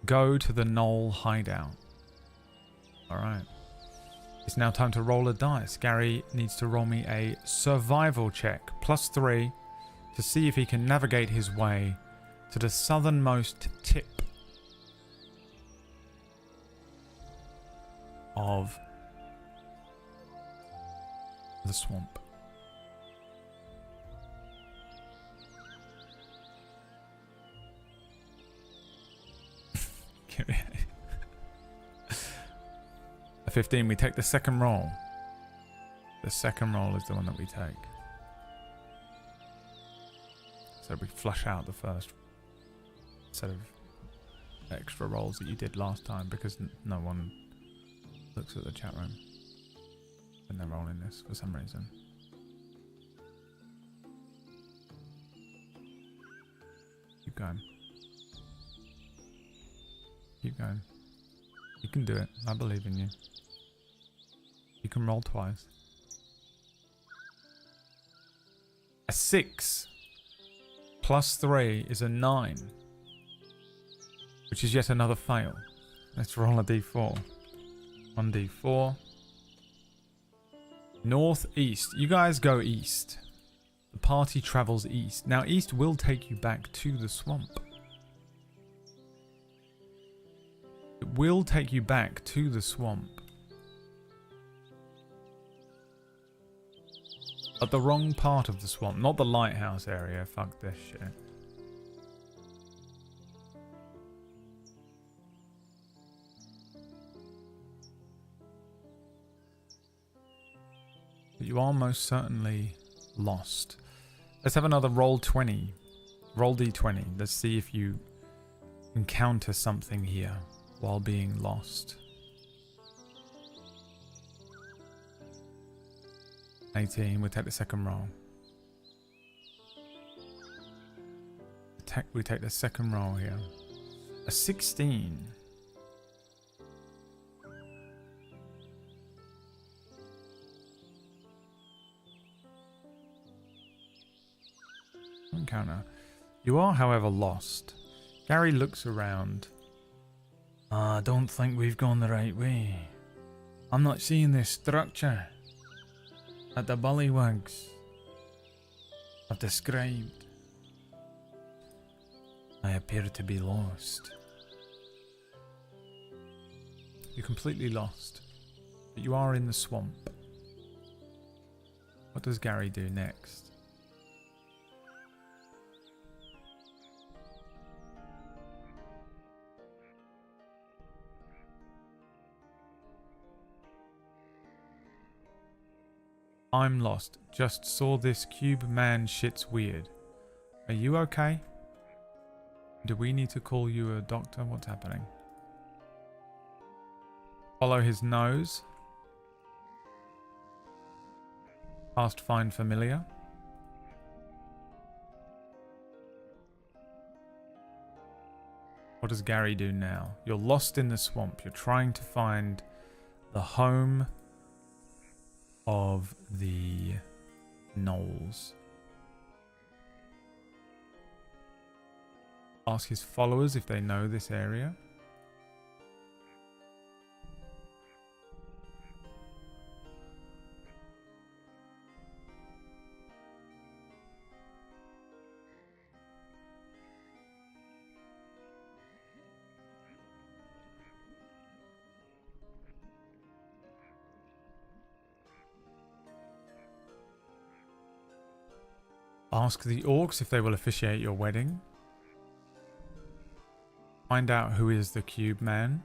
Go to the gnoll hideout. Alright. It's now time to roll a dice. Gary needs to roll me a survival check. +3 to see if he can navigate his way to the southernmost tip of the swamp. A 15, we take the second roll. The second roll is the one that we take. So we flush out the first set of extra rolls that you did last time because no one looks at the chat room when they're rolling this for some reason. Keep going. Keep going. You can do it. I believe in you. You can roll twice. A 6 +3 is a 9, which is yet another fail. Let's roll a d4. 1d4. Northeast. You guys go east. The party travels east. Now, east will take you back to the swamp. It will take you back to the swamp. But the wrong part of the swamp. Not the lighthouse area. Fuck this shit. But you are most certainly lost. Let's have another roll 20. Roll d20. Let's see if you encounter something here while being lost. 18, we'll take the second roll. We take the second roll here. A 16. Encounter. You are, however, lost. Gary looks around. I don't think we've gone the right way. I'm not seeing this structure that the bullywugs have described. I appear to be lost. You're completely lost, but you are in the swamp. What does Gary do next? I'm lost. Just saw this cube man shit's weird. Are you okay? Do we need to call you a doctor? What's happening? Follow his nose. Cast Find Familiar. What does Gary do now? You're lost in the swamp. You're trying to find the home of the gnolls. Ask his followers if they know this area. Ask the orcs if they will officiate your wedding. Find out who is the cube man.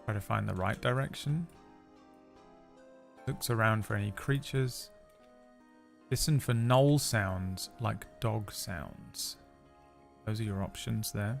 Try to find the right direction. Looks around for any creatures. Listen for gnoll sounds like dog sounds. Those are your options there.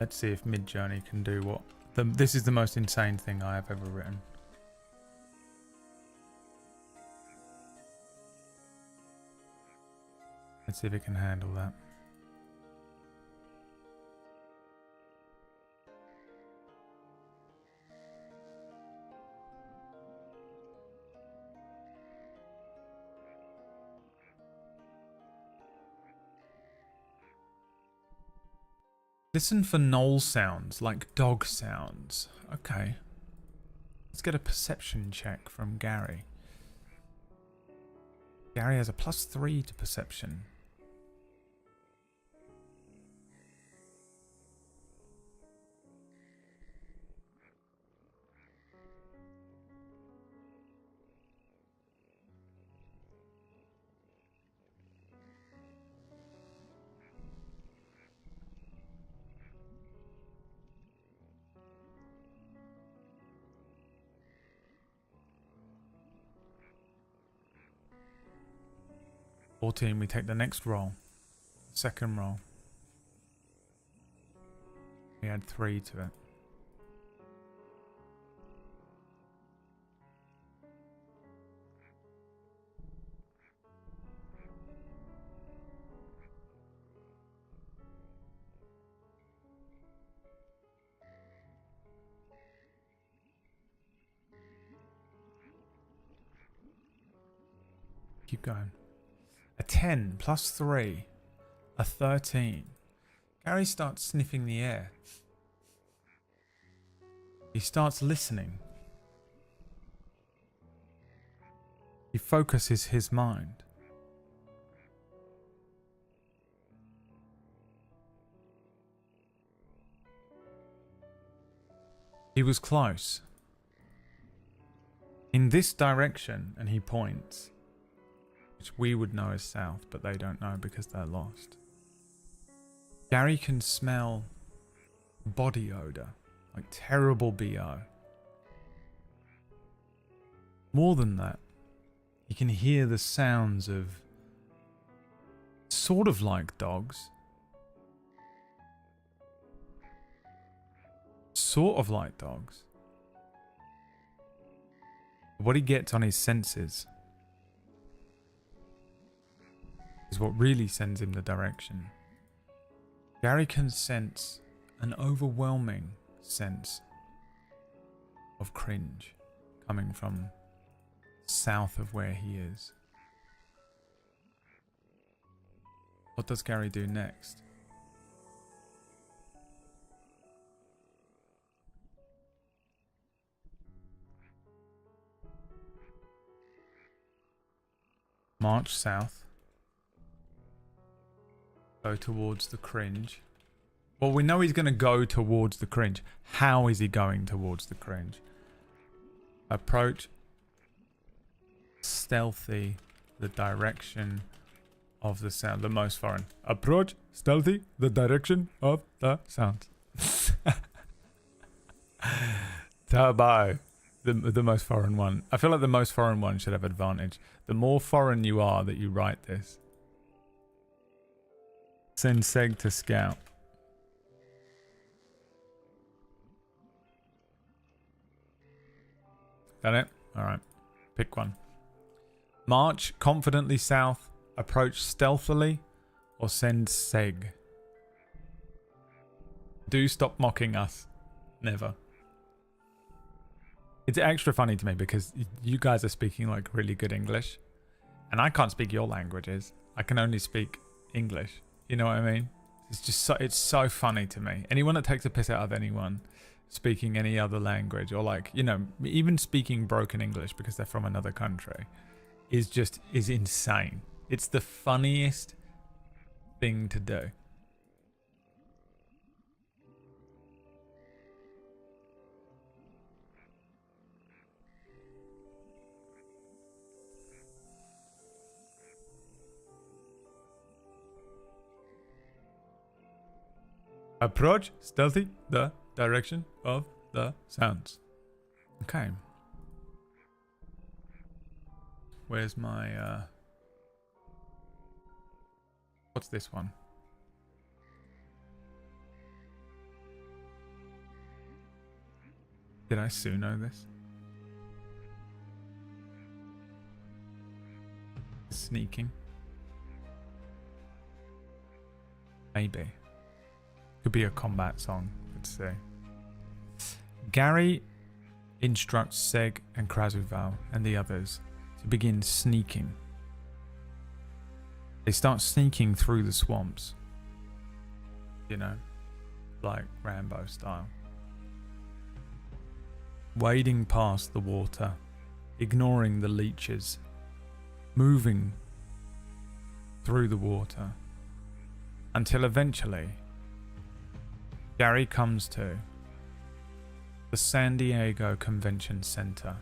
Let's see if Midjourney can do what... This is the most insane thing I have ever written. Let's see if it can handle that. Listen for gnoll sounds, like dog sounds. Okay. Let's get a perception check from Gary. Gary has a +3 to perception. We take the next roll. Second roll. We add 3 to it. Keep going. A 10 +3. A 13. Gary starts sniffing the air. He starts listening. He focuses his mind. He was close. In this direction, and he points, which we would know as south, but they don't know because they're lost. Gary can smell body odor, like terrible BO. More than that, he can hear the sounds of sort of like dogs, sort of like dogs. What he gets on his senses is what really sends him the direction. Gary can sense an overwhelming sense of cringe coming from south of where he is. What does Gary do next? March south. Go towards the cringe. Well, we know he's going to go towards the cringe. How is he going towards the cringe? Approach stealthy the direction of the sound. The most foreign. Approach stealthy the direction of the sound. Turbo. The most foreign one. I feel like the most foreign one should have advantage. The more foreign you are that you write this. Send Seg to scout. Got it? Alright. Pick one. March confidently south. Approach stealthily. Or send Seg. Do stop mocking us. Never. It's extra funny to me because you guys are speaking like really good English. And I can't speak your languages. I can only speak English. You know what I mean? It's just so, it's so funny to me. Anyone that takes a piss out of anyone speaking any other language or like, you know, even speaking broken English because they're from another country is insane. It's the funniest thing to do. Approach stealthy the direction of the sounds. Okay. Where's my what's this one? Did I Suno this? Sneaking. Maybe. Could be a combat song, let's say. Gary instructs Seg and Krasuval and the others to begin sneaking. They start sneaking through the swamps. You know, like Rambo style. Wading past the water, ignoring the leeches, moving through the water, until eventually Gary comes to the San Diego Convention Center,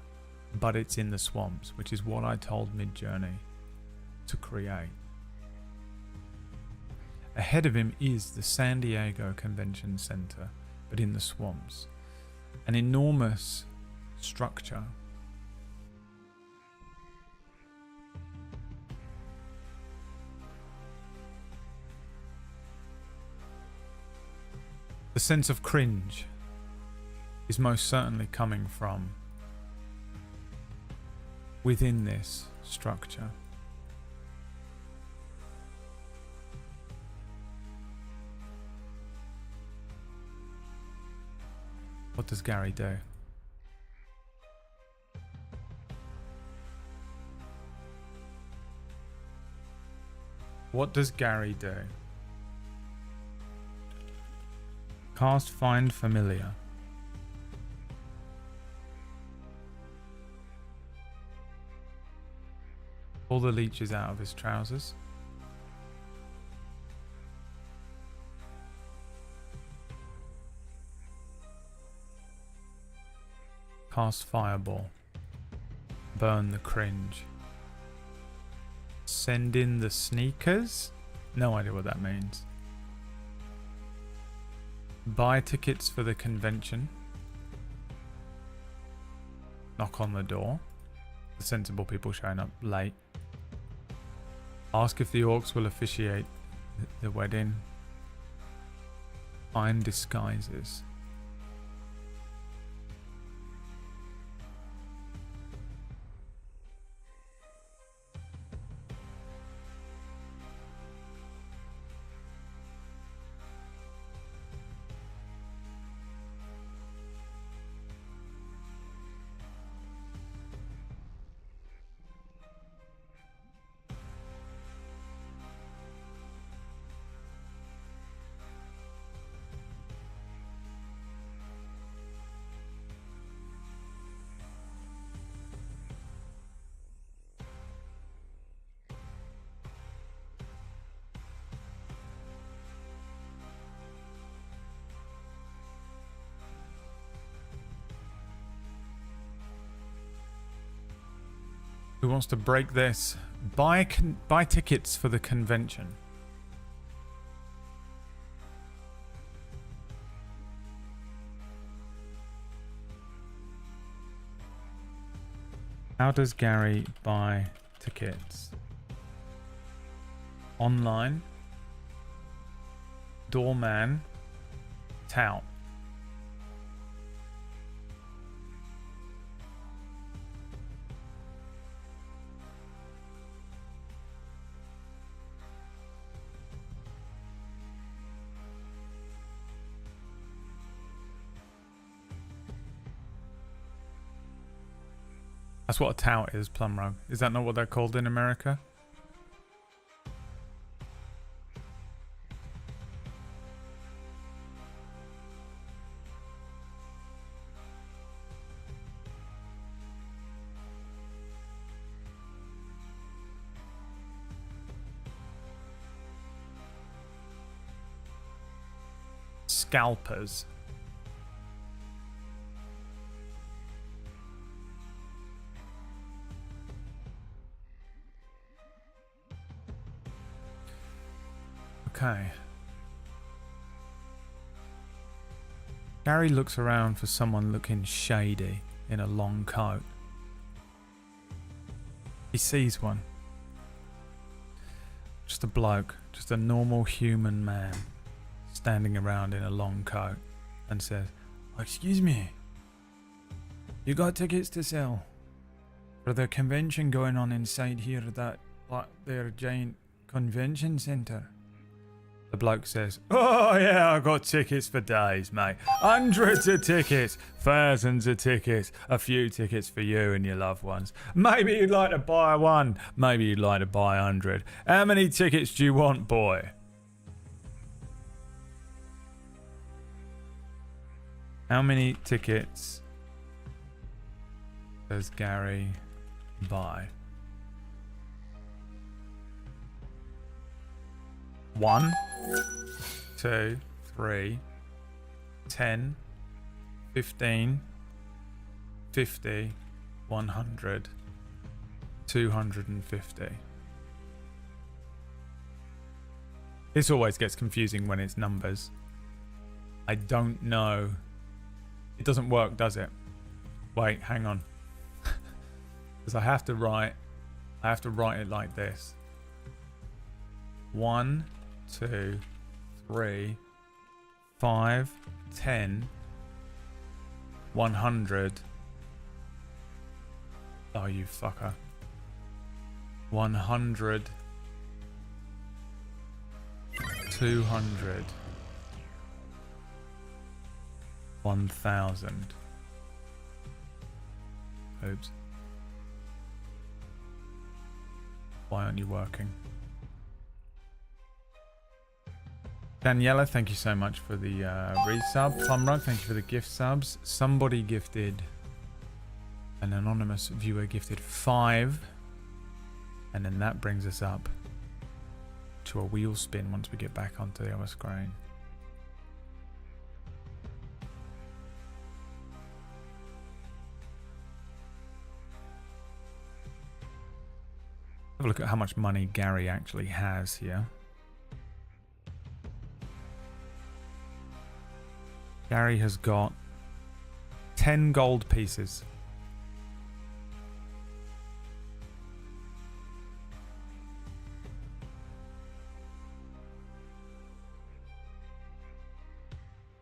but it's in the swamps, which is what I told Midjourney to create. Ahead of him is the San Diego Convention Center, but in the swamps. An enormous structure. The sense of cringe is most certainly coming from within this structure. What does Gary do? What does Gary do? Cast Find Familiar. Pull the leeches out of his trousers. Cast Fireball. Burn the cringe. Send in the sneakers? No idea what that means. Buy tickets for the convention. Knock on the door. The sensible people showing up late. Ask if the orcs will officiate the wedding. Find disguises. Who wants to break this? Buy tickets for the convention. How does Gary buy tickets? Online. Doorman. Tout. That's what a tout is, plum rug. Is that not what they're called in America? Scalpers. Okay. Gary looks around for someone looking shady in a long coat. He sees one. Just a bloke, just a normal human man standing around in a long coat and says, "Excuse me, you got tickets to sell for the convention going on inside here, that like their giant convention centre?" The bloke says, "Oh yeah, I got tickets for days, mate. Hundreds of tickets, thousands of tickets, a few tickets for you and your loved ones. Maybe you'd like to buy one, maybe you'd like to buy 100. How many tickets do you want, boy?" How many tickets does Gary buy? 1, 2, 3, 10, 15, 50, 100, 250. This always gets confusing when it's numbers. I don't know. It doesn't work, does it? Wait, hang on. Because I have to write it like this. 1, 2, 3, 5, 10, 100. Oh, you fucker. 100, 200, 1,000. Oops. Why aren't you working? Daniela, thank you so much for the resub. Plumrug, thank you for the gift subs. Somebody gifted, an anonymous viewer gifted 5. And then that brings us up to a wheel spin once we get back onto the other screen. Have a look at how much money Gary actually has here. Gary has got 10 gold pieces.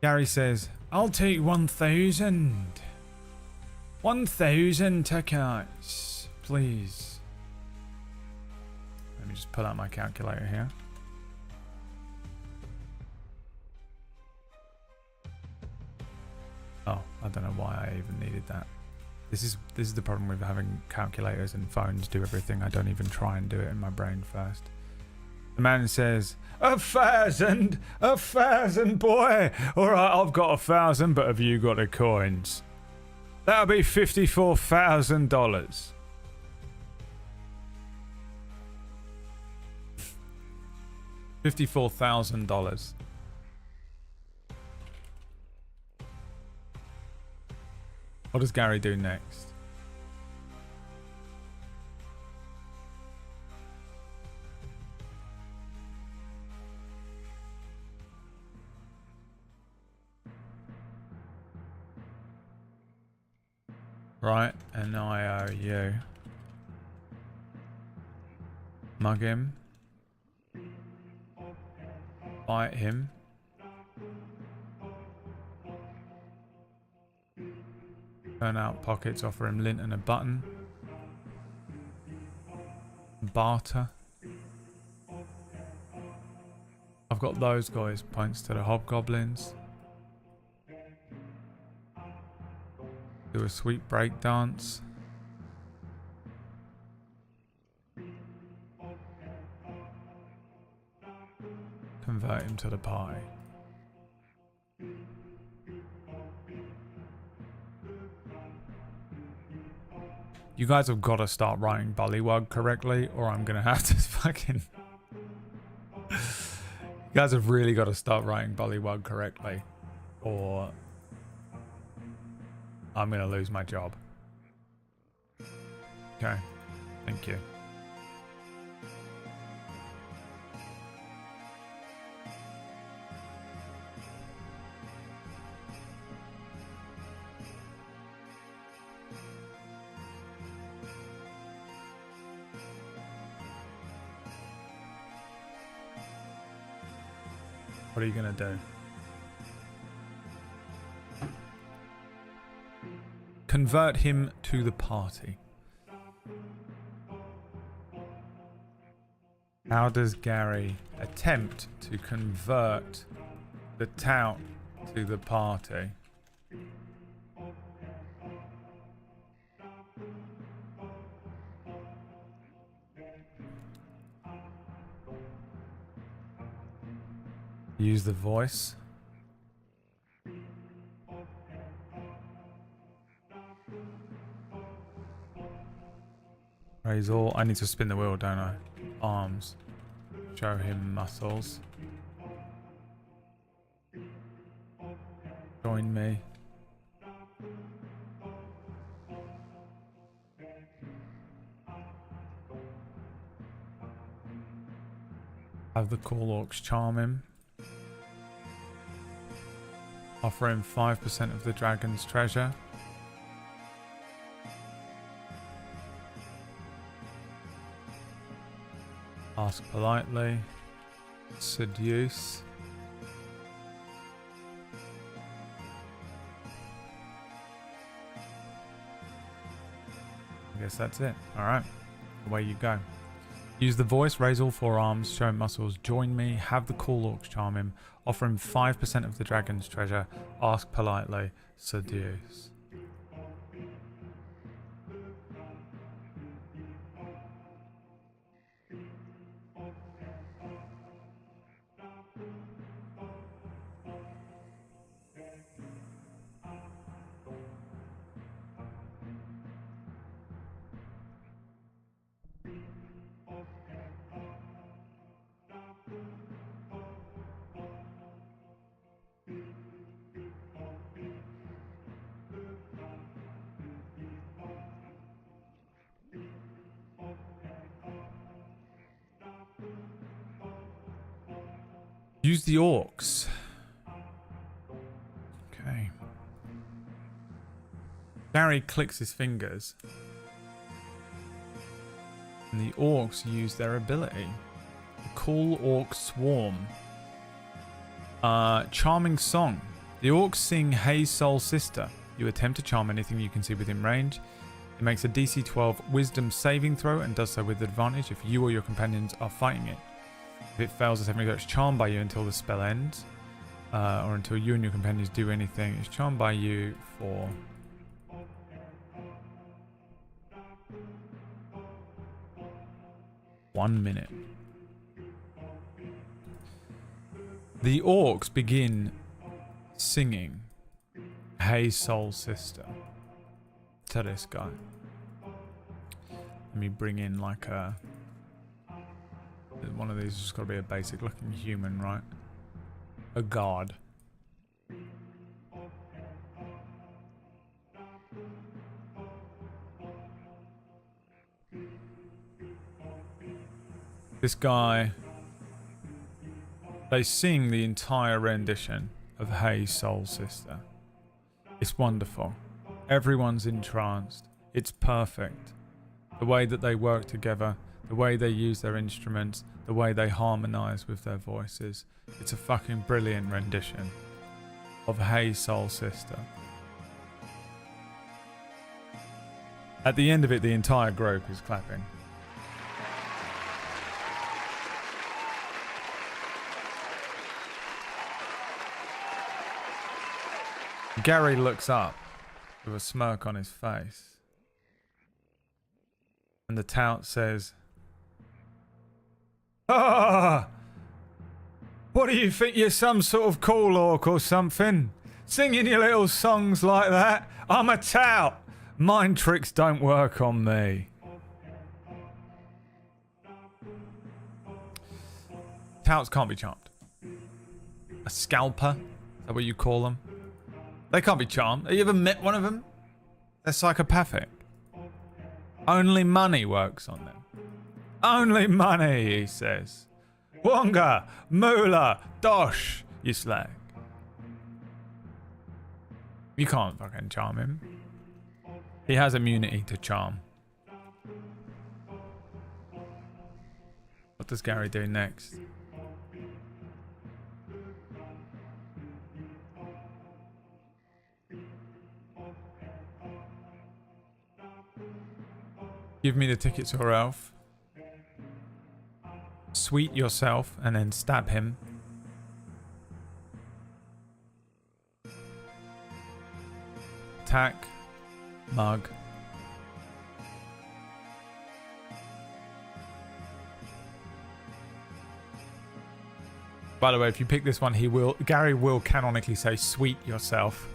Gary says, "I'll take 1,000. 1,000 tickets, please." Let me just pull out my calculator here. Oh, I don't know why I even needed that. This is the problem with having calculators and phones do everything. I don't even try and do it in my brain first. The man says, 1,000, 1,000, boy. All right, I've got 1,000, but have you got the coins? That'll be $54,000. $54,000. What does Gary do next? Right, an IOU. Mug him. Bite him. Turn out pockets, offer him lint and a button. Barter. I've got those guys, points to the hobgoblins. Do a sweet break dance. Convert him to the pie. You guys have got to start writing bullywug correctly, or I'm gonna have to fucking... You guys have really got to start writing bullywug correctly, or I'm gonna lose my job. Okay, thank you. What are you gonna do? Convert him to the party. How does Gary attempt to convert the tout to the party? Use the voice. Raise all. I need to spin the wheel, don't I? Arms. Show him muscles. Join me. Have the cool orcs charm him. Offer him 5% of the dragon's treasure. Ask politely. Seduce. I guess that's it. Alright. Away you go. Use the voice, raise all four arms, show him muscles, join me, have the cool orcs charm him, offer him 5% of the dragon's treasure, ask politely, seduce. Use the orcs. Okay. Gary clicks his fingers. And the orcs use their ability. The cool orc swarm. Charming song. The orcs sing Hey Soul Sister. You attempt to charm anything you can see within range. It makes a DC 12 wisdom saving throw and does so with advantage if you or your companions are fighting it. If it fails, the saving throw, it's charmed by you until the spell ends. Or until you and your companions do anything. It's charmed by you for... one minute. The orcs begin singing Hey Soul Sister to this guy. Let me bring in like a... one of these has got to be a basic looking human, right? A god. This guy, they sing the entire rendition of Hey Soul Sister. It's wonderful. Everyone's entranced. It's perfect. The way that they work together, the way they use their instruments, the way they harmonize with their voices. It's a fucking brilliant rendition of Hey Soul Sister. At the end of it, the entire group is clapping. Gary looks up with a smirk on his face. And the tout says, "Ah! What do you think you're, some sort of cool orc or something? Singing your little songs like that? I'm a tout! Mind tricks don't work on me." Touts can't be charmed. A scalper? Is that what you call them? They can't be charmed. Have you ever met one of them? They're psychopathic. Only money works on them. Only money, he says. Wonga, moolah, dosh, you slag. You can't fucking charm him. He has immunity to charm. What does Gary do next? Give me the tickets or Ralph. Sweet yourself and then stab him. Attack. Mug. By the way, if you pick this one, Gary will canonically say sweet yourself.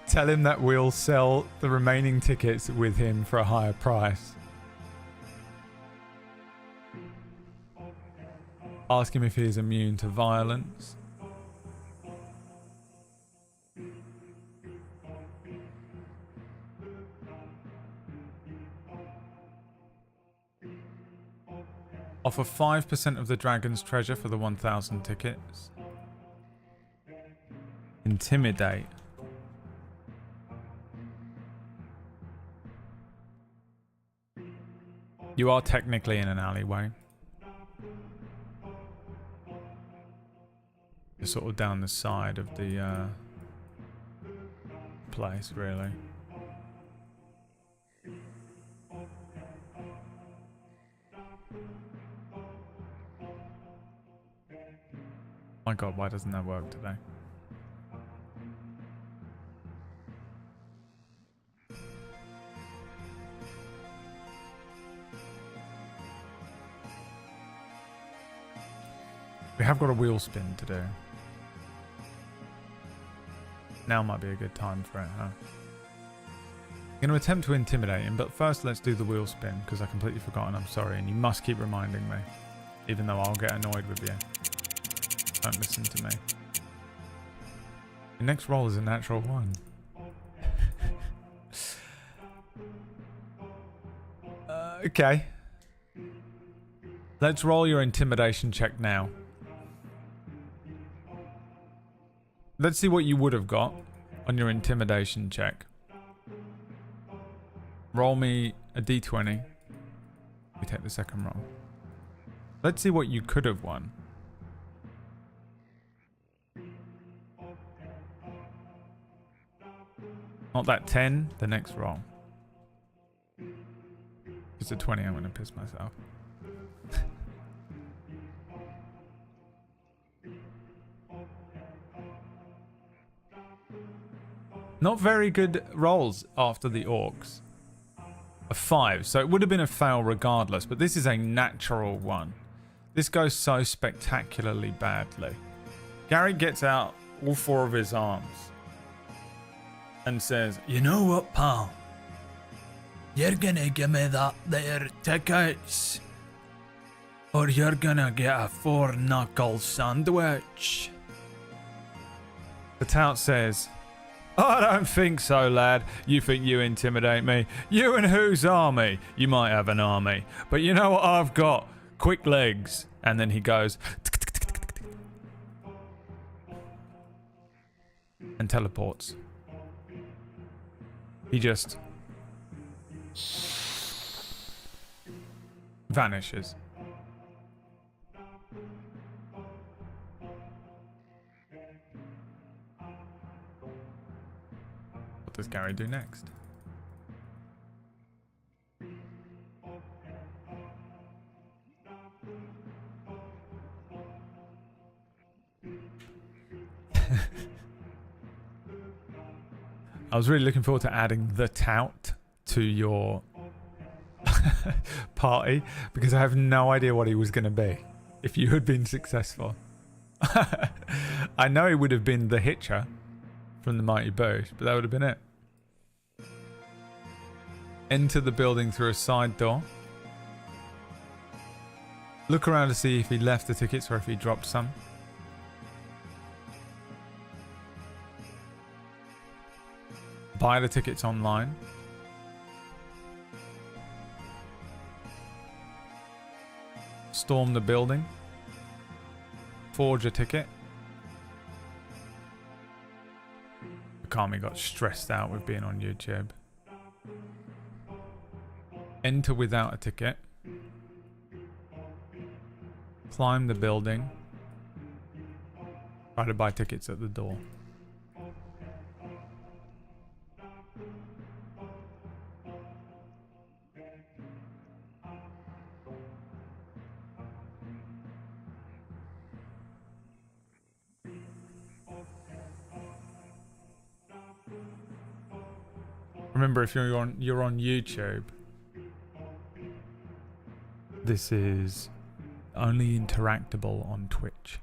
Tell him that we'll sell the remaining tickets with him for a higher price. Ask him if he is immune to violence. Offer 5% of the dragon's treasure for the 1,000 tickets. Intimidate. You are technically in an alleyway. You're sort of down the side of the place, really. My God, why doesn't that work today? We have got a wheel spin to do. Now might be a good time for it, huh? I'm going to attempt to intimidate him, but first let's do the wheel spin, because I completely forgot and I'm sorry, and you must keep reminding me, even though I'll get annoyed with you. Don't listen to me. The next roll is a natural one. Okay. Let's roll your intimidation check now. Let's see what you would have got on your intimidation check. Roll me a d20. We take the second roll. Let's see what you could have won. Not that 10, the next roll. If it's a 20, I'm going to piss myself. Not very good rolls after the orcs. A 5, so it would have been a fail regardless, but this is a natural one. This goes so spectacularly badly. Gary gets out all 4 of his arms and says, "You know what, pal? You're gonna give me that there tickets, or you're gonna get a 4-knuckle sandwich." The tout says, "I don't think so, lad. You think you intimidate me? You and whose army? You might have an army, but you know what I've got? Quick legs." And then he goes, and teleports. He just vanishes. What does Gary do next? I was really looking forward to adding the tout to your party because I have no idea what he was going to be if you had been successful. I know he would have been the Hitcher from the Mighty Boosh, but that would have been it. Enter the building through a side door. Look around to see if he left the tickets or if he dropped some. Buy the tickets online. Storm the building. Forge a ticket. Kami got stressed out with being on YouTube. Enter without a ticket. Climb the building. Try to buy tickets at the door. Remember, if you're on YouTube, this is only interactable on Twitch.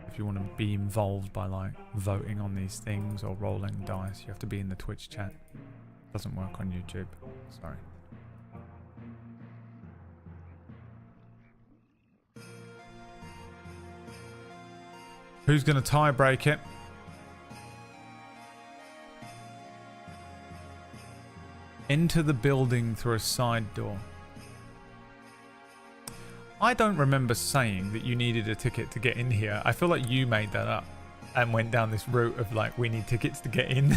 If you want to be involved by like voting on these things or rolling dice, you have to be in the Twitch chat. Doesn't work on YouTube. Sorry. Who's going to tie break it? Enter the building through a side door. I don't remember saying that you needed a ticket to get in here. I feel like you made that up and went down this route of like, we need tickets to get in.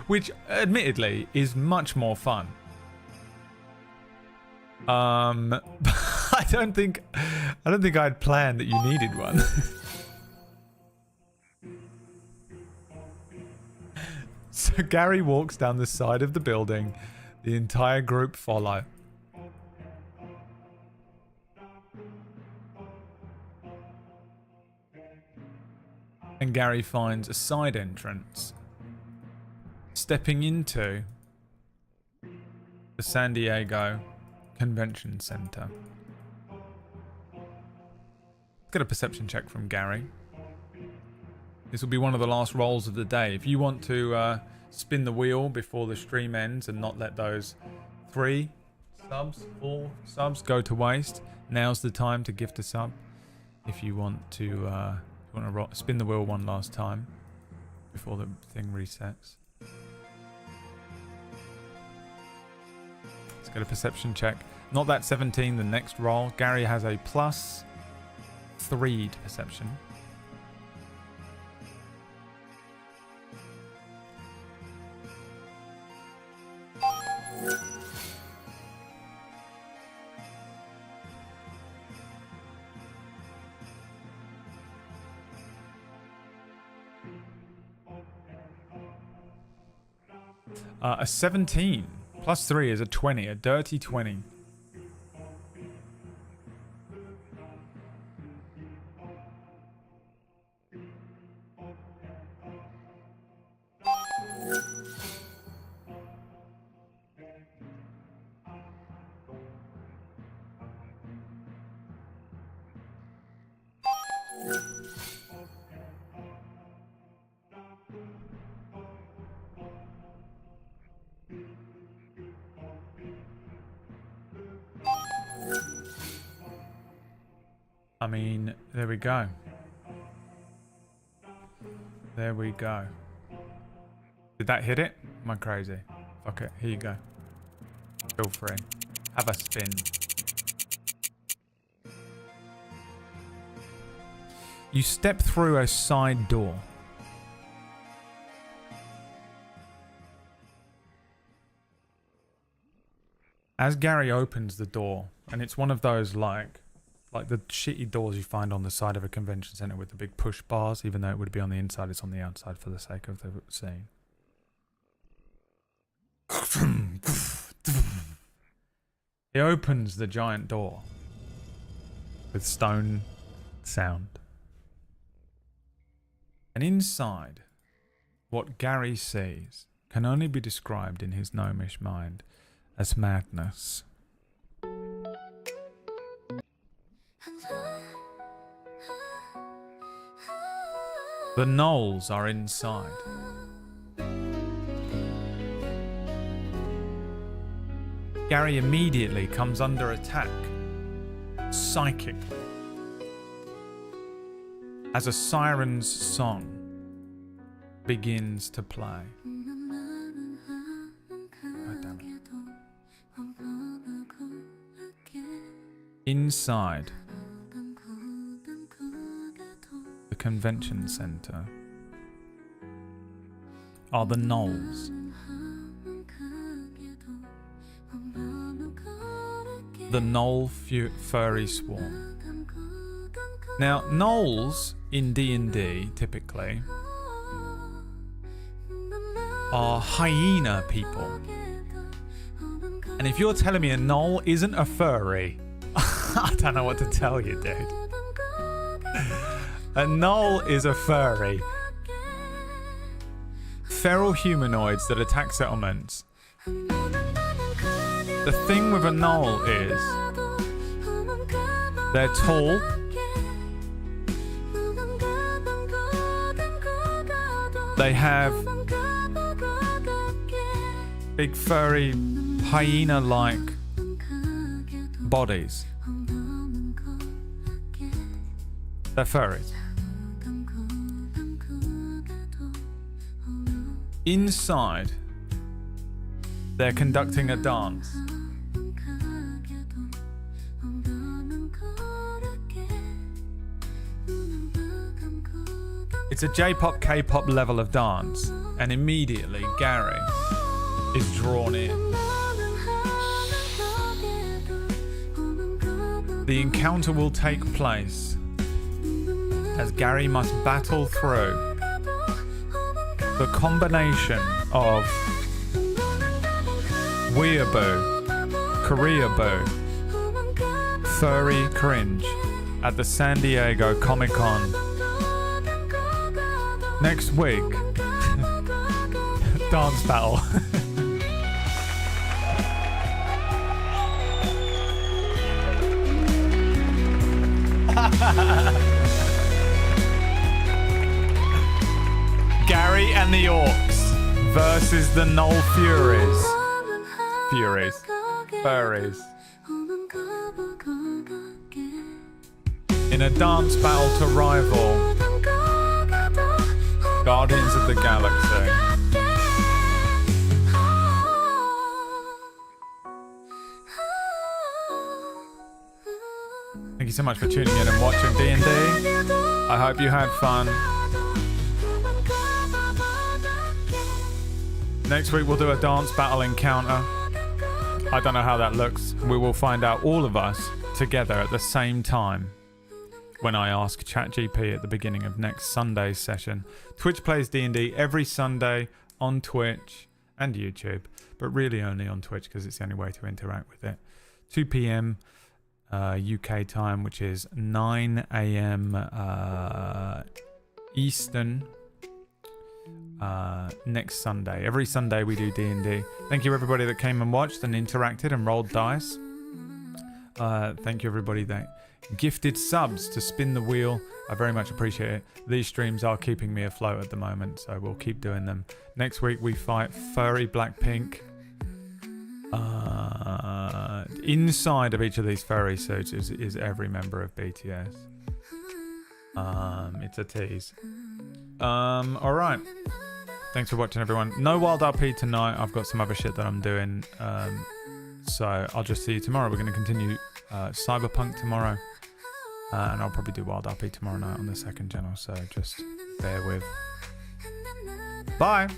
Which, admittedly, is much more fun. But I don't think I'd planned that you needed one. So Gary walks down the side of the building. The entire group follow. And Gary finds a side entrance. Stepping into the San Diego Convention Center. Get a perception check from Gary. This will be one of the last rolls of the day. If you want to spin the wheel before the stream ends and not let those 4 subs go to waste, now's the time to gift a sub. If you want to spin the wheel one last time before the thing resets. Let's get a perception check. Not that 17, the next roll. Gary has a +3 to perception. A 17 +3 is a 20, a dirty 20. I mean, there we go. There we go. Did that hit it? Am I crazy? Fuck it. Here you go. Feel free. Have a spin. You step through a side door. as Gary opens the door, and it's one of those like the shitty doors you find on the side of a convention center with the big push bars, even though it would be on the inside, it's on the outside for the sake of the scene. He opens the giant door with stone sound. And inside, what Gary sees can only be described in his gnomish mind as madness. The gnolls are inside. Gary immediately comes under attack, psychically, as a siren's song begins to play. God damn it. Inside the convention center are the gnolls. The gnoll furry swarm. Now, gnolls in D&D typically are hyena people. And if you're telling me a gnoll isn't a furry, I don't know what to tell you, dude. A gnoll is a furry. Feral humanoids that attack settlements. The thing with a gnoll is they're tall, they have big furry hyena-like bodies. They're furries. Inside, they're conducting a dance. It's a J-pop, K-pop level of dance, and immediately Gary is drawn in. The encounter will take place as Gary must battle through the combination of weeaboo, Koreaboo, furry cringe at the San Diego Comic-Con next week. Dance battle. Gary and the Orcs versus the Gnoll Furies. Furries. In a dance battle to rival Guardians of the Galaxy. Thank you so much for tuning in and watching D&D. I hope you had fun. Next week we'll do a dance battle encounter. I don't know how that looks. We will find out, all of us together at the same time, when I ask ChatGPT at the beginning of next Sunday's session. Twitch plays D&D every Sunday on Twitch and YouTube, but really only on Twitch because it's the only way to interact with it. 2 p.m. UK time, which is 9 a.m. Eastern. Next Sunday. Every Sunday we do D&D. Thank you everybody that came and watched and interacted and rolled dice. Thank you everybody that gifted subs to spin the wheel. I very much appreciate it. These streams are keeping me afloat at the moment, so we'll keep doing them. Next week we fight furry Blackpink. Inside of each of these furry suits is every member of BTS. It's a tease. Alright. Thanks for watching everyone. No Wild RP tonight. I've got some other shit that I'm doing. So I'll just see you tomorrow. We're going to continue Cyberpunk tomorrow. And I'll probably do Wild RP tomorrow night on the second channel. So just bear with. Bye!